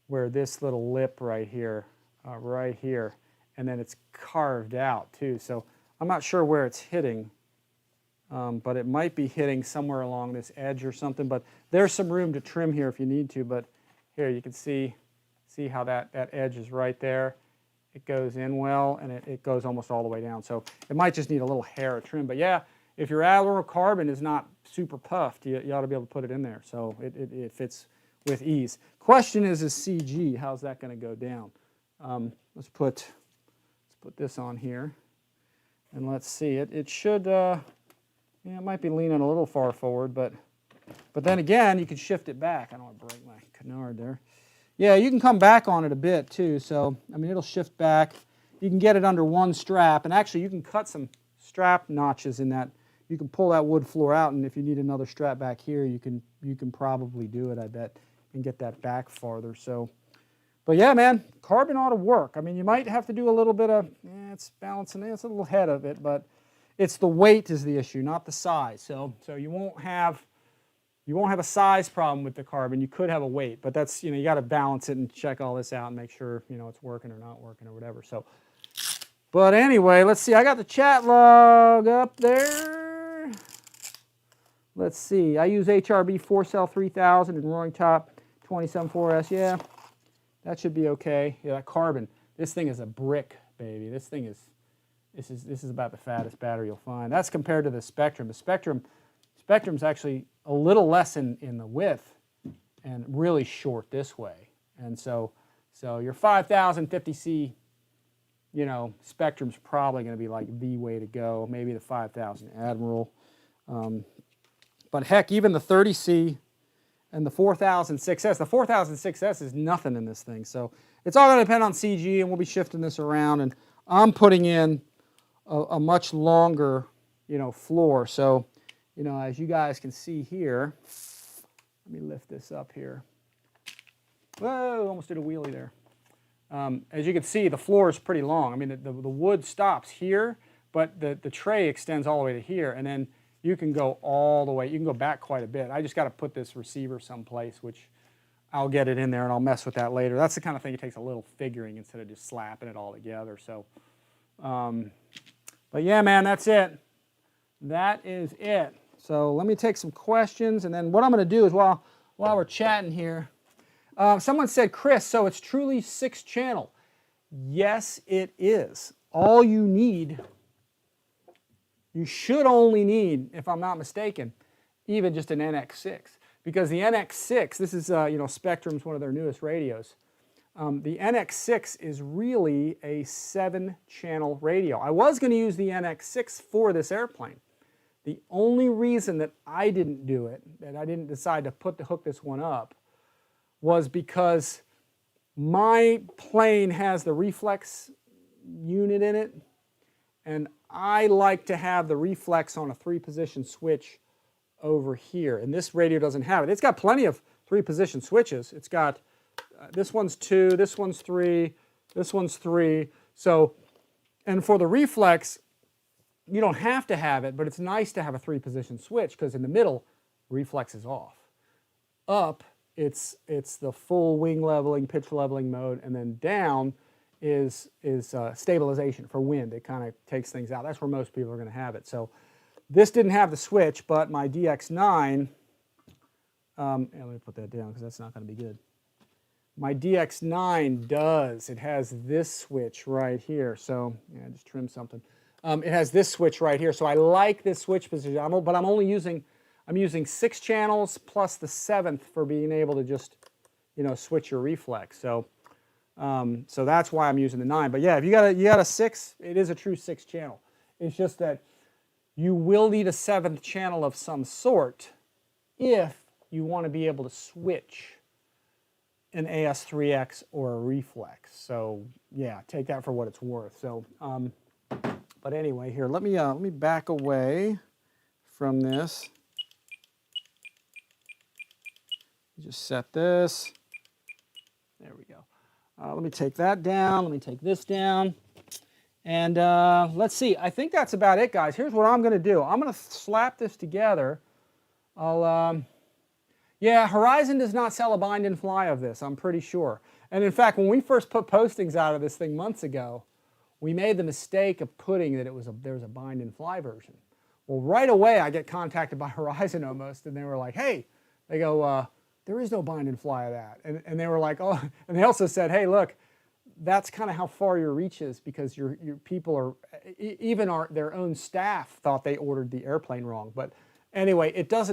this little lip right here, and then it's carved out too. So I'm not sure where it's hitting, but it might be hitting somewhere along this edge or something. But there's some room to trim here if you need to. But here you can see how that edge is right there. It goes in well, and it goes almost all the way down. So it might just need a little hair of trim. But yeah, if your alloy carbon is not super puffed, you ought to be able to put it in there. So it fits with ease. Question is CG. How's that going to go down? Let's put this on here, and let's see. It should. Yeah, it might be leaning a little far forward, but then again, you can shift it back. I don't want to break my Canard there. Yeah, you can come back on it a bit too. So I mean, it'll shift back. You can get it under one strap, and actually, you can cut some strap notches in that. You can pull that wood floor out, and if you need another strap back here, you can probably do it, I bet, and get that back farther. So, but yeah, man, carbon ought to work. I mean, you might have to do a little bit of, it's balancing, it's a little head of it, but it's the weight is the issue, not the size. So you won't have a size problem with the carbon. You could have a weight, but that's, you got to balance it and check all this out and make sure, it's working or not working or whatever. So, but anyway, let's see. I got the chat log up there. Let's see. I use HRB 4-cell 3000 and Roaring Top 274S. Yeah, that should be okay. Yeah, that carbon. This thing is a brick, baby. This is about the fattest battery you'll find. That's compared to the Spektrum. The Spectrum's actually a little less in the width and really short this way. And so your 5050C, Spectrum's probably going to be like the way to go. Maybe the 5000 Admiral. But heck, even the 30C and the 4006S. The 4006S is nothing in this thing. So it's all going to depend on CG, and we'll be shifting this around. And I'm putting in a much longer, floor. So, as you guys can see here, let me lift this up here. Whoa, almost did a wheelie there. As you can see, the floor is pretty long. I mean, the wood stops here, but the tray extends all the way to here, and then you can go all the way. You can go back quite a bit. I just got to put this receiver someplace, which I'll get it in there, and I'll mess with that later. That's the kind of thing that takes a little figuring instead of just slapping it all together. So, but yeah, man, that's it. That is it. So let me take some questions, and then what I'm going to do is while we're chatting here, someone said, Chris, so it's truly 6-channel. Yes, it is. All you need, you should only need, if I'm not mistaken, even just an NX6. Because the NX6, this is, Spectrum's one of their newest radios. The NX6 is really a 7-channel radio. I was going to use the NX6 for this airplane. The only reason that I didn't do it, that I didn't decide to hook this one up, was because my plane has the reflex unit in it, and I like to have the reflex on a 3-position switch over here, and this radio doesn't have it. It's got plenty of 3-position switches. It's got this one's 2, this one's 3, this one's 3. So, and for the reflex, you don't have to have it, but it's nice to have a 3-position switch because in the middle, reflex is off. Up, it's the full wing leveling, pitch leveling mode, and then down is stabilization for wind. It kind of takes things out. That's where most people are going to have it. So this didn't have the switch, but my DX9, and let me put that down because that's not going to be good. My DX9 does. It has this switch right here. So yeah, I just trimmed something. It has this switch right here. So I like this switch position, but I'm using 6 channels plus the 7th for being able to just, switch your reflex. So that's why I'm using the 9. But yeah, if you got a 6, it is a true 6-channel. It's just that you will need a 7th channel of some sort if you want to be able to switch an AS3X or a reflex. So yeah, take that for what it's worth. So, but anyway, here let me back away from this. Just set this. There we go. Let me take that down. Let me take this down. And let's see. I think that's about it, guys. Here's what I'm going to do. I'm going to slap this together. Yeah, Horizon does not sell a bind and fly of this, I'm pretty sure. And in fact, when we first put postings out of this thing months ago, we made the mistake of putting that there was a bind and fly version. Well, right away I get contacted by Horizon almost, and they were like, hey, they go, there is no bind and fly of that. And they were like, oh, and they also said, hey, look, that's kind of how far your reach is, because your people are, even their own staff thought they ordered the airplane wrong. But anyway, there's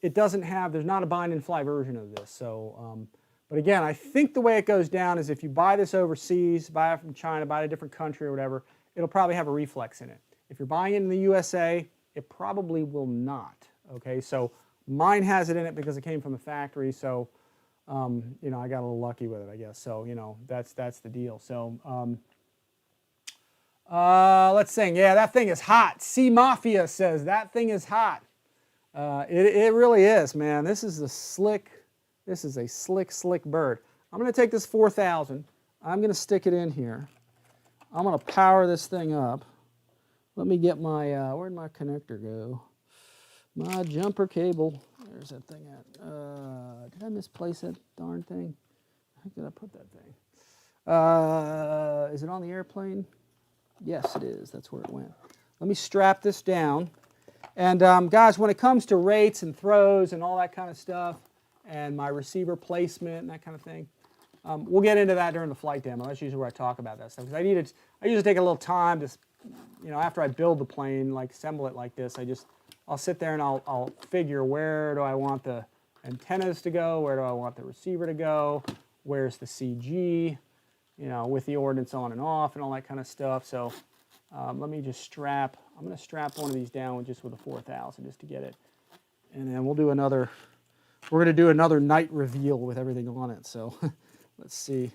not a bind and fly version of this. So, but again, I think the way it goes down is if you buy this overseas, buy it from China, buy it in a different country or whatever, it'll probably have a reflex in it. If you're buying it in the USA, it probably will not. Okay, so mine has it in it because it came from the factory. So, you know, I got a little lucky with it, I guess. So, you know, that's the deal. So, let's sing. Yeah, that thing is hot. C Mafia says that thing is hot. It really is, man. This is a slick bird. I'm going to take this 4000. I'm going to stick it in here. I'm going to power this thing up. Let me get my, where'd my connector go? My jumper cable. There's that thing at. Did I misplace that darn thing? How did I put that thing? Is it on the airplane? Yes, it is. That's where it went. Let me strap this down. And guys, when it comes to rates and throws and all that kind of stuff, and my receiver placement and that kind of thing, we'll get into that during the flight demo. That's usually where I talk about that stuff. Because I usually take a little time to, you know, after I build the plane, like assemble it like this, I'll sit there and I'll figure where do I want the antennas to go, where do I want the receiver to go, where's the CG, you know, with the ordnance on and off and all that kind of stuff. So let me just I'm going to strap one of these down just with a 4000 just to get it. And then we're going to do another night reveal with everything on it. So let's see.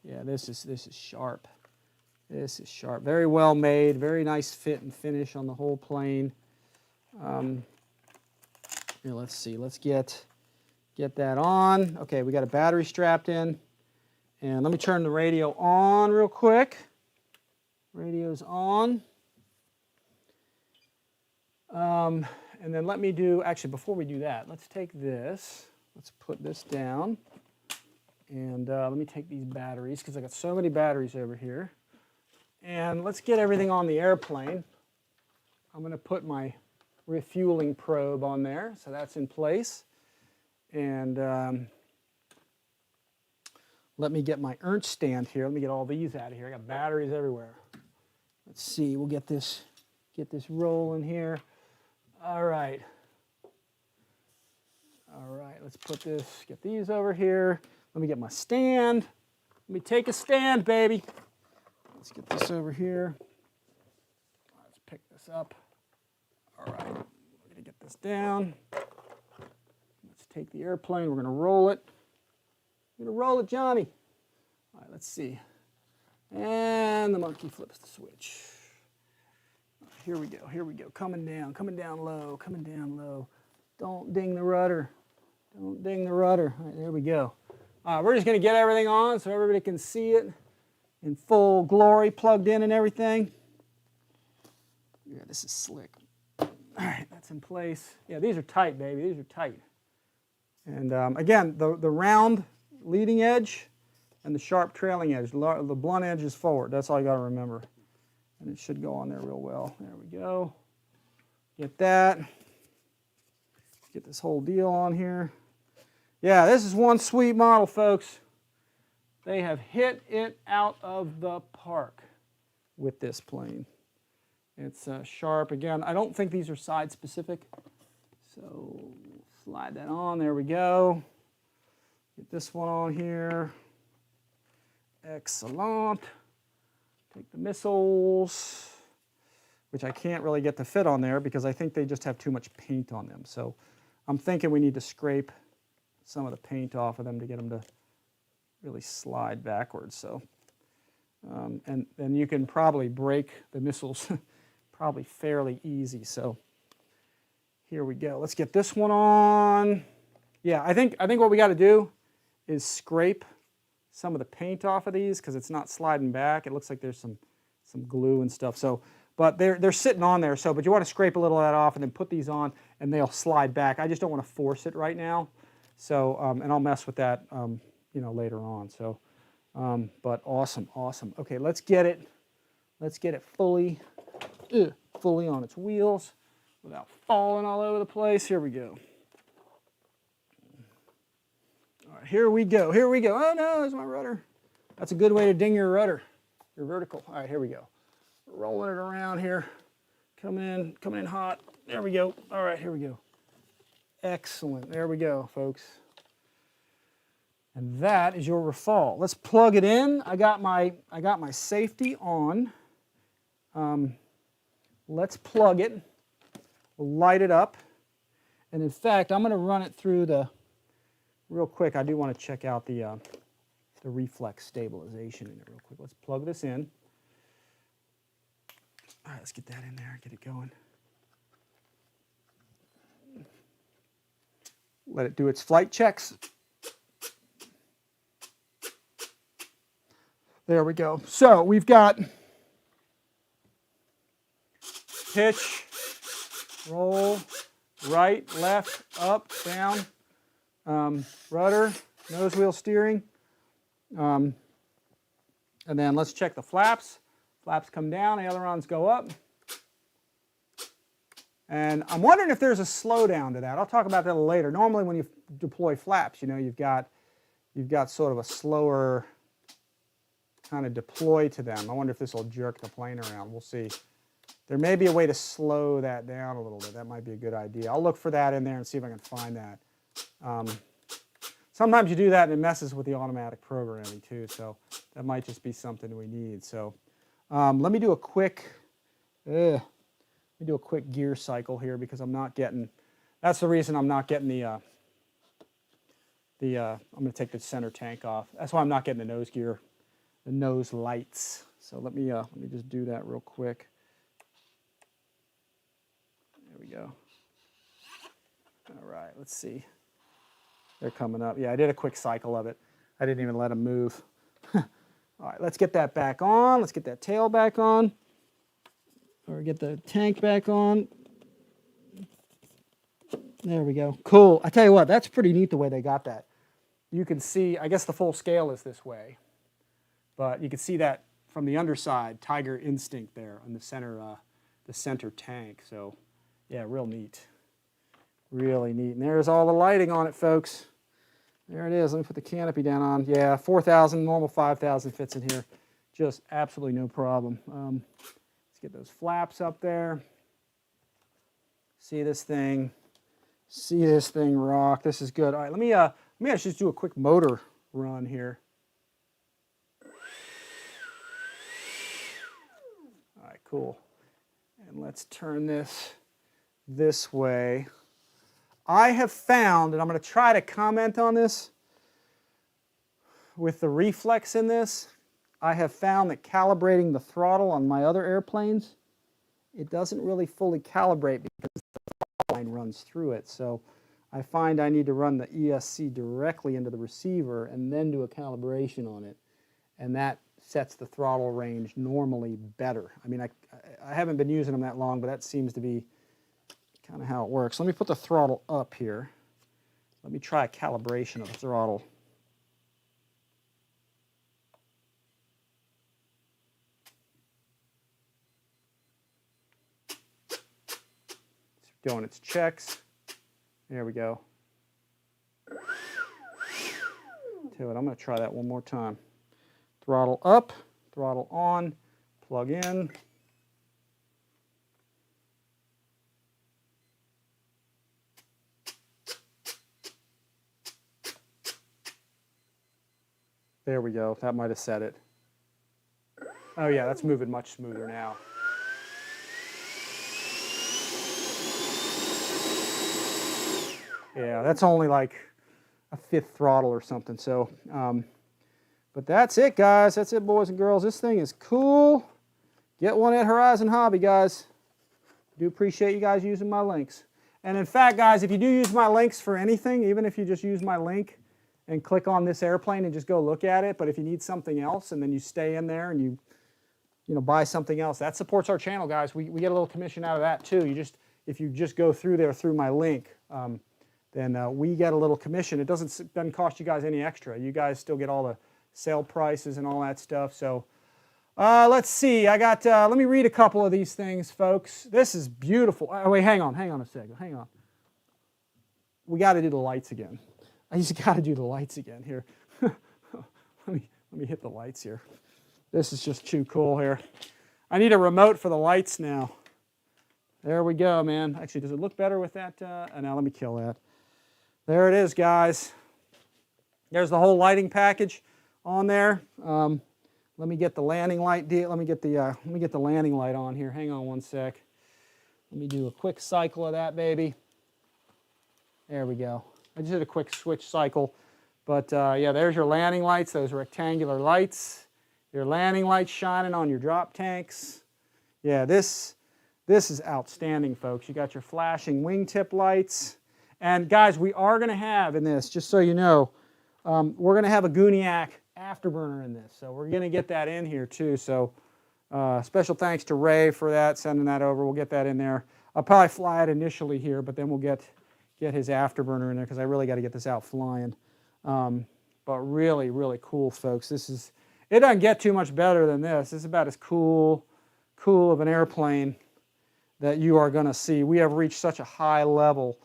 Yeah, this is sharp. This is sharp. Very well made, very nice fit and finish on the whole plane. Here, let's see. Let's get that on. Okay, we got a battery strapped in. And let me turn the radio on real quick. Radio's on. And then let me do, actually before we do that, let's take this, let's put this down. And let me take these batteries, because I got so many batteries over here. And let's get everything on the airplane. I'm going to put my refueling probe on there, so that's in place. And let me get my Ernst stand here. Let me get all these out of here. I got batteries everywhere. Let's see, we'll get this rolling here. All right. All right, let's get these over here. Let me get my stand. Let me take a stand, baby. Let's get this over here. Let's pick this up. All right, we're going to get this down. Let's take the airplane. We're going to roll it. We're going to roll it, Johnny. All right, let's see. And the monkey flips the switch. Here we go, here we go. Coming down low, coming down low. Don't ding the rudder. Don't ding the rudder. All right, there we go. We're just going to get everything on so everybody can see it in full glory, plugged in and everything. Yeah, this is slick. All right, that's in place. Yeah, these are tight, baby. These are tight. And again, the round leading edge and the sharp trailing edge. The blunt edge is forward. That's all you got to remember. And it should go on there real well. There we go. Get that. Get this whole deal on here. Yeah, this is one sweet model, folks. They have hit it out of the park with this plane. It's sharp. Again, I don't think these are side specific. So slide that on. There we go. Get this one on here. Excellent. Take the missiles, which I can't really get to fit on there because I think they just have too much paint on them. So I'm thinking we need to scrape some of the paint off of them to get them to really slide backwards. So, and you can probably break the missiles probably fairly easy. So here we go. Let's get this one on. Yeah, I think what we got to do is scrape some of the paint off of these because it's not sliding back. It looks like there's some glue and stuff. So, but they're sitting on there. So, but you want to scrape a little of that off and then put these on, and they'll slide back. I just don't want to force it right now. So, and I'll mess with that, you know, later on. So, But awesome, awesome. Okay, let's get it fully on its wheels without falling all over the place. Here we go. All right, here we go, here we go. Oh no, there's my rudder. That's a good way to ding your rudder, your vertical. All right, here we go. Rolling it around here. Coming in hot. There we go. All right, here we go. Excellent. There we go, folks. And that is your Rafale. Let's plug it in. I got my safety on. Let's plug it. We'll light it up. And in fact, I'm going to run it through the real quick. I do want to check out the reflex stabilization in it real quick. Let's plug this in. All right, let's get that in there, get it going. Let it do its flight checks. There we go. So we've got pitch, roll, right, left, up, down, rudder, nose wheel steering. And then let's check the flaps. Flaps come down, ailerons go up. And I'm wondering if there's a slowdown to that. I'll talk about that a little later. Normally when you deploy flaps, you know, you've got sort of a slower kind of deploy to them. I wonder if this will jerk the plane around. We'll see. There may be a way to slow that down a little bit. That might be a good idea. I'll look for that in there and see if I can find that. Sometimes you do that and it messes with the automatic programming too, so that might just be something we need. So let me do a quick gear cycle here because I'm not getting, that's the reason I'm not getting I'm going to take the center tank off. That's why I'm not getting the nose gear, the nose lights. So let me just do that real quick. There we go. All right, let's see. They're coming up. Yeah, I did a quick cycle of it. I didn't even let them move. All right, let's get that back on. Let's get that tail back on. Or get the tank back on. There we go. Cool. I tell you what, that's pretty neat the way they got that. You can see, I guess the full scale is this way. But you can see that from the underside, Tiger Instinct there on the center tank. So, yeah, real neat. Really neat. And there's all the lighting on it, folks. There it is. Let me put the canopy down on. Yeah, 4,000, normal 5,000 fits in here. Just absolutely no problem. Let's get those flaps up there. See this thing rock. This is good. All right, let me actually just do a quick motor run here. All right, cool. And let's turn this way. I have found, and I'm going to try to comment on this, with the reflex in this, I have found that calibrating the throttle on my other airplanes, it doesn't really fully calibrate because the throttle line runs through it. So I find I need to run the ESC directly into the receiver and then do a calibration on it. And that sets the throttle range normally better. I mean, I haven't been using them that long, but that seems to be kind of how it works. Let me put the throttle up here. Let me try a calibration of the throttle. It's doing its checks. There we go. I'm going to try that one more time. Throttle up, throttle on, plug in. There we go. That might have set it. Oh yeah, that's moving much smoother now. Yeah, that's only like a 5th throttle or something. So, but that's it, guys. That's it, boys and girls. This thing is cool. Get one at Horizon Hobby, guys. I do appreciate you guys using my links. And in fact, guys, if you do use my links for anything, even if you just use my link and click on this airplane and just go look at it, but if you need something else and then you stay in there and you buy something else, that supports our channel, guys. We get a little commission out of that too. If you just go through there through my link, then we get a little commission. It doesn't cost you guys any extra. You guys still get all sale prices and all that stuff. So let's see. I got. Let me read a couple of these things, folks. This is beautiful. Oh, wait, hang on a second. Hang on. We got to do the lights again. I just got to do the lights again here. Let me hit the lights here. This is just too cool here. I need a remote for the lights now. There we go, man. Actually, does it look better with that? Now let me kill that. There it is, guys. There's the whole lighting package on there. Let me get the landing light deal. Let me get the landing light on here. Hang on one sec. Let me do a quick cycle of that, baby. There we go. I just did a quick switch cycle. But yeah, there's your landing lights, those rectangular lights. Your landing lights shining on your drop tanks. Yeah, this is outstanding, folks. You got your flashing wingtip lights. And guys, we are going to have in this, just so you know, we're going to have a Gooniac afterburner in this. So we're going to get that in here too. So special thanks to Ray for that, sending that over. We'll get that in there. I'll probably fly it initially here, but then we'll get his afterburner in there because I really got to get this out flying. But really, really cool, folks. It doesn't get too much better than this. This is about as cool of an airplane that you are going to see. We have reached such a high level.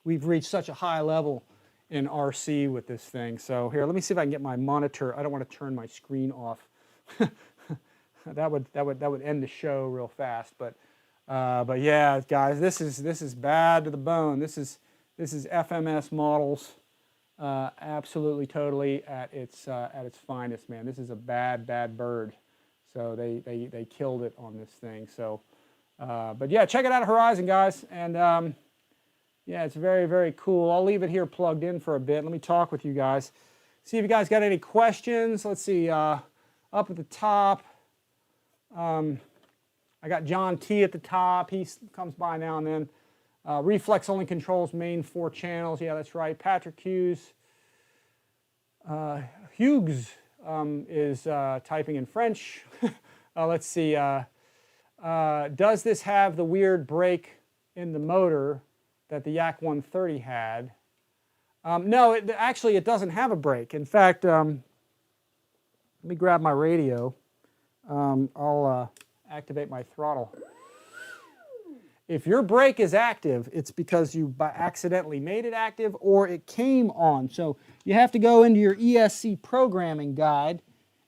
We've reached such a high level in RC with this thing. So here, let me see if I can get my monitor. I don't want to turn my screen off. that would end the show real fast. But yeah, guys, this is bad to the bone. This is FMS models. Absolutely, totally at its finest, man. This is a bad bird. So they killed it on this thing. So, but yeah, check it out at Horizon, guys. And yeah, it's very, very cool. I'll leave it here plugged in for a bit. Let me talk with you guys. See if you guys got any questions. Let's see. Up at the top, I got John T at the top. He comes by now and then. Reflex only controls main 4 channels. Yeah, that's right. Patrick Hughes is typing in French. Let's see. Does this have the weird brake in the motor that the Yak 130 had? No, actually it doesn't have a brake. In fact, let me grab my radio. I'll activate my throttle. If your brake is active, it's because you accidentally made it active or it came on. So you have to go into your ESC programming guide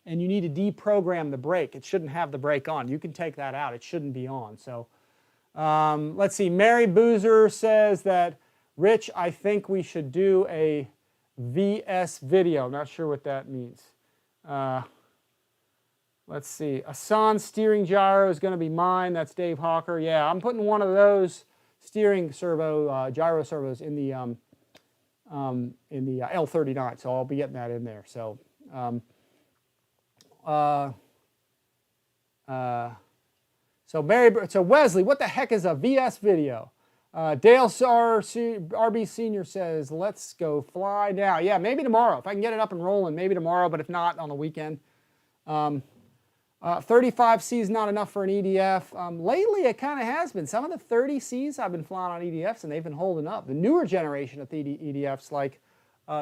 and you need to deprogram the brake. It shouldn't have the brake on. You can take that out. It shouldn't be on. So let's see. Mary Boozer says that, Rich, I think we should do a VS video. I'm not sure what that means. Let's see. Asan steering gyro is going to be mine. That's Dave Hawker. Yeah, I'm putting one of those steering gyro servos in the L39. So I'll be getting that in there. So so Wesley, what the heck is a VS video? Dale RB Senior says, let's go fly now. Yeah, maybe tomorrow. If I can get it up and rolling, maybe tomorrow, but if not, on the weekend. 35C is not enough for an EDF. Lately, it kind of has been. Some of the 30Cs I've been flying on EDFs, and they've been holding up. The newer generation of EDFs, like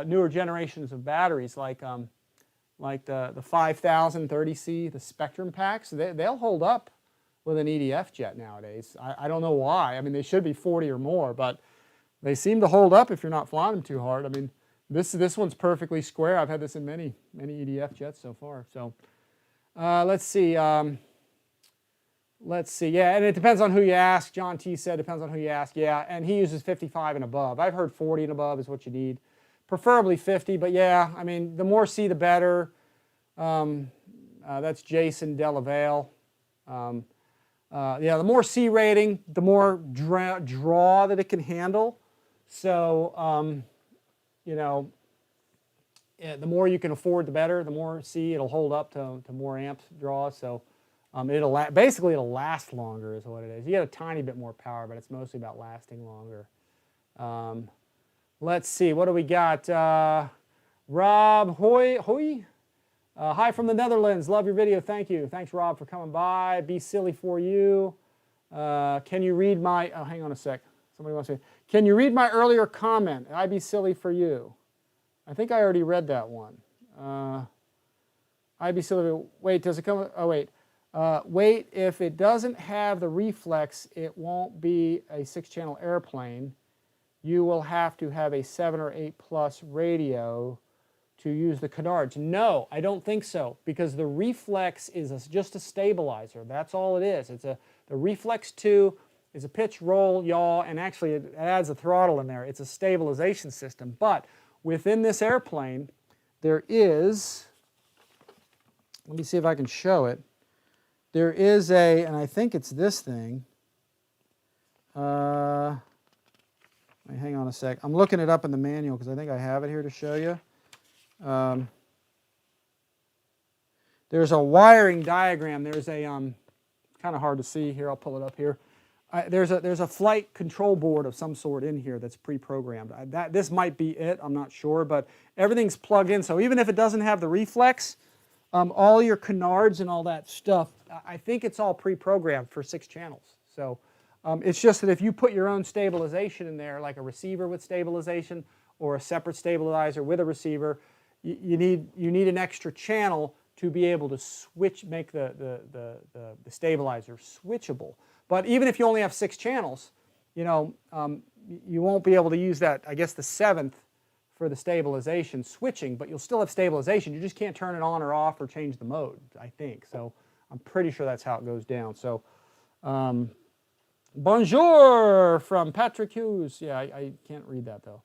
newer generations of batteries, like the 5000 30C, the Spectrum packs, they'll hold up with an EDF jet nowadays. I don't know why. I mean, they should be 40 or more, but they seem to hold up if you're not flying them too hard. I mean, this one's perfectly square. I've had this in many EDF jets so far. So. Let's see. Yeah, and it depends on who you ask. John T said depends on who you ask. Yeah, and he uses 55 and above. I've heard 40 and above is what you need. Preferably 50, but yeah, I mean, the more C, the better. That's Jason Delavale. Yeah, the more C rating, the more draw that it can handle. So, you know, the more you can afford, the better. The more C, it'll hold up to more amp draws. So basically it'll last longer is what it is. You get a tiny bit more power, but it's mostly about lasting longer. Let's see, what do we got? Rob Hoy. Hi from the Netherlands. Love your video. Thank you. Thanks, Rob, for coming by. Be silly for you. Can you read my... Oh, hang on a sec. Somebody wants to... Can you read my earlier comment? I be silly for you. I think I already read that one. IB wait, does it come? Oh, wait. Wait, if it doesn't have the reflex, it won't be a 6-channel airplane. You will have to have a 7 or 8 plus radio to use the Canards. No, I don't think so, because the reflex is just a stabilizer. That's all it is. The reflex 2 is a pitch, roll, yaw, and actually it adds a throttle in there. It's a stabilization system. But within this airplane, there is, let me see if I can show it. There is and I think it's this thing. Hang on a sec. I'm looking it up in the manual because I think I have it here to show you. There's a wiring diagram. There's a kind of hard to see here. I'll pull it up here. There's a flight control board of some sort in here that's pre-programmed. This might be it. I'm not sure, but everything's plugged in. So even if it doesn't have the reflex, all your Canards and all that stuff, I think it's all pre-programmed for 6 channels. So it's just that if you put your own stabilization in there, like a receiver with stabilization or a separate stabilizer with a receiver, you need an extra channel to be able to make the stabilizer switchable. But even if you only have 6 channels, you won't be able to use that, I guess, the 7th for the stabilization switching, but you'll still have stabilization. You just can't turn it on or off or change the mode, I think. So I'm pretty sure that's how it goes down. So bonjour from Patrick Hughes. Yeah, I can't read that, though.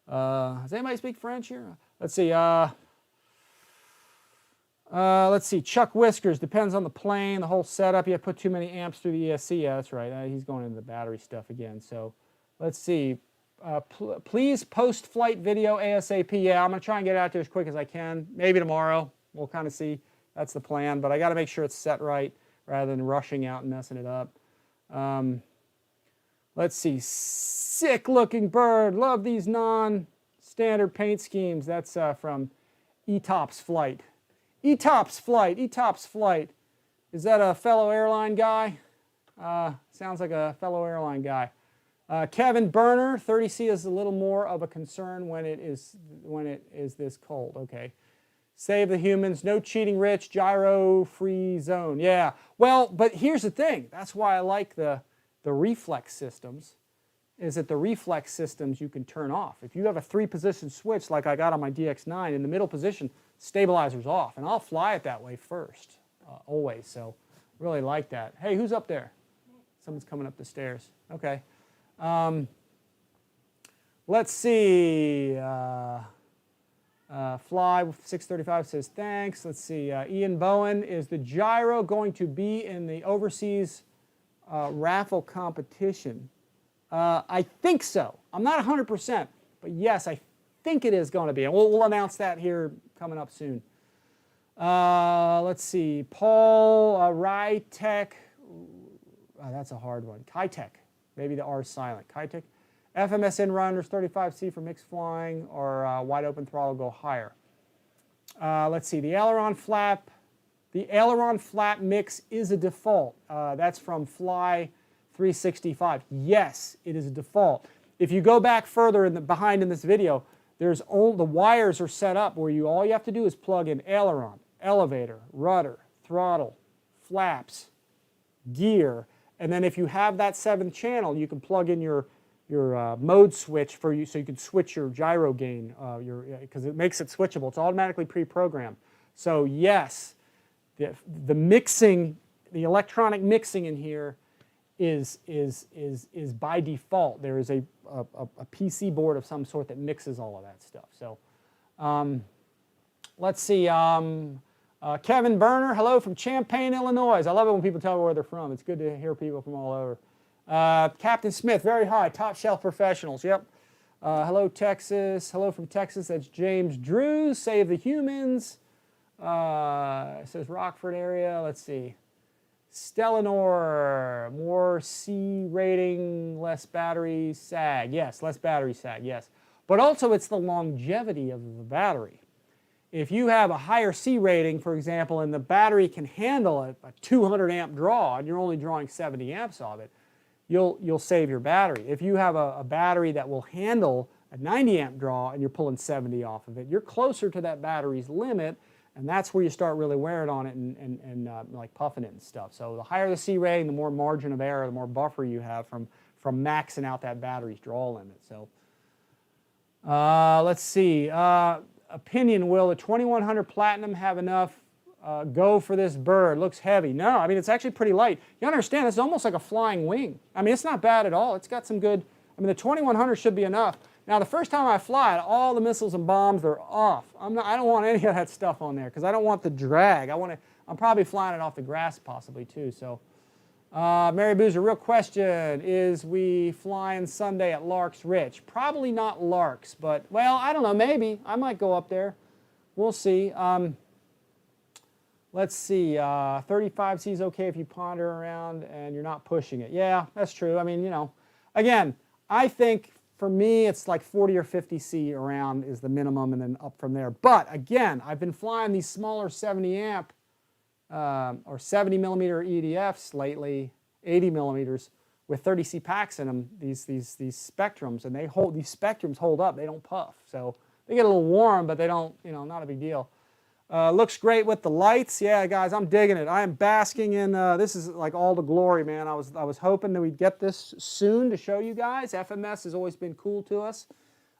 Does anybody speak French here? Let's see. Let's see. Chuck Whiskers. Depends on the plane, the whole setup. You have to put too many amps through the ESC. Yeah, that's right. He's going into the battery stuff again. So let's see. Please post flight video ASAP. Yeah, I'm going to try and get it out there as quick as I can. Maybe tomorrow. We'll kind of see. That's the plan. But I got to make sure it's set right rather than rushing out and messing it up. Let's see. Sick looking bird. Love these non-standard paint schemes. That's from ETOPS Flight. ETOPS Flight. ETOPS Flight. Is that a fellow airline guy? Sounds like a fellow airline guy. Kevin Berner, 30C is a little more of a concern when it is this cold. Okay. Save the humans, no cheating rich, gyro-free zone. Yeah. Well, but here's the thing. That's why I like the reflex systems, is that the reflex systems you can turn off. If you have a 3-position switch like I got on my DX9, in the middle position, stabilizer's off. And I'll fly it that way first, always. So really like that. Hey, who's up there? Someone's coming up the stairs. Okay. Let's see. Fly 635 says thanks. Let's see. Ian Bowen, is the gyro going to be in the overseas raffle competition? I think so. I'm not 100%, but yes, I think it is going to be. And we'll announce that here coming up soon. Let's see. Paul Rytech. That's a hard one. Kitech. Maybe the R is silent. Kitech. FMS Inrunners 35C for mixed flying or wide open throttle go higher. Let's see. The aileron flap. The aileron flap mix is a default. That's from Fly 365. Yes, it is a default. If you go back further behind in this video, the wires are set up where all you have to do is plug in aileron, elevator, rudder, throttle, flaps, gear, and then if you have that 7th channel, you can plug in your mode switch so you can switch your gyro gain because it makes it switchable. It's automatically pre-programmed. So yes, the mixing, the electronic mixing in here is by default. There is a PC board of some sort that mixes all of that stuff. So let's see. Kevin Berner, hello from Champaign, Illinois. I love it when people tell me where they're from. It's good to hear people from all over. Captain Smith, very high, top shelf professionals. Yep. Hello, Texas. Hello from Texas. That's James Drews. Save the humans. It says Rockford area. Let's see. Stellanor, more C rating, less battery sag. Yes, less battery sag, yes. But also it's the longevity of the battery. If you have a higher C rating, for example, and the battery can handle a 200 amp draw and you're only drawing 70 amps of it, you'll save your battery. If you have a battery that will handle a 90 amp draw and you're pulling 70 off of it. You're closer to that battery's limit, and that's where you start really wearing on it and like puffing it and stuff. So the higher the C rating, the more margin of error, the more buffer you have from maxing out that battery's draw limit. So let's see. Opinion, will the 2100 Platinum have enough go for this bird? Looks heavy. No, I mean, it's actually pretty light. You understand, it's almost like a flying wing. I mean, it's not bad at all. It's got some good, I mean, the 2100 should be enough. Now, the first time I fly it, all the missiles and bombs are off. I don't want any of that stuff on there because I don't want the drag. I'm probably flying it off the grass possibly too. So, Mary Boozer, real question, is we flying Sunday at Lark's Rich? Probably not Lark's, but, well, I don't know, maybe. I might go up there. We'll see. Let's see, 35C is okay if you ponder around and you're not pushing it. Yeah, that's true. I mean, you know, again, I think for me it's like 40 or 50C around is the minimum and then up from there. But again, I've been flying these smaller 70 amp or 70 millimeter EDFs lately, 80 millimeters with 30C packs in them, these Spectrums, and these Spectrums hold up, they don't puff. So they get a little warm, but they don't, you know, not a big deal. Looks great with the lights. Yeah, guys, I'm digging it. I am basking in, this is like all the glory, man. I was hoping that we'd get this soon to show you guys. FMS has always been cool to us.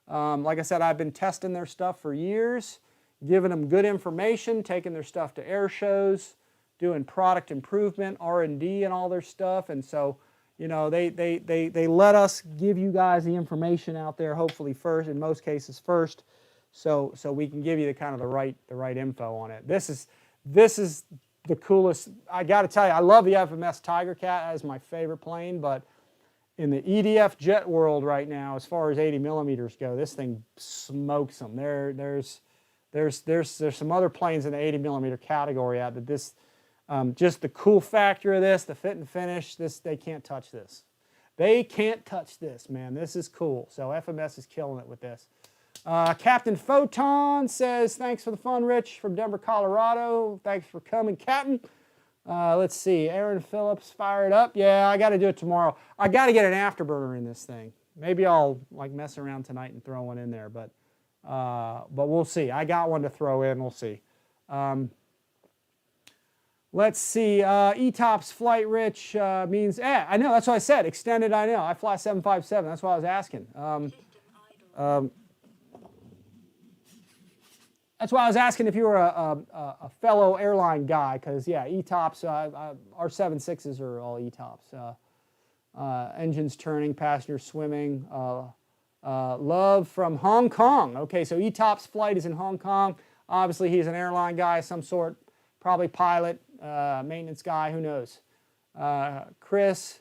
Like I said, I've been testing their stuff for years, giving them good information, taking their stuff to air shows, doing product improvement, R&D and all their stuff. And so, you know, they let us give you guys the information out there, hopefully first, in most cases first, so we can give you the kind of the right info on it. This is the coolest. I got to tell you, I love the FMS Tiger Cat as my favorite plane, but in the EDF jet world right now, as far as 80 millimeters go, this thing smokes them. There's some other planes in the 80 millimeter category out that this, just the cool factor of this, the fit and finish, they can't touch this. They can't touch this, man. This is cool. So FMS is killing it with this. Captain Photon says, thanks for the fun, Rich, from Denver, Colorado. Thanks for coming, Captain. Let's see, Aaron Phillips fired up. Yeah, I got to do it tomorrow. I got to get an afterburner in this thing. Maybe I'll like mess around tonight and throw one in there, but we'll see. I got one to throw in. We'll see. Let's see. ETOPS flight rich means, I know, that's what I said. Extended, I know. I fly 757. That's what I was asking. That's why I was asking if you were a fellow airline guy, because, yeah, ETOPS, our 7.6s are all ETOPS. Engines turning, passengers swimming. Love from Hong Kong. Okay, so ETOPS flight is in Hong Kong. Obviously, he's an airline guy of some sort, probably pilot, maintenance guy, who knows. Chris,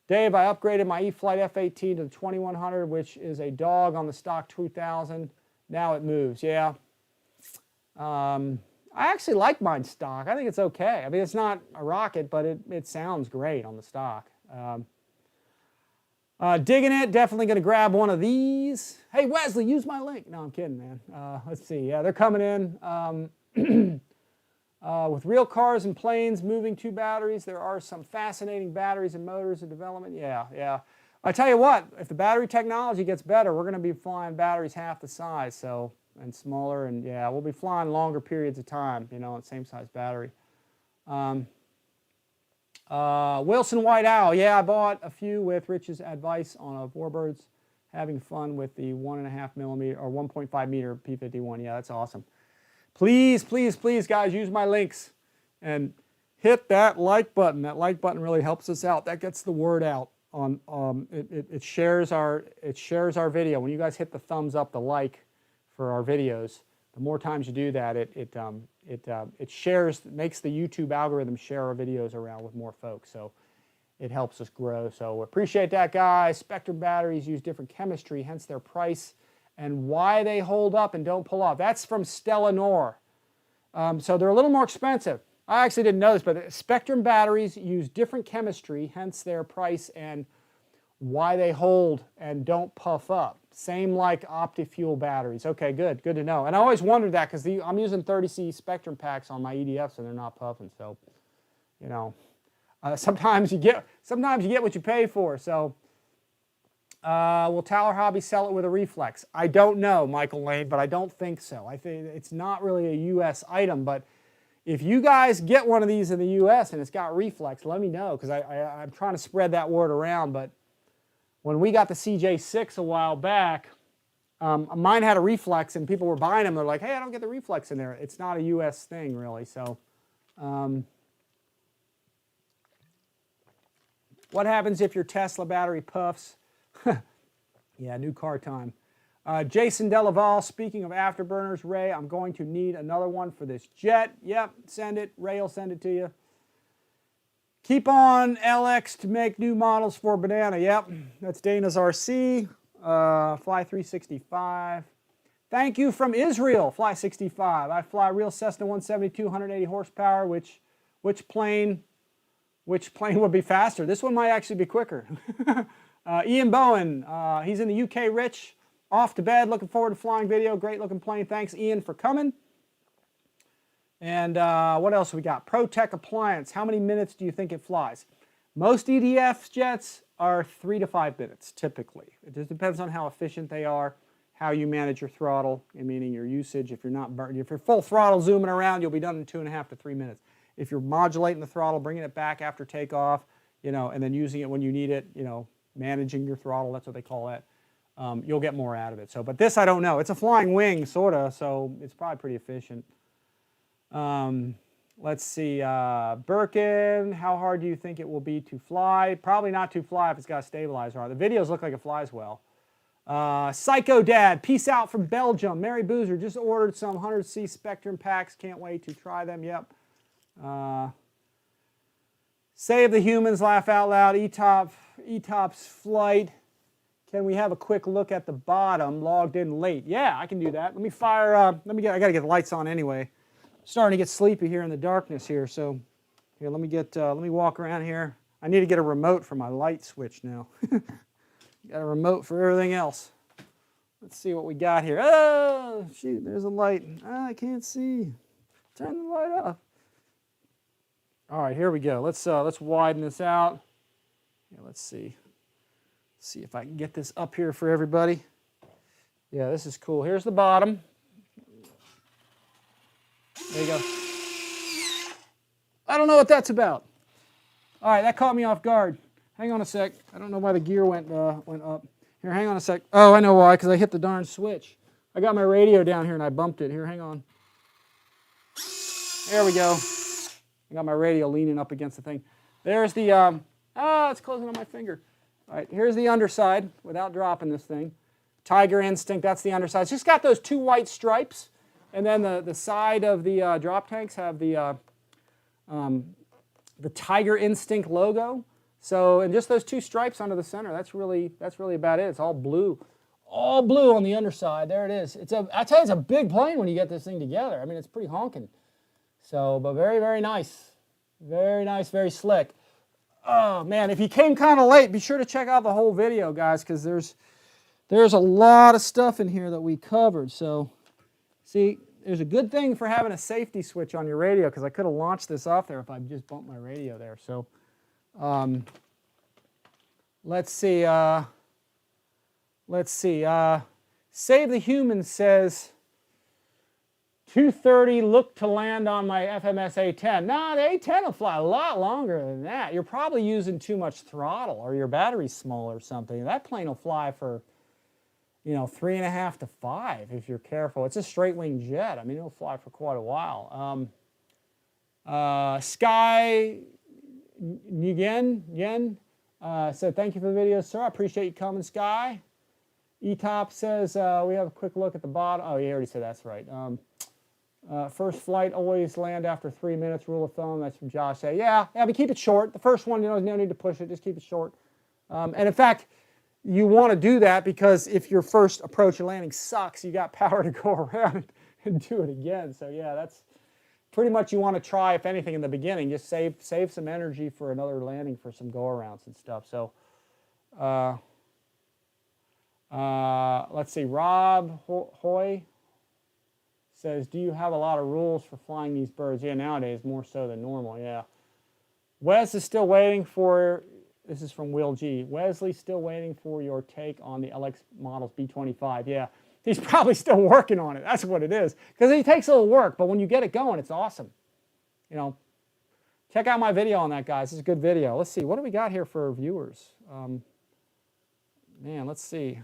Dave, I upgraded my E-Flight F-18 to the 2100, which is a dog on the stock 2000. Now it moves, yeah. I actually like mine stock. I think it's okay. I mean, it's not a rocket, but it sounds great on the stock. Digging it, definitely going to grab one of these. Hey, Wesley, use my link. No, I'm kidding, man. Let's see. Yeah, they're coming in. With real cars and planes moving two batteries, there are some fascinating batteries and motors in development. Yeah. I tell you what, if the battery technology gets better, we're going to be flying batteries half the size, so, and smaller, and yeah, we'll be flying longer periods of time, you know, on same size battery. Wilson White Owl, yeah, I bought a few with Rich's advice on Warbirds, having fun with the 1.5 millimeter or 1.5 meter P51. Yeah, that's awesome. Please, please, please, guys, use my links and hit that like button. That like button really helps us out. That gets the word out. It shares our video. When you guys hit the thumbs up, the like for our videos, the more times you do that, it shares, makes the YouTube algorithm share our videos around with more folks. So it helps us grow. So appreciate that, guys. Spectrum batteries use different chemistry, hence their price and why they hold up and don't pull off. That's from Stella Nor. So they're a little more expensive. I actually didn't know this, but Spectrum batteries use different chemistry, hence their price and why they hold and don't puff up. Same like OptiFuel batteries. Okay, good to know. And I always wondered that because I'm using 30C Spectrum packs on my EDFs and they're not puffing. So, you know, sometimes you get what you pay for. So, Will Tyler Hobby sell it with a reflex? I don't know, Michael Lane, but I don't think so. I think it's not really a U.S. item, but if you guys get one of these in the U.S. and it's got reflex, let me know, because I'm trying to spread that word around. But when we got the CJ6 a while back, mine had a reflex and people were buying them. They're like, hey, I don't get the reflex in there. It's not a U.S. thing, really. So what happens if your Tesla battery puffs? Yeah, new car time. Jason Delaval, speaking of afterburners, Ray, I'm going to need another one for this jet. Yep, send it. Ray will send it to you. Keep on LX to make new models for Banana. Yep, that's Dana's RC. Fly 365. Thank you from Israel, Fly 65. I fly real Cessna 172, 180 horsepower. Which plane would be faster? This one might actually be quicker. Ian Bowen, he's in the UK, Rich. Off to bed, looking forward to flying video. Great looking plane. Thanks, Ian, for coming. And what else we got? ProTech Appliance. How many minutes do you think it flies? Most EDF jets are 3 to 5 minutes, typically. It just depends on how efficient they are, how you manage your throttle, meaning your usage. If you're full throttle zooming around, you'll be done in 2.5 to 3 minutes. If you're modulating the throttle, bringing it back after takeoff, and then using it when you need it, managing your throttle, that's what they call that. You'll get more out of it. So, but this I don't know. It's a flying wing, sort of, so it's probably pretty efficient. Let's see. Birkin, how hard do you think it will be to fly? Probably not to fly if it's got a stabilizer on. The videos look like it flies well. Psycho Dad, peace out from Belgium. Mary Boozer, just ordered some 100C Spektrum packs. Can't wait to try them. Yep. Save the Humans, laugh out loud. ETOP's flight. Can we have a quick look at the bottom? Logged in late. Yeah, I can do that. Let me fire. I got to get the lights on anyway. Starting to get sleepy here in the darkness here. So here, let me walk around here. I need to get a remote for my light switch now. Got a remote for everything else. Let's see what we got here. Oh, shoot, there's a light. I can't see. Turn the light off. All right, here we go. Let's widen this out. Yeah, let's see. See if I can get this up here for everybody. Yeah, this is cool. Here's the bottom. There you go. I don't know what that's about. All right, that caught me off guard. Hang on a sec. I don't know why the gear went up. Here, hang on a sec. Oh, I know why, because I hit the darn switch. I got my radio down here and I bumped it. Here, hang on. There we go. I got my radio leaning up against the thing. There's the, it's closing on my finger. All right, here's the underside without dropping this thing. Tiger Instinct, that's the underside. It's just got those 2 white stripes. And then the side of the drop tanks have the Tiger Instinct logo. So, and just those 2 stripes under the center, that's really about it. It's all blue on the underside. There it is. I tell you, it's a big plane when you get this thing together. I mean, it's pretty honking. So, but very, very nice. Very nice, very slick. Oh man, if you came kind of late, be sure to check out the whole video, guys, because there's a lot of stuff in here that we covered. So, see, there's a good thing for having a safety switch on your radio, because I could have launched this off there if I just bumped my radio there. So, let's see. Save the Human says 230 look to land on my FMS A10. Nah, the A10 will fly a lot longer than that. You're probably using too much throttle, or your battery's small or something. That plane will fly for 3.5 to 5 if you're careful. It's a straight wing jet. I mean, it'll fly for quite a while. Sky Yen said, thank you for the video, sir. I appreciate you coming, Sky. ETOP says, we have a quick look at the bottom. Oh, you already said that's right. First flight, always land after 3 minutes, rule of thumb. That's from Josh. Yeah, but keep it short. The first one, no need to push it. Just keep it short. And in fact, you want to do that because if your first approach and landing sucks, you got power to go around and do it again. So yeah, that's pretty much you want to try, if anything, in the beginning. Just save some energy for another landing for some go-arounds and stuff. So let's see. Rob Hoy says, do you have a lot of rules for flying these birds? Yeah, nowadays more so than normal, yeah. Wes is still waiting for This is from Will G. Wesley, still waiting for your take on the LX models B25. Yeah, he's probably still working on it. That's what it is. Because it takes a little work, but when you get it going, it's awesome. You know, check out my video on that, guys. It's a good video. Let's see. What do we got here for viewers? Man, let's see.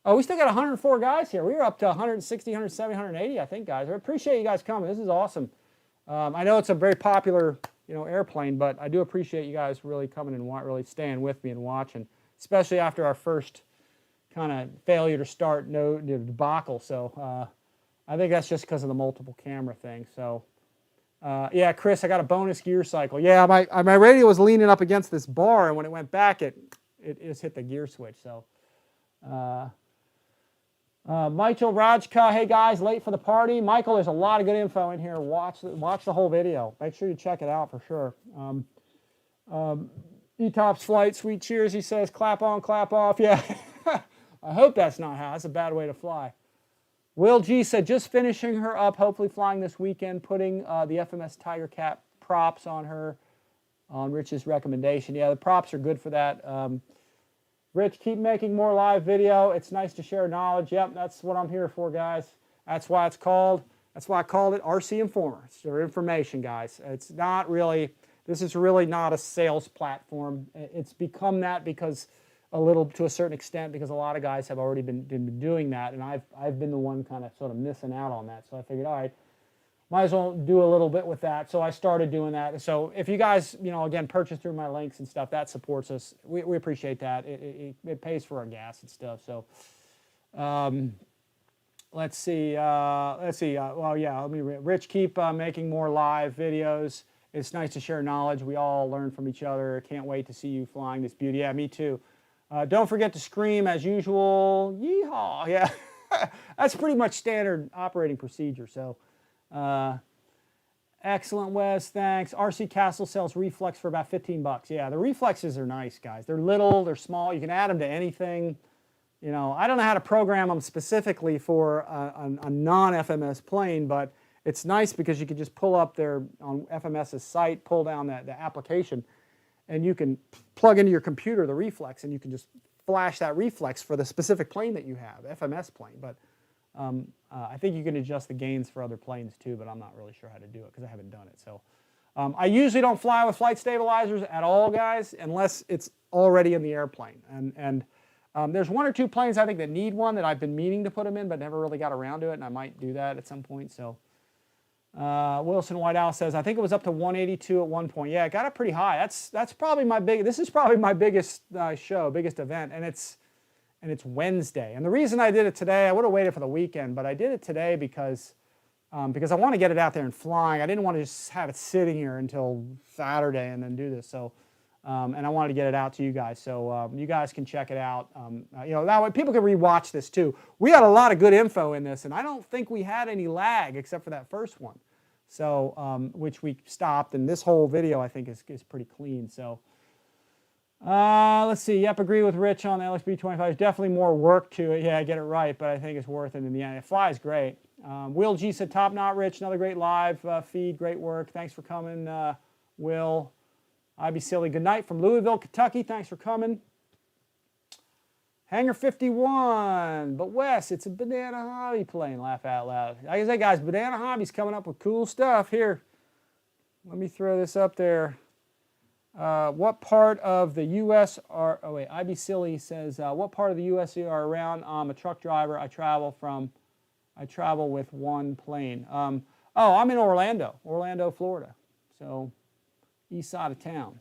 Oh, we still got 104 guys here. We were up to 160, 170, 180, I think, guys. I appreciate you guys coming. This is awesome. I know it's a very popular, you know, airplane, but I do appreciate you guys really coming and really staying with me and watching, especially after our first kind of failure to start debacle. So I think that's just because of the multiple camera thing. So yeah, Chris, I got a bonus gear cycle. Yeah, my radio was leaning up against this bar, and when it went back, it just hit the gear switch. So. Michael Rajka, hey guys, late for the party. Michael, there's a lot of good info in here. Watch the whole video. Make sure you check it out for sure. E-Top's flight, sweet cheers, he says. Clap on, clap off. Yeah, I hope that's not how. That's a bad way to fly. Will G said, just finishing her up, hopefully flying this weekend, putting the FMS Tiger Cap props on her on Rich's recommendation. Yeah, the props are good for that. Rich, keep making more live video. It's nice to share knowledge. Yep, that's what I'm here for, guys. That's why it's called, that's why I called it RC Informer. It's for information, guys. It's not really, this is really not a sales platform. It's become that because to a certain extent, because a lot of guys have already been doing that, and I've been the one kind of sort of missing out on that. So I figured, all right, might as well do a little bit with that. So I started doing that. So if you guys, you know, again, purchase through my links and stuff, that supports us. We appreciate that. It pays for our gas and stuff. So let's see. Well, yeah, Rich, keep making more live videos. It's nice to share knowledge. We all learn from each other. Can't wait to see you flying this beauty. Yeah, me too. Don't forget to scream as usual. Yeehaw. Yeah, that's pretty much standard operating procedure. So. Excellent, Wes, thanks. RC Castle sells reflex for about 15 bucks. Yeah, the reflexes are nice, guys. They're little, they're small. You can add them to anything. You know, I don't know how to program them specifically for a non-FMS plane, but it's nice because you can just pull up there on FMS's site, pull down the application, and you can plug into your computer the reflex, and you can just flash that reflex for the specific plane that you have, FMS plane. But I think you can adjust the gains for other planes too, but I'm not really sure how to do it because I haven't done it. So I usually don't fly with flight stabilizers at all, guys, unless it's already in the airplane. And there's one or two planes I think that need one that I've been meaning to put them in, but never really got around to it, and I might do that at some point. So Wilson Whiteowl says, I think it was up to 182 at one point. Yeah, it got up pretty high. That's probably this is probably my biggest biggest event, and it's Wednesday. And the reason I did it today, I would have waited for the weekend, but I did it today because I want to get it out there and flying. I didn't want to just have it sitting here until Saturday and then do this. So, and I wanted to get it out to you guys. So you guys can check it out. You know, that way people can rewatch this too. We had a lot of good info in this, and I don't think we had any lag except for that first one. So, which we stopped, and this whole video I think is pretty clean. So. Let's see. Yep, agree with Rich on the LXB25. There's definitely more work to it. Yeah, I get it right, but I think it's worth it in the end. It flies great. Will G said, top knot, Rich. Another great live feed. Great work. Thanks for coming, Will. I'd be silly. Good night from Louisville, Kentucky. Thanks for coming. Hangar 51. But Wes, it's a Banana Hobby plane. Laugh out loud. Like I say, guys, Banana Hobby's coming up with cool stuff. Here, let me throw this up there. What part of the U.S. are, oh wait, IB Silly says, what part of the U.S. you are around? I'm a truck driver. I travel with one plane. Oh, I'm in Orlando, Florida. So, east side of town.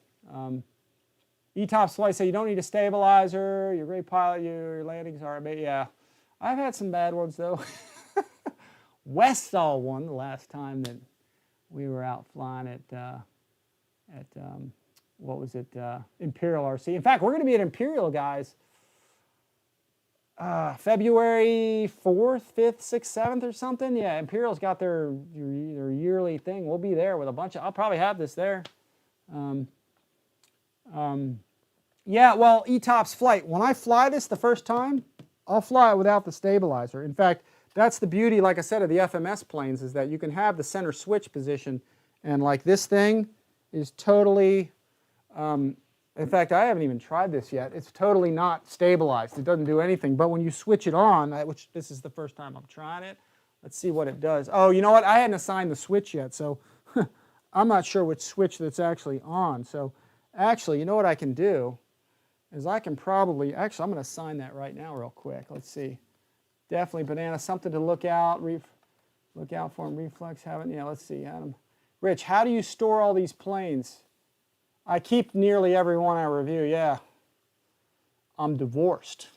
E-Top's flight say you don't need a stabilizer. You're a great pilot. Your landings are, yeah. I've had some bad ones though. Wes saw one the last time that we were out flying at what was it, Imperial RC. In fact, we're going to be at Imperial, guys, February 4th, 5th, 6th, 7th or something. Yeah, Imperial's got their yearly thing. We'll be there with a bunch of, I'll probably have this there. Yeah, well, E-Top's flight. When I fly this the first time, I'll fly it without the stabilizer. In fact, that's the beauty, like I said, of the FMS planes, is that you can have the center switch position, and like this thing is totally In fact, I haven't even tried this yet. It's totally not stabilized. It doesn't do anything. But when you switch it on, which this is the first time I'm trying it, let's see what it does. Oh, you know what? I hadn't assigned the switch yet, so I'm not sure which switch that's actually on. So actually, you know what I can do is I can probably, actually, I'm going to assign that right now real quick. Let's see. Definitely banana, something to look out for in reflex. Haven't, yeah, let's see. Adam. Rich, how do you store all these planes? I keep nearly every one I review, yeah. I'm divorced.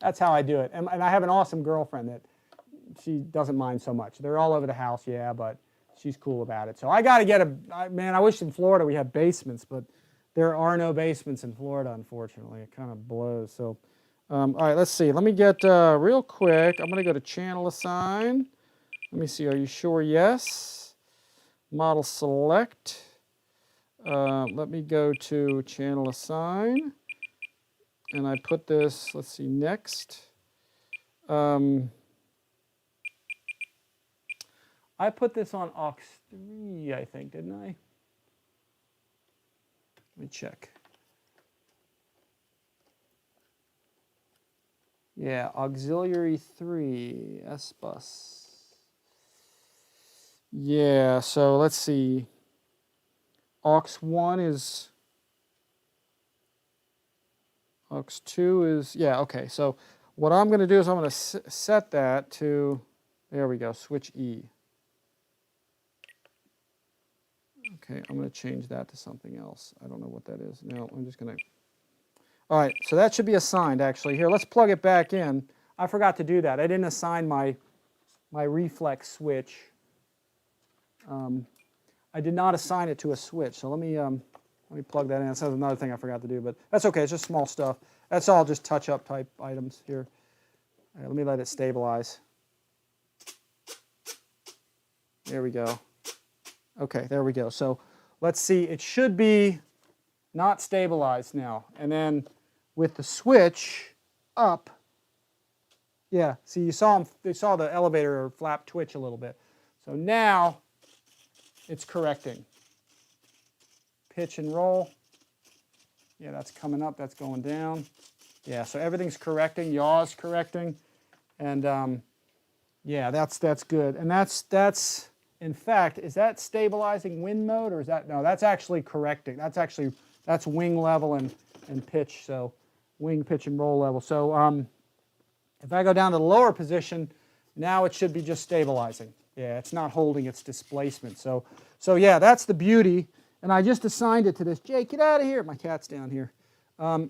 That's how I do it. And I have an awesome girlfriend that she doesn't mind so much. They're all over the house, yeah, but she's cool about it. So I got to get man, I wish in Florida we had basements, but there are no basements in Florida, unfortunately. It kind of blows. So, all right, let's see. Let me get, real quick, I'm going to go to channel assign. Let me see, are you sure? Yes. Model select. Let me go to channel assign, and I put this, let's see, next. I put this on aux3, I think, didn't I? Let me check. Yeah, auxiliary 3, S-bus. Yeah, so let's see. aux1 is, aux2 is, yeah, okay. So what I'm going to do is I'm going to set that to, there we go, switch E. Okay, I'm going to change that to something else. I don't know what that is. No, I'm just going to, all right, so that should be assigned actually. Here, let's plug it back in. I forgot to do that. I didn't assign my reflex switch. I did not assign it to a switch, so let me plug that in. That's another thing I forgot to do, but that's okay. It's just small stuff. That's all just touch-up type items here. All right, let me let it stabilize. There we go. Okay, there we go. So let's see. It should be not stabilized now. And then with the switch up, yeah, see, you saw the elevator flap twitch a little bit. So now it's correcting. Pitch and roll. Yeah, that's coming up, that's going down. Yeah, so everything's correcting, yaw's correcting. And yeah, that's good. And that's in fact, is that stabilizing wind mode or is that, no, that's actually correcting. That's wing level and pitch, so wing, pitch, and roll level. So if I go down to the lower position, now it should be just stabilizing. Yeah, it's not holding its displacement. So yeah, that's the beauty. And I just assigned it to this. Jake, get out of here. My cat's down here.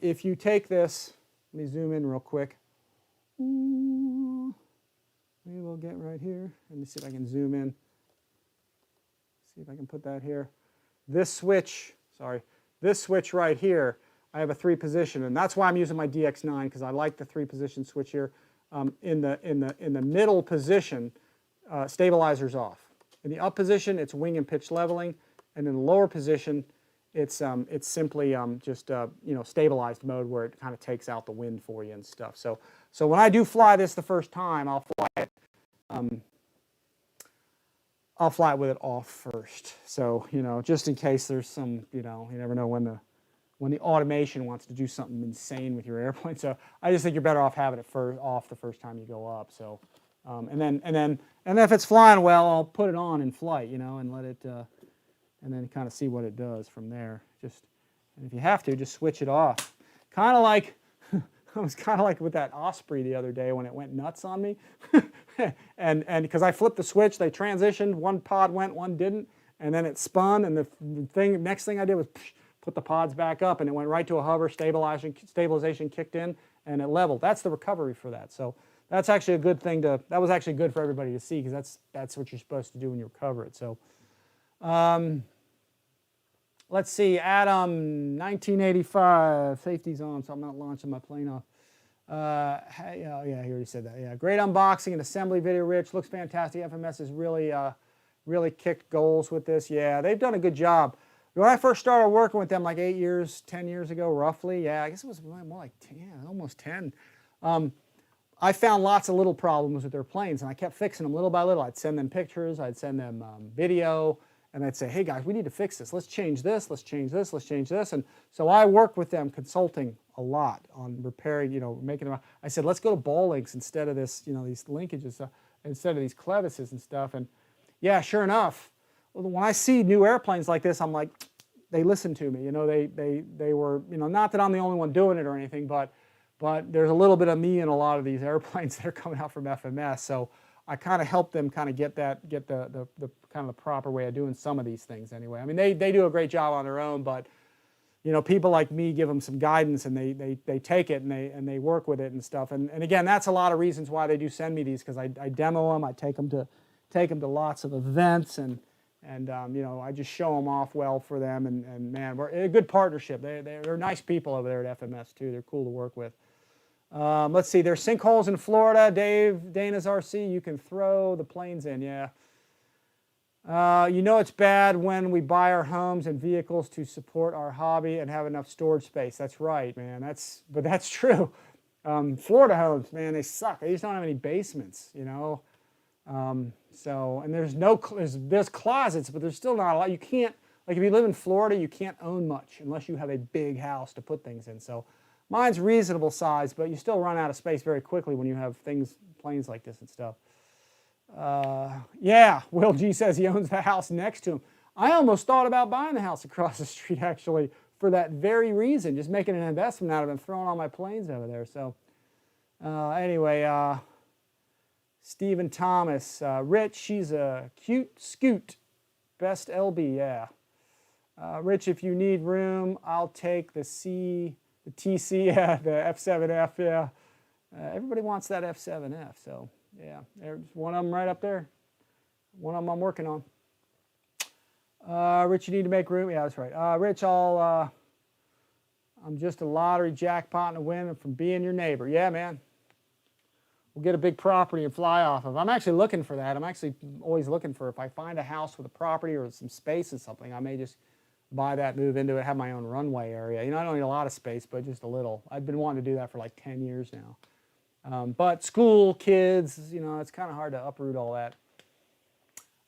If you take this, let me zoom in real quick. Maybe we'll get right here. Let me see if I can zoom in. See if I can put that here. This switch, this switch right here, I have a 3-position, and that's why I'm using my DX9 because I like the 3-position switch here. In the middle position, stabilizer's off. In the up position, it's wing and pitch leveling, and in the lower position, it's simply just stabilized mode where it kind of takes out the wind for you and stuff. So when I do fly this the first time, I'll fly it. I'll fly it with it off first. So just in case there's some, you never know when the automation wants to do something insane with your airplane. So I just think you're better off having it off the first time you go up. So and then if it's flying well, I'll put it on in flight, and let it and then kind of see what it does from there. And if you have to, just switch it off. Kind of like I was kind of like with that Osprey the other day when it went nuts on me, and because I flipped the switch, they transitioned. One pod went, one didn't, and then it spun. And the next thing I did was put the pods back up, and it went right to a hover. Stabilization kicked in, and it leveled. That's the recovery for that. So that's actually a good thing to. That was actually good for everybody to see because that's what you're supposed to do when you recover it. So. Let's see, Adam, 1985, safety's on, so I'm not launching my plane off. Hey, oh yeah, he already said that. Yeah, great unboxing and assembly video, Rich. Looks fantastic. FMS has really kicked goals with this. Yeah, they've done a good job. When I first started working with them, like 10 years ago, roughly. Yeah, I guess it was more like 10, almost 10. I found lots of little problems with their planes, and I kept fixing them little by little. I'd send them pictures, I'd send them video, and they'd say, hey guys, we need to fix this. Let's change this, let's change this, let's change this. And so I work with them consulting a lot on repairing, making them. I said, let's go to ball links instead of this, these linkages, instead of these clevises and stuff. And yeah, sure enough, when I see new airplanes like this, I'm like, they listen to me. They were, not that I'm the only one doing it or anything, but there's a little bit of me in a lot of these airplanes that are coming out from FMS. So I kind of help them kind of get the kind of the proper way of doing some of these things anyway. I mean, they do a great job on their own, but people like me give them some guidance, and they take it and they work with it and stuff. And again, that's a lot of reasons why they do send me these, because I demo them, I take them to lots of events, and I just show them off well for them, and man, we're a good partnership. They're nice people over there at FMS too. They're cool to work with. Let's see, there's sinkholes in Florida. Dana's RC, you can throw the planes in, yeah. It's bad when we buy our homes and vehicles to support our hobby and have enough storage space. That's right, man. But that's true. Florida homes, man, they suck. They just don't have any basements, So, and there's closets, but there's still not a lot. You can't, like if you live in Florida, you can't own much unless you have a big house to put things in. So mine's reasonable size, but you still run out of space very quickly when you have planes like this and stuff. Yeah, Will G says he owns the house next to him. I almost thought about buying the house across the street, actually, for that very reason, just making an investment out of it and throwing all my planes over there. So anyway, Stephen Thomas, Rich, she's a cute scoot. Best LB, yeah. Rich, if you need room, I'll take the TC, yeah, the F7F, yeah. Everybody wants that F7F, so yeah. There's one of them right up there. One of them I'm working on. Rich, you need to make room. Yeah, that's right. Rich, I'm just a lottery jackpot and a win from being your neighbor. Yeah, man. We'll get a big property and fly off of. I'm actually looking for that. I'm actually always looking for, if I find a house with a property or some space and something, I may just buy that, move into it, have my own runway area. I don't need a lot of space, but just a little. I've been wanting to do that for like 10 years now. But school, kids, it's kind of hard to uproot all that.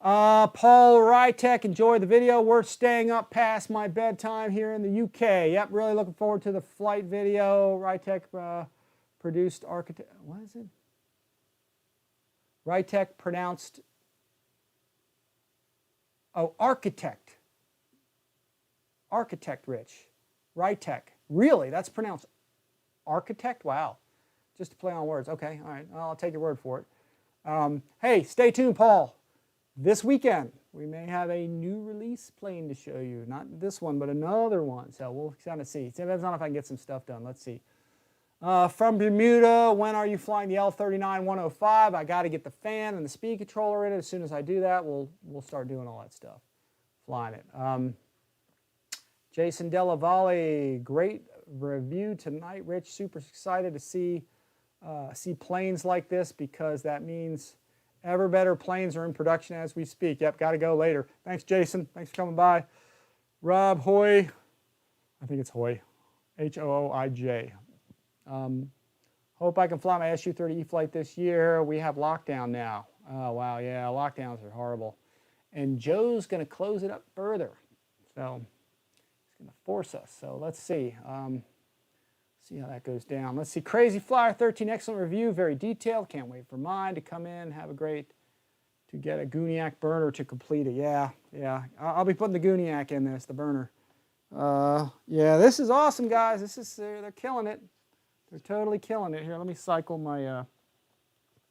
Paul Rytech, enjoy the video. We're staying up past my bedtime here in the UK. Yep, really looking forward to the flight video. Rytech produced architect. What is it? Rytech pronounced. Oh, architect. Architect, Rich. Rytech. Really? That's pronounced architect? Wow. Just to play on words. Okay, all right. Well, I'll take your word for it. Hey, stay tuned, Paul. This weekend, we may have a new release plane to show you. Not this one, but another one. So we'll kind of see. Depends on if I can get some stuff done. Let's see. From Bermuda, when are you flying the L39-105? I got to get the fan and the speed controller in it. As soon as I do that, we'll start doing all that stuff. Flying it. Jason Della Valle, great review tonight, Rich. Super excited to see planes like this, because that means ever better planes are in production as we speak. Yep, got to go later. Thanks, Jason. Thanks for coming by. Rob Hoy, I think it's Hoy, H-O-O-I-J. Hope I can fly my Su-30E flight this year. We have lockdown now. Oh, wow, yeah, lockdowns are horrible. And Joe's going to close it up further. So he's going to force us. So let's see. See how that goes down. Let's see. Crazy Flyer 13, excellent review, very detailed. Can't wait for mine to come in. Have a great, to get a Guniac burner to complete it. Yeah. I'll be putting the Guniac in this, the burner. Yeah, this is awesome, guys. This is, they're killing it. They're totally killing it. Here, let me cycle my,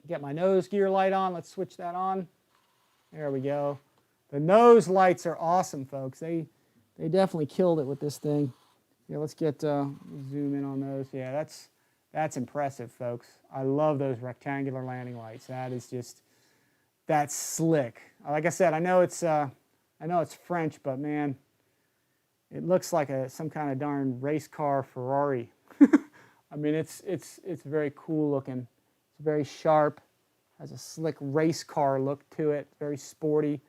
get my nose gear light on. Let's switch that on. There we go. The nose lights are awesome, folks. They definitely killed it with this thing. Yeah, let's get zoom in on those. Yeah, that's impressive, folks. I love those rectangular landing lights. That is just, that's slick. Like I said, I know it's French, but man, it looks like some kind of darn race car Ferrari. I mean, it's very cool looking. It's very sharp. Has a slick race car look to it. Very sporty.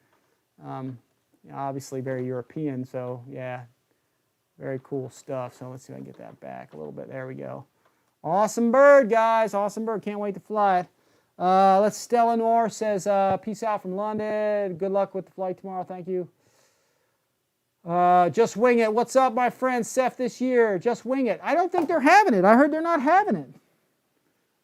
Obviously very European. So yeah, very cool stuff. So let's see if I can get that back a little bit. There we go. Awesome bird, guys. Awesome bird. Can't wait to fly it. Let's Stella Noir says, peace out from London. Good luck with the flight tomorrow. Thank you. Just Wing It. What's up, my friend Seth this year? Just Wing It. I don't think they're having it. I heard they're not having it.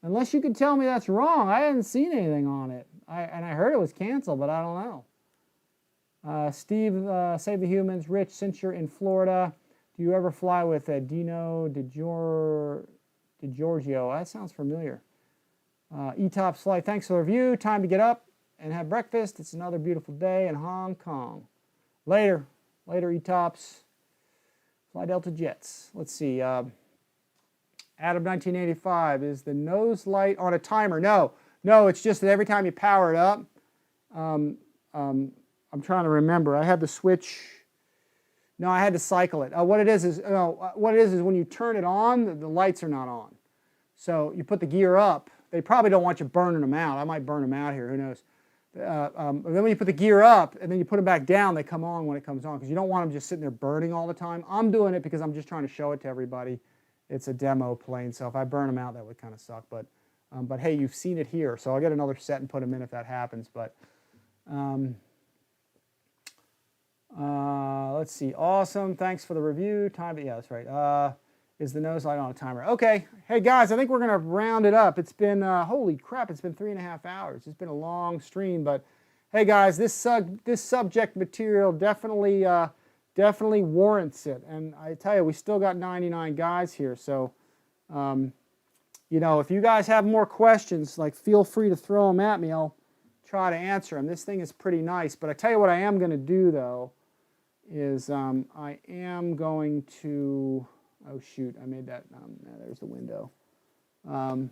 Unless you can tell me that's wrong. I hadn't seen anything on it. And I heard it was canceled, but I don't know. Steve, Save the Humans. Rich, since you're in Florida, do you ever fly with Dino DiGiorgio? That sounds familiar. E-Top Flight, thanks for the review. Time to get up and have breakfast. It's another beautiful day in Hong Kong. Later, E-Tops. Fly Delta Jets. Let's see. Adam 1985, is the nose light on a timer? No, it's just that every time you power it up, I'm trying to remember. I had to switch. No, I had to cycle it. What it is when you turn it on, the lights are not on. So you put the gear up. They probably don't want you burning them out. I might burn them out here. Who knows? And then when you put the gear up and then you put them back down, they come on when it comes on because you don't want them just sitting there burning all the time. I'm doing it because I'm just trying to show it to everybody. It's a demo plane, so if I burn them out, that would kind of suck. But hey, you've seen it here, so I'll get another set and put them in if that happens. But let's see. Awesome. Thanks for the review. Time. Yeah, that's right. Is the nose light on a timer? Okay. Hey guys, I think we're gonna round it up. It's been holy crap. It's been 3.5 hours. It's been a long stream, but hey guys, this subject material definitely warrants it. And I tell you, we still got 99 guys here. So, you know, if you guys have more questions, like feel free to throw them at me. I'll try to answer them. This thing is pretty nice. But I tell you what I am going to do, though, is I am going to, oh, shoot, I made that, there's the window. Adam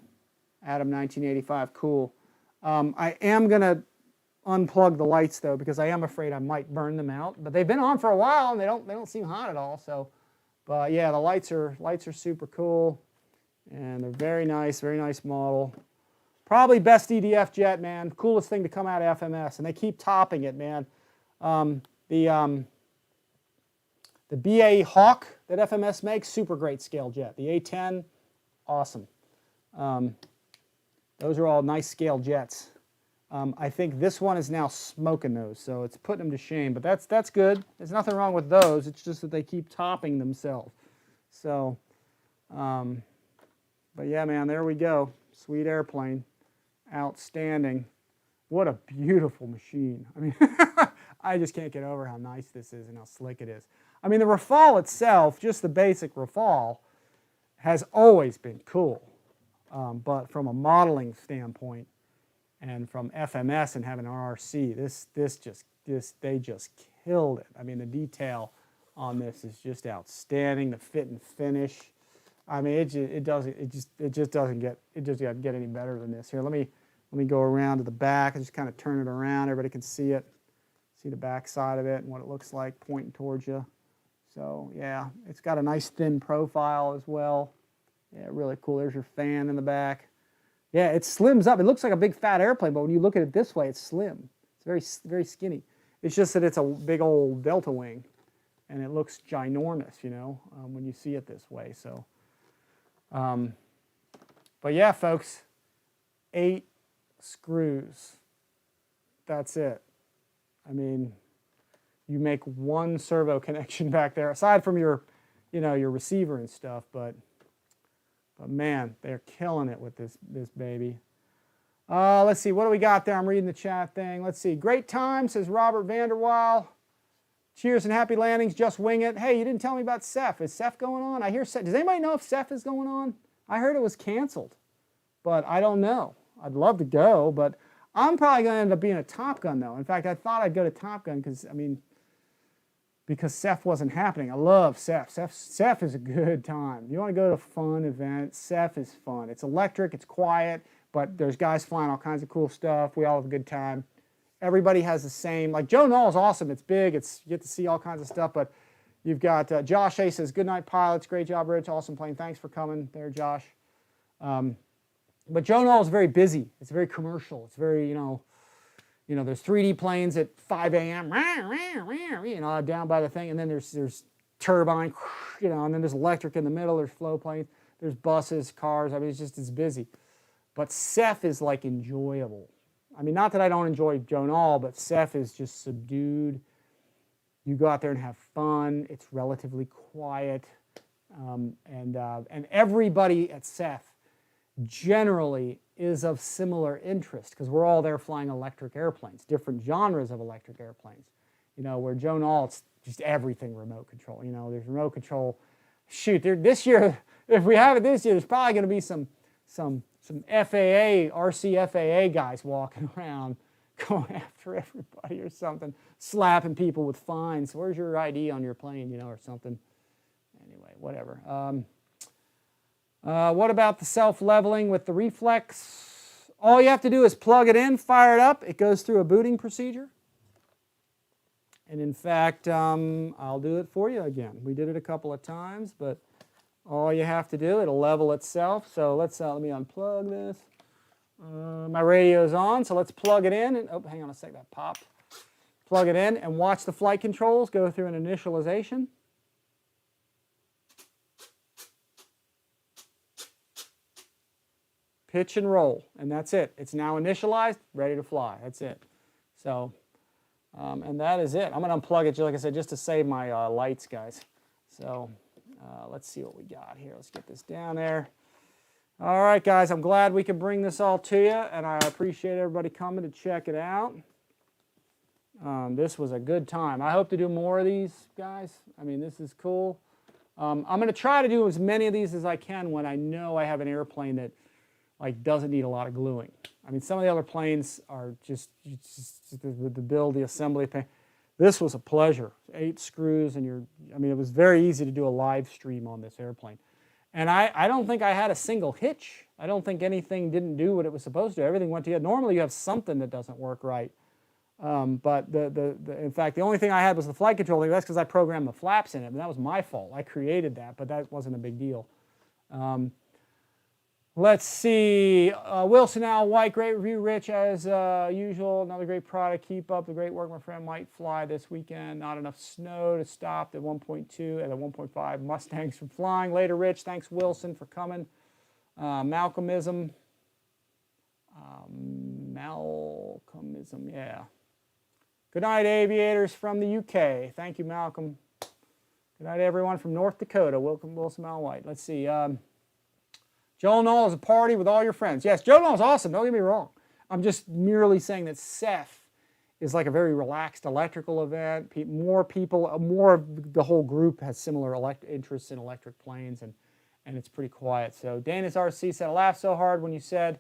1985, cool. I am going to unplug the lights though, because I am afraid I might burn them out. But they've been on for a while and they don't seem hot at all. So, but yeah, the lights are super cool, and they're very nice model. Probably best EDF jet, man. Coolest thing to come out of FMS, and they keep topping it, man. The BAE Hawk that FMS makes, super great scale jet. The A10, awesome. Those are all nice scale jets. I think this one is now smoking those, so it's putting them to shame. But that's good. There's nothing wrong with those. It's just that they keep topping themselves. So, but yeah, man, there we go. Sweet airplane, outstanding. What a beautiful machine. I mean, I just can't get over how nice this is and how slick it is. I mean, the Rafale itself, just the basic Rafale, has always been cool. But from a modeling standpoint, and from FMS and having an RC, they just killed it. I mean, the detail on this is just outstanding. The fit and finish. I mean, it just doesn't get any better than this. Here, let me go around to the back and just kind of turn it around. Everybody can see it, see the back side of it and what it looks like pointing towards you. So yeah, it's got a nice thin profile as well. Yeah, really cool. There's your fan in the back. Yeah, it slims up. It looks like a big fat airplane, but when you look at it this way, it's slim. It's very, very skinny. It's just that it's a big old delta wing, and it looks ginormous, you know, when you see it this way. So, but yeah, folks, 8 screws. That's it. I mean, you make one servo connection back there, aside from your, you know, your receiver and stuff, but man, they're killing it with this baby. Let's see, what do we got there? I'm reading the chat thing. Let's see. Great time, says Robert Vanderwile. Cheers and happy landings. Just wing it. Hey, you didn't tell me about CEF. Is CEF going on? I hear CEF. Does anybody know if CEF is going on? I heard it was canceled, but I don't know. I'd love to go, but I'm probably going to end up being a Top Gun, though. In fact, I thought I'd go to Top Gun because, I mean, because CEF wasn't happening. I love CEF. CEF is a good time. You want to go to a fun event, CEF is fun. It's electric, it's quiet, but there's guys flying all kinds of cool stuff. We all have a good time. Everybody has the same, like Joe Knoll is awesome. It's big, you get to see all kinds of stuff, but you've got Josh A says, good night, pilots. Great job, Rich. Awesome plane. Thanks for coming there, Josh. But Joe Knoll is very busy. It's very commercial. It's very, you know, there's 3D planes at 5 a.m., you know, down by the thing, and then there's turbine, you know, and then there's electric in the middle, there's flow planes, there's buses, cars. I mean, it's busy. But CEF is like enjoyable. I mean, not that I don't enjoy Joe Knoll, but CEF is just subdued. You go out there and have fun. It's relatively quiet. And everybody at Seth generally is of similar interest because we're all there flying electric airplanes, different genres of electric airplanes. You know, where Joe Knoll, it's just everything remote control. You know, there's remote control. Shoot, this year, if we have it this year, there's probably going to be some FAA, RCFAA guys walking around going after everybody or something, slapping people with fines. Where's your ID on your plane, you know, or something. Anyway, whatever. What about the self-leveling with the reflex? All you have to do is plug it in, fire it up. It goes through a booting procedure. And in fact, I'll do it for you again. We did it a couple of times, but all you have to do, it'll level itself. So let me unplug this. My radio's on, so let's plug it in. And, oh, hang on a sec, that popped. Plug it in and watch the flight controls go through an initialization. Pitch and roll, and that's it. It's now initialized, ready to fly. That's it. So, and that is it. I'm going to unplug it, like I said, just to save my lights, guys. So, let's see what we got here. Let's get this down there. All right, guys, I'm glad we could bring this all to you, and I appreciate everybody coming to check it out. This was a good time. I hope to do more of these, guys. I mean, this is cool. I'm going to try to do as many of these as I can when I know I have an airplane that doesn't need a lot of gluing. I mean, some of the other planes are just the build, the assembly thing. This was a pleasure. 8 screws, and I mean, it was very easy to do a live stream on this airplane. And I don't think I had a single hitch. I don't think anything didn't do what it was supposed to. Everything went together. Normally you have something that doesn't work right. But in fact, the only thing I had was the flight control thing. That's because I programmed the flaps in it, and that was my fault. I created that, but that wasn't a big deal. Let's see. Wilson Al White, great review, Rich, as usual. Another great product. Keep up the great work. My friend might fly this weekend. Not enough snow to stop the 1.2 and the 1.5 Mustangs from flying. Later, Rich. Thanks, Wilson, for coming. Malcolmism. Malcolmism, yeah. Good night, aviators from the UK. Thank you, Malcolm. Good night, everyone from North Dakota. Welcome, Wilson Al White. Let's see. Joe Knoll is a party with all your friends. Yes, Joe Knoll is awesome. Don't get me wrong. I'm just merely saying that Seth is like a very relaxed electrical event. More of the whole group has similar interests in electric planes, and it's pretty quiet. So Dana's RC said, I laughed so hard when you said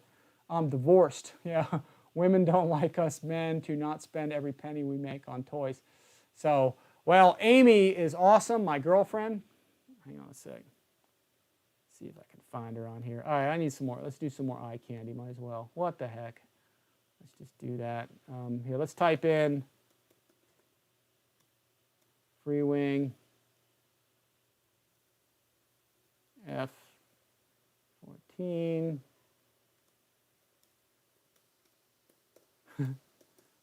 I'm divorced. Yeah, women don't like us men to not spend every penny we make on toys. So, well, Amy is awesome, my girlfriend. Hang on a sec. See if I can find her on here. All right, I need some more. Let's do some more eye candy. Might as well. What the heck? Let's just do that. Here, let's type in free wing F14.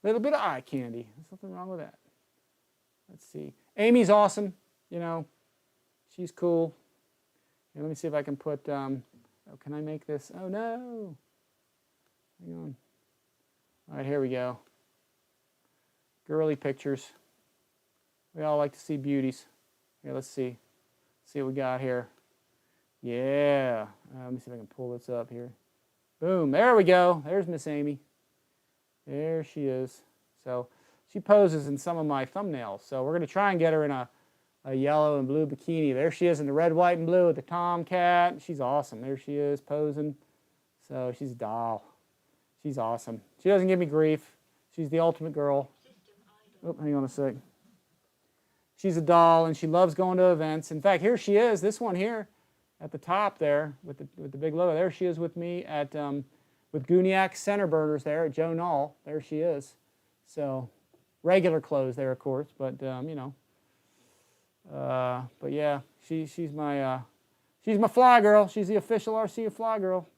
Little bit of eye candy. There's nothing wrong with that. Let's see. Amy's awesome. You know, she's cool. Let me see if I can put, oh, can I make this? Oh, no. Hang on. All right, here we go. Girly pictures. We all like to see beauties. Here, let's see. See what we got here. Yeah. Let me see if I can pull this up here. Boom. There we go. There's Miss Amy. There she is. So she poses in some of my thumbnails. So we're going to try and get her in a yellow and blue bikini. There she is in the red, white, and blue with the tomcat. She's awesome. There she is posing. So she's a doll. She's awesome. She doesn't give me grief. She's the ultimate girl. Oh, hang on a sec. She's a doll, and she loves going to events. In fact, here she is. This one here at the top there with the big logo. There she is with me at with Guniac center burners there at Joe Knoll. There she is. So regular clothes there, of course, but you know. But yeah, she's my fly girl. She's the official RC fly girl.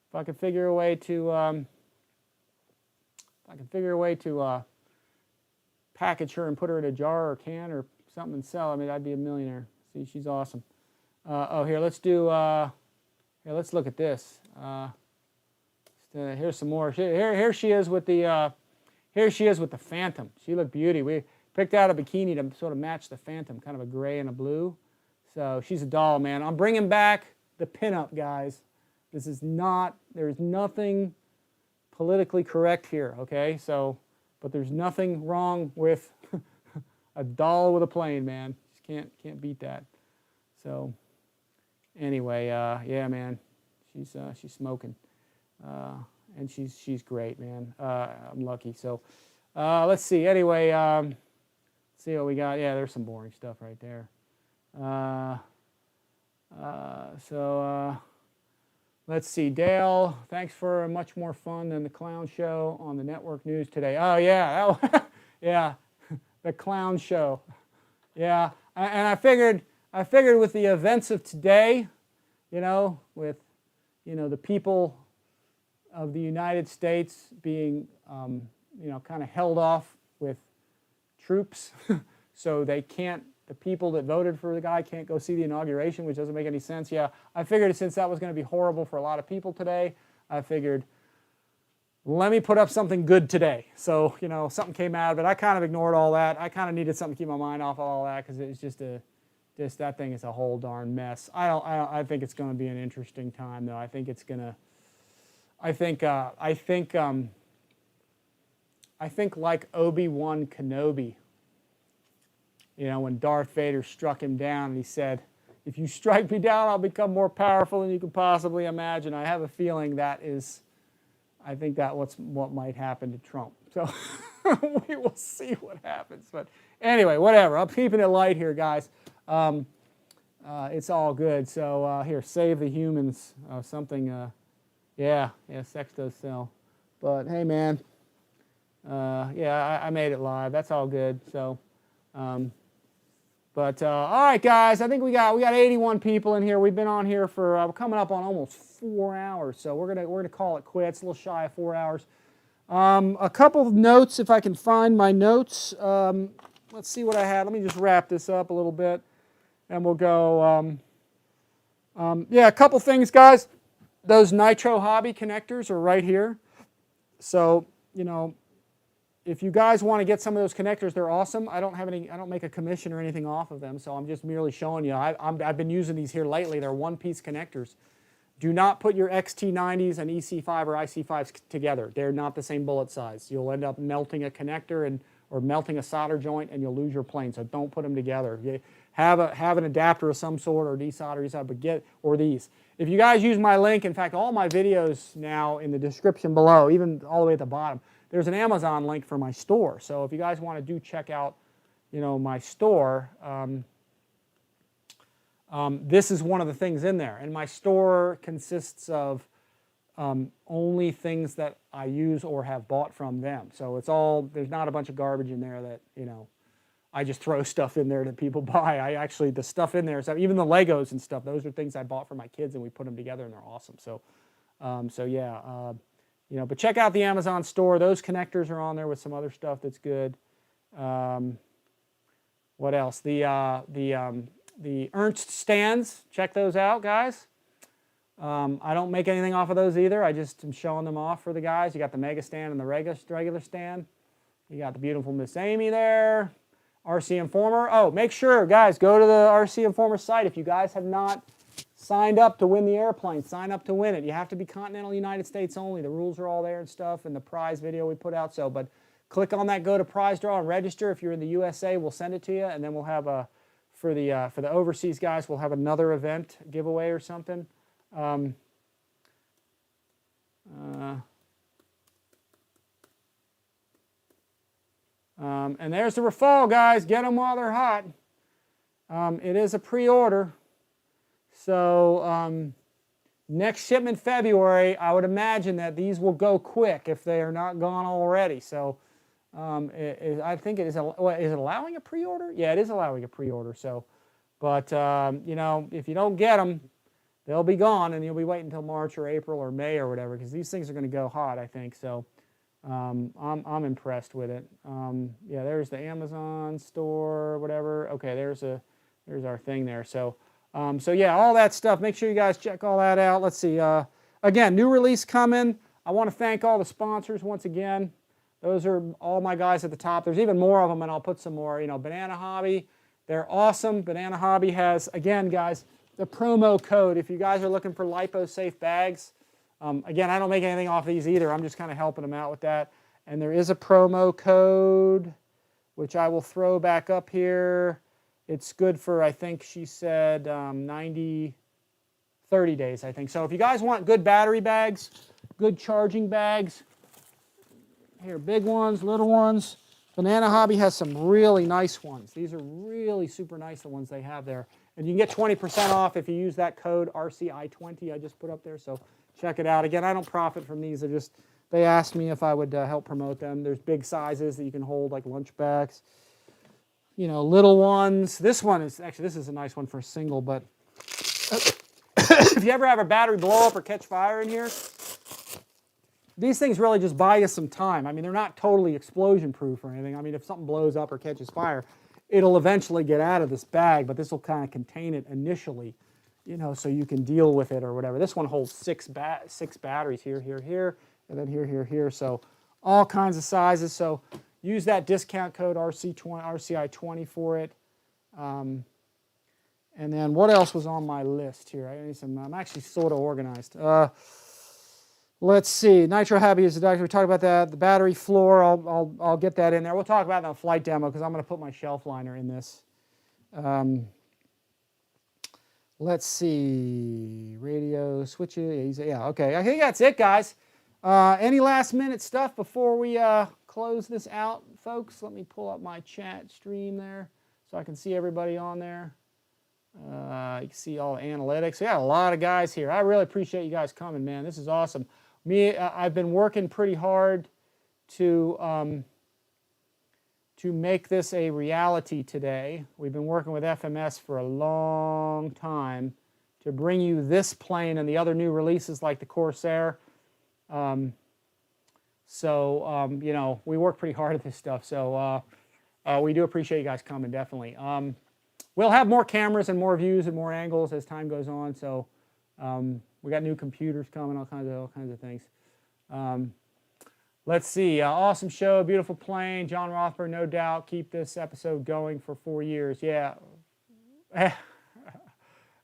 If I could figure a way to package her and put her in a jar or can or something and sell, I mean, I'd be a millionaire. See, she's awesome. Oh, here, let's do. Here, let's look at this. Here's some more. Here she is with the. Here she is with the Phantom. She looked beauty. Picked out a bikini to sort of match the Phantom, kind of a gray and a blue. So she's a doll, man. I'm bringing back the pinup, guys. This is not, there's nothing politically correct here, okay? So, but there's nothing wrong with a doll with a plane, man. Just can't beat that. So, anyway, yeah, man, she's smoking, and she's great, man. I'm lucky. So, let's see. Anyway, see what we got. Yeah, there's some boring stuff right there. Let's see. Dale, thanks for much more fun than the clown show on the network news today. Oh yeah, yeah, the clown show. Yeah, and I figured with the events of today, you know, with the people of the United States being kind of held off with troops, so they can't. The people that voted for the guy can't go see the inauguration, which doesn't make any sense. Yeah, I figured since that was going to be horrible for a lot of people today, I figured, let me put up something good today. So, something came out of it. I kind of ignored all that. I kind of needed something to keep my mind off of all that because it was just that thing is a whole darn mess. I think it's going to be an interesting time, though. I think it's going to, I think like Obi-Wan Kenobi, when Darth Vader struck him down and he said, if you strike me down, I'll become more powerful than you can possibly imagine. I have a feeling I think that's what might happen to Trump. So we will see what happens. But anyway, whatever. I'm keeping it light here, guys. It's all good. So here, save the humans. Yeah, sex does sell. But hey, man. Yeah, I made it live. That's all good. So. All right, guys, I think we got 81 people in here. We've been on here for we're coming up on almost 4 hours, so we're gonna call it quits. A little shy of 4 hours. A couple of notes, if I can find my notes. Let's see what I had. Let me just wrap this up a little bit, and we'll go. Yeah, a couple things, guys. Those Nitro Hobby connectors are right here. So if you guys want to get some of those connectors, they're awesome. I don't make a commission or anything off of them, so I'm just merely showing you. I've been using these here lately. They're one-piece connectors. Do not put your XT90s and EC5 or IC5s together. They're not the same bullet size. You'll end up melting a connector or melting a solder joint, and you'll lose your plane. So don't put them together. You have an adapter of some sort, or desolder, but these. If you guys use my link, in fact, all my videos now in the description below, even all the way at the bottom, there's an Amazon link for my store. So if you guys want to check out, my store, this is one of the things in there. And my store consists of only things that I use or have bought from them. So there's not a bunch of garbage in there that, I just throw stuff in there that people buy. The stuff in there, so even the Legos and stuff, those are things I bought for my kids, and we put them together, and they're awesome. So, yeah. But check out the Amazon store. Those connectors are on there with some other stuff that's good. What else? The Ernst stands. Check those out, guys. I don't make anything off of those either. I just am showing them off for the guys. You got the Mega stand and the regular stand. You got the beautiful Miss Amy there. RC Informer. Oh, make sure, guys, go to the RC Informer site. If you guys have not signed up to win the airplane, sign up to win it. You have to be continental United States only. The rules are all there and stuff, and the prize video we put out. But click on that, go to prize draw and register. If you're in the USA, we'll send it to you, and then we'll have for the overseas guys, we'll have another event giveaway or something. And there's the Rafale, guys. Get them while they're hot. It is a pre-order. So next shipment February, I would imagine that these will go quick if they are not gone already. So I think it is. Is it allowing a pre-order? Yeah, it is allowing a pre-order. So, but if you don't get them, they'll be gone, and you'll be waiting until March or April or May or whatever, because these things are going to go hot, I think. So I'm impressed with it. Yeah, there's the Amazon store, whatever. Okay, there's our thing there. So yeah, all that stuff. Make sure you guys check all that out. Let's see. Again, new release coming. I want to thank all the sponsors once again. Those are all my guys at the top. There's even more of them, and I'll put some more. You know, Banana Hobby, they're awesome. Banana Hobby has, again, guys, the promo code. If you guys are looking for lipo-safe bags, again, I don't make anything off these either. I'm just kind of helping them out with that. And there is a promo code, which I will throw back up here. It's good for, I think she said, 30 days, I think. So if you guys want good battery bags, good charging bags, here, big ones, little ones. Banana Hobby has some really nice ones. These are really super nice, the ones they have there. And you can get 20% off if you use that code RCI20 I just put up there. So check it out. Again, I don't profit from these. They asked me if I would help promote them. There's big sizes that you can hold, like lunch bags. You know, little ones. This one is, actually, this is a nice one for a single, but if you ever have a battery blow up or catch fire in here, these things really just buy you some time. I mean, they're not totally explosion proof or anything. I mean, if something blows up or catches fire, it'll eventually get out of this bag, but this will kind of contain it initially, you know, so you can deal with it or whatever. This one holds six batteries, here, here, here, and then here, here, here. So all kinds of sizes. So use that discount code RCI20 for it. And then what else was on my list here? I'm actually sort of organized. Let's see. Nitro Happy is the doctor. We talked about that. The battery floor, I'll get that in there. We'll talk about that in the flight demo because I'm going to put my shelf liner in this. Let's see. Radio switches. Yeah, okay. I think that's it, guys. Any last minute stuff before we close this out, folks? Let me pull up my chat stream there so I can see everybody on there. You can see all the analytics. We got a lot of guys here. I really appreciate you guys coming, man. This is awesome. I've been working pretty hard to make this a reality today. We've been working with FMS for a long time to bring you this plane and the other new releases like the Corsair. You know, we work pretty hard at this stuff. So we do appreciate you guys coming, definitely. We'll have more cameras and more views and more angles as time goes on. So we got new computers coming, all kinds of things. Let's see. Awesome show, beautiful plane. John Rothberg, no doubt. Keep this episode going for 4 years. Yeah.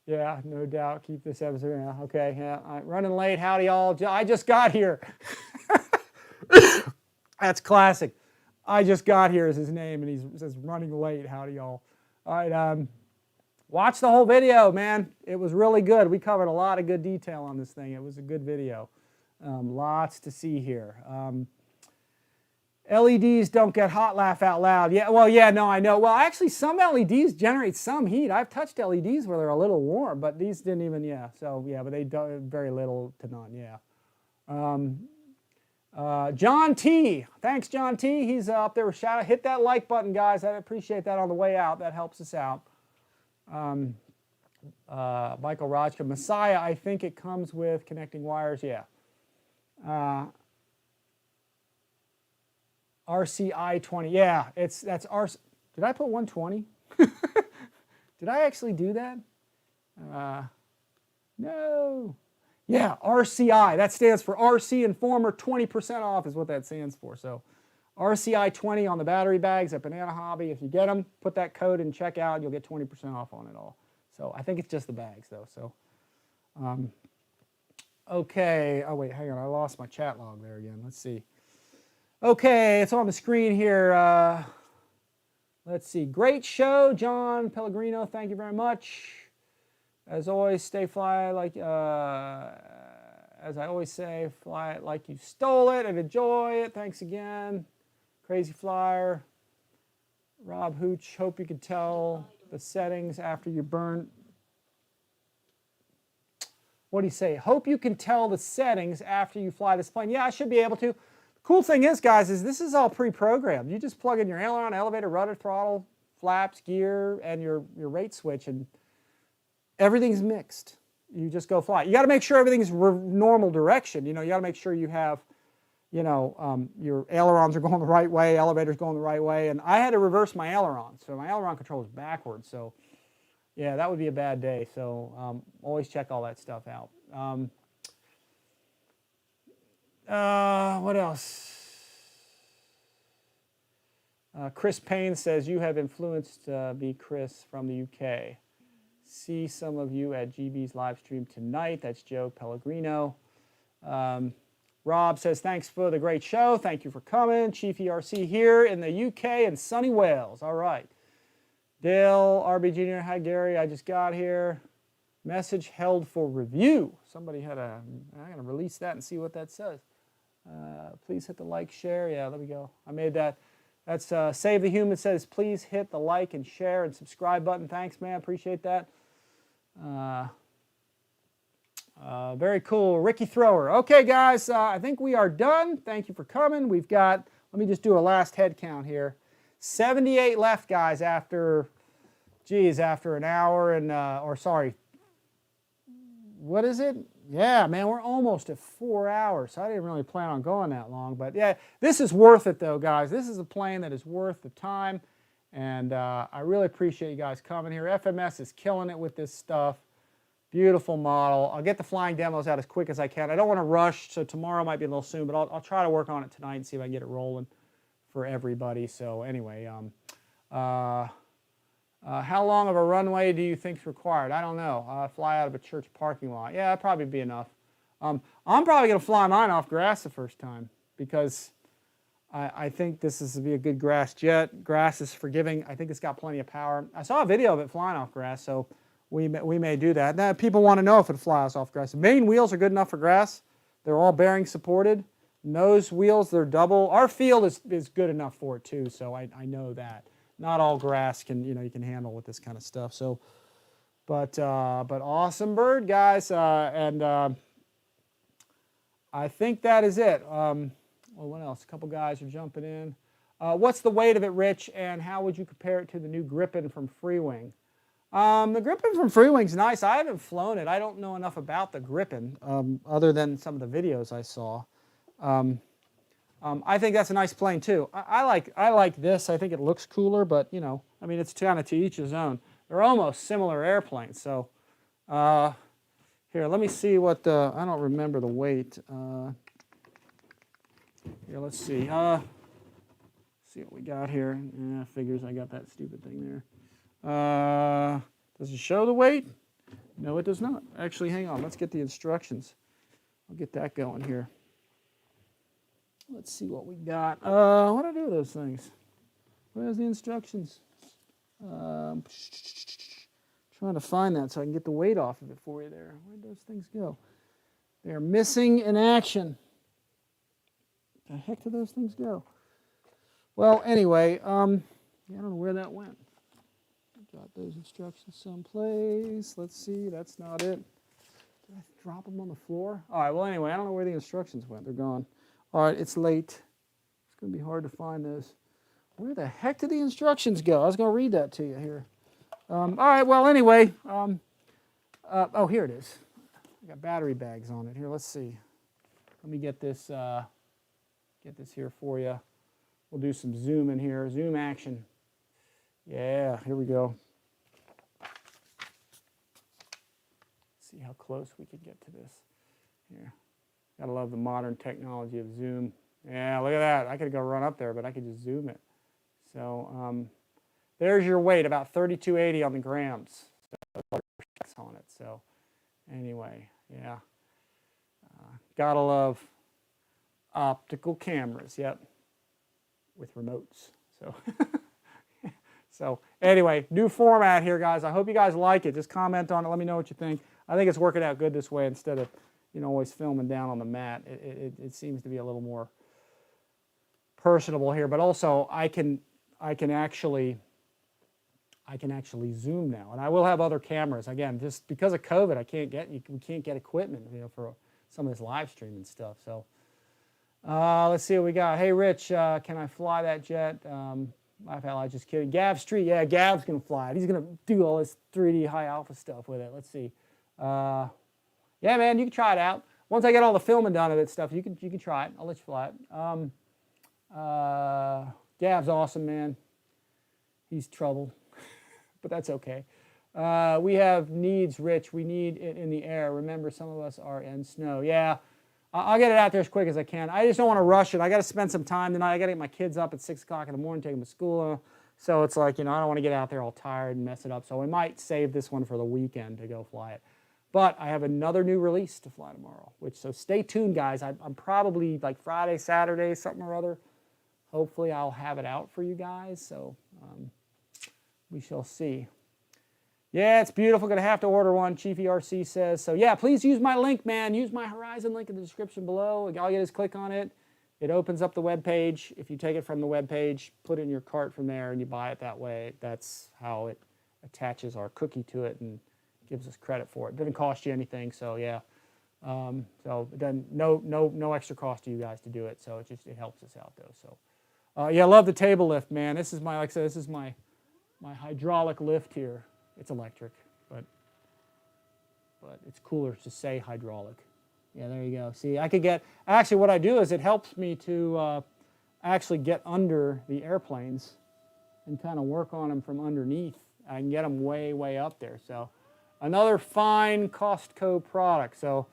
Yeah, no doubt. Keep this episode. Yeah, okay. Yeah. Running late. Howdy, all. I just got here. That's classic. I just got here is his name, and he says running late. Howdy, y'all. All right, watch the whole video, man. It was really good. We covered a lot of good detail on this thing. It was a good video. Lots to see here. LEDs don't get hot, laugh out loud. Yeah, well, yeah, no, I know. Well, actually, some LEDs generate some heat. I've touched LEDs where they're a little warm, but these didn't even, yeah. So, yeah, but they don't, very little to none, yeah. John T. Thanks, John T. He's up there with shout out. Hit that like button, guys. I appreciate that on the way out. That helps us out. Michael Rajka. Messiah, I think it comes with connecting wires. Yeah. RCI 20. Yeah, that's RC. Did I put 120? Did I actually do that? No. Yeah, RCI. That stands for RCINFORMER 20% off is what that stands for. So RCI 20 on the battery bags at Banana Hobby. If you get them, put that code in checkout and you'll get 20% off on it all. So I think it's just the bags though. So okay. Oh wait, hang on. I lost my chat log there again. Let's see. Okay, it's on the screen here. Let's see. Great show, John Pellegrino. Thank you very much. As always, stay fly like, as I always say, fly it like you stole it and enjoy it. Thanks again. Crazy Flyer. Rob Hooch, hope you can tell the settings after you burn. What do you say? Hope you can tell the settings after you fly this plane. Yeah, I should be able to. Cool thing is, guys, is this is all pre-programmed. You just plug in your aileron, elevator, rudder, throttle, flaps, gear, and your rate switch, and everything's mixed. You just go fly. You got to make sure everything's normal direction. You know, you got to make sure you have, you know, your ailerons are going the right way, elevator's going the right way, and I had to reverse my aileron, so my aileron control is backwards. So, yeah, that would be a bad day. So, always check all that stuff out. What else? Chris Payne says, you have influenced me, Chris, from the UK. See some of you at GB's live stream tonight. That's Joe Pellegrino. Rob says, thanks for the great show. Thank you for coming. Chief ERC here in the UK and sunny Wales. All right. Dale, RB Jr., hi, Gary. I just got here. Message held for review. Somebody had a, I'm going to release that and see what that says. Please hit the like, share. Yeah, there we go. I made that. That's Save the Human says, please hit the like and share and subscribe button. Thanks, man. Appreciate that. Very cool. Ricky Thrower. Okay, guys, I think we are done. Thank you for coming. We've got, let me just do a last head count here. 78 left, guys, after, geez, after an hour and, or sorry, what is it? Yeah, man, we're almost at 4 hours. So I didn't really plan on going that long. But yeah, this is worth it, though, guys. This is a plane that is worth the time. And I really appreciate you guys coming here. FMS is killing it with this stuff. Beautiful model. I'll get the flying demos out as quick as I can. I don't want to rush, so tomorrow might be a little soon. But I'll try to work on it tonight and see if I can get it rolling for everybody. So anyway, how long of a runway do you think is required? I don't know. Fly out of a church parking lot. Yeah, that'd probably be enough. I'm probably going to fly mine off grass the first time because I think this is to be a good grass jet. Grass is forgiving. I think it's got plenty of power. I saw a video of it flying off grass, so we may do that. Now, people want to know if it flies off grass. The main wheels are good enough for grass. They're all bearing supported. Nose wheels, they're double. Our field is good enough for it too, so I know that. Not all grass can, you can handle with this kind of stuff. So, but awesome bird, guys. I think that is it. Well, what else? A couple guys are jumping in. What's the weight of it, Rich? And how would you compare it to the new Griffin from Freewing? The Griffin from Freewing's nice. I haven't flown it. I don't know enough about the Griffin other than some of the videos I saw. I think that's a nice plane too. I like this. I think it looks cooler, but I mean, it's kind of to each his own. They're almost similar airplanes. So here, let me see what the, I don't remember the weight. Here, let's see. See what we got here. Yeah, figures I got that stupid thing there. Does it show the weight? No, it does not. Actually, hang on. Let's get the instructions. I'll get that going here. Let's see what we got. What do I do with those things? Where's the instructions? Trying to find that so I can get the weight off of it for you there. Where'd those things go? They're missing in action. The heck did those things go? Well, anyway, I don't know where that went. Got those instructions someplace. Let's see. That's not it. Did I drop them on the floor? All right. Well, anyway, I don't know where the instructions went. They're gone. All right, it's late. It's going to be hard to find those. Where the heck did the instructions go? I was going to read that to you here. All right, well, anyway. Oh, here it is. I got battery bags on it. Here, let's see. Let me get this here for you. We'll do some zoom in here. Zoom action. Yeah, here we go. See how close we can get to this. Here. Gotta love the modern technology of zoom. Yeah, look at that. I could go run up there, but I could just zoom it. So there's your weight, about 3280 on the grams. So on it. So anyway, yeah. Gotta love optical cameras. Yep, with remotes. So. So anyway, new format here, guys. I hope you guys like it. Just comment on it. Let me know what you think. I think it's working out good this way instead of always filming down on the mat. It seems to be a little more personable here, but also I can actually zoom now, and I will have other cameras. Again, just because of COVID, we can't get equipment, for some of this live streaming stuff. So let's see what we got. Hey, Rich, can I fly that jet? My pal, just kidding. Gav Street, yeah, Gav's gonna fly it. He's gonna do all this 3D high alpha stuff with it. Let's see. Yeah, man, you can try it out. Once I get all the filming done of it stuff, you can try it. I'll let you fly it. Gav's awesome, man. He's trouble, but that's okay. We have needs, Rich. We need it in the air. Remember, some of us are in snow. Yeah, I'll get it out there as quick as I can. I just don't want to rush it. I got to spend some time tonight. I got to get my kids up at 6 o'clock in the morning, take them to school. So it's like, you know, I don't want to get out there all tired and mess it up. So we might save this one for the weekend to go fly it. But I have another new release to fly tomorrow. So stay tuned, guys. I'm probably like Friday, Saturday, something or other. Hopefully I'll have it out for you guys. So we shall see. Yeah, it's beautiful. Going to have to order one, Chiefy RC says. So yeah, please use my link, man. Use my Horizon link in the description below. All you get is click on it. It opens up the web page. If you take it from the web page, put it in your cart from there, and you buy it that way. That's how it attaches our cookie to it and gives us credit for it. It doesn't cost you anything, so yeah. So it doesn't, no extra cost to you guys to do it. So it helps us out though. So yeah, I love the table lift, man. This is my, like I said, this is my hydraulic lift here. It's electric, but it's cooler to say hydraulic. Yeah, there you go. See, I could get, actually what I do is it helps me to actually get under the airplanes and kind of work on them from underneath. I can get them way, way up there. So another fine Costco product. So,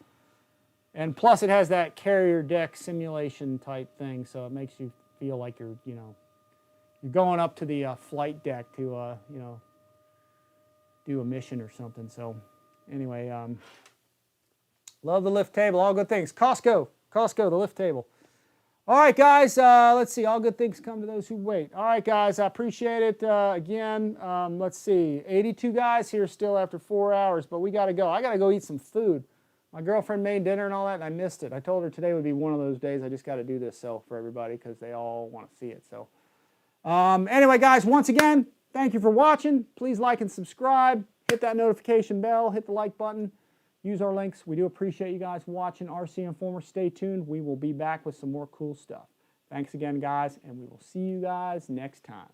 and plus it has that carrier deck simulation type thing, so it makes you feel like you're, you know, you're going up to the flight deck to, you know, do a mission or something. So anyway, love the lift table, all good things. Costco, the lift table. All right, guys, let's see. All good things come to those who wait. All right, guys, I appreciate it. Again, let's see. 82 guys here still after 4 hours, but we got to go. I got to go eat some food. My girlfriend made dinner and all that, and I missed it. I told her today would be one of those days. I just got to do this for everybody because they all want to see it. So anyway, guys, once again, thank you for watching. Please like and subscribe. Hit that notification bell. Hit the like button. Use our links. We do appreciate you guys watching RC Informer. Stay tuned. We will be back with some more cool stuff. Thanks again, guys, and we will see you guys next time.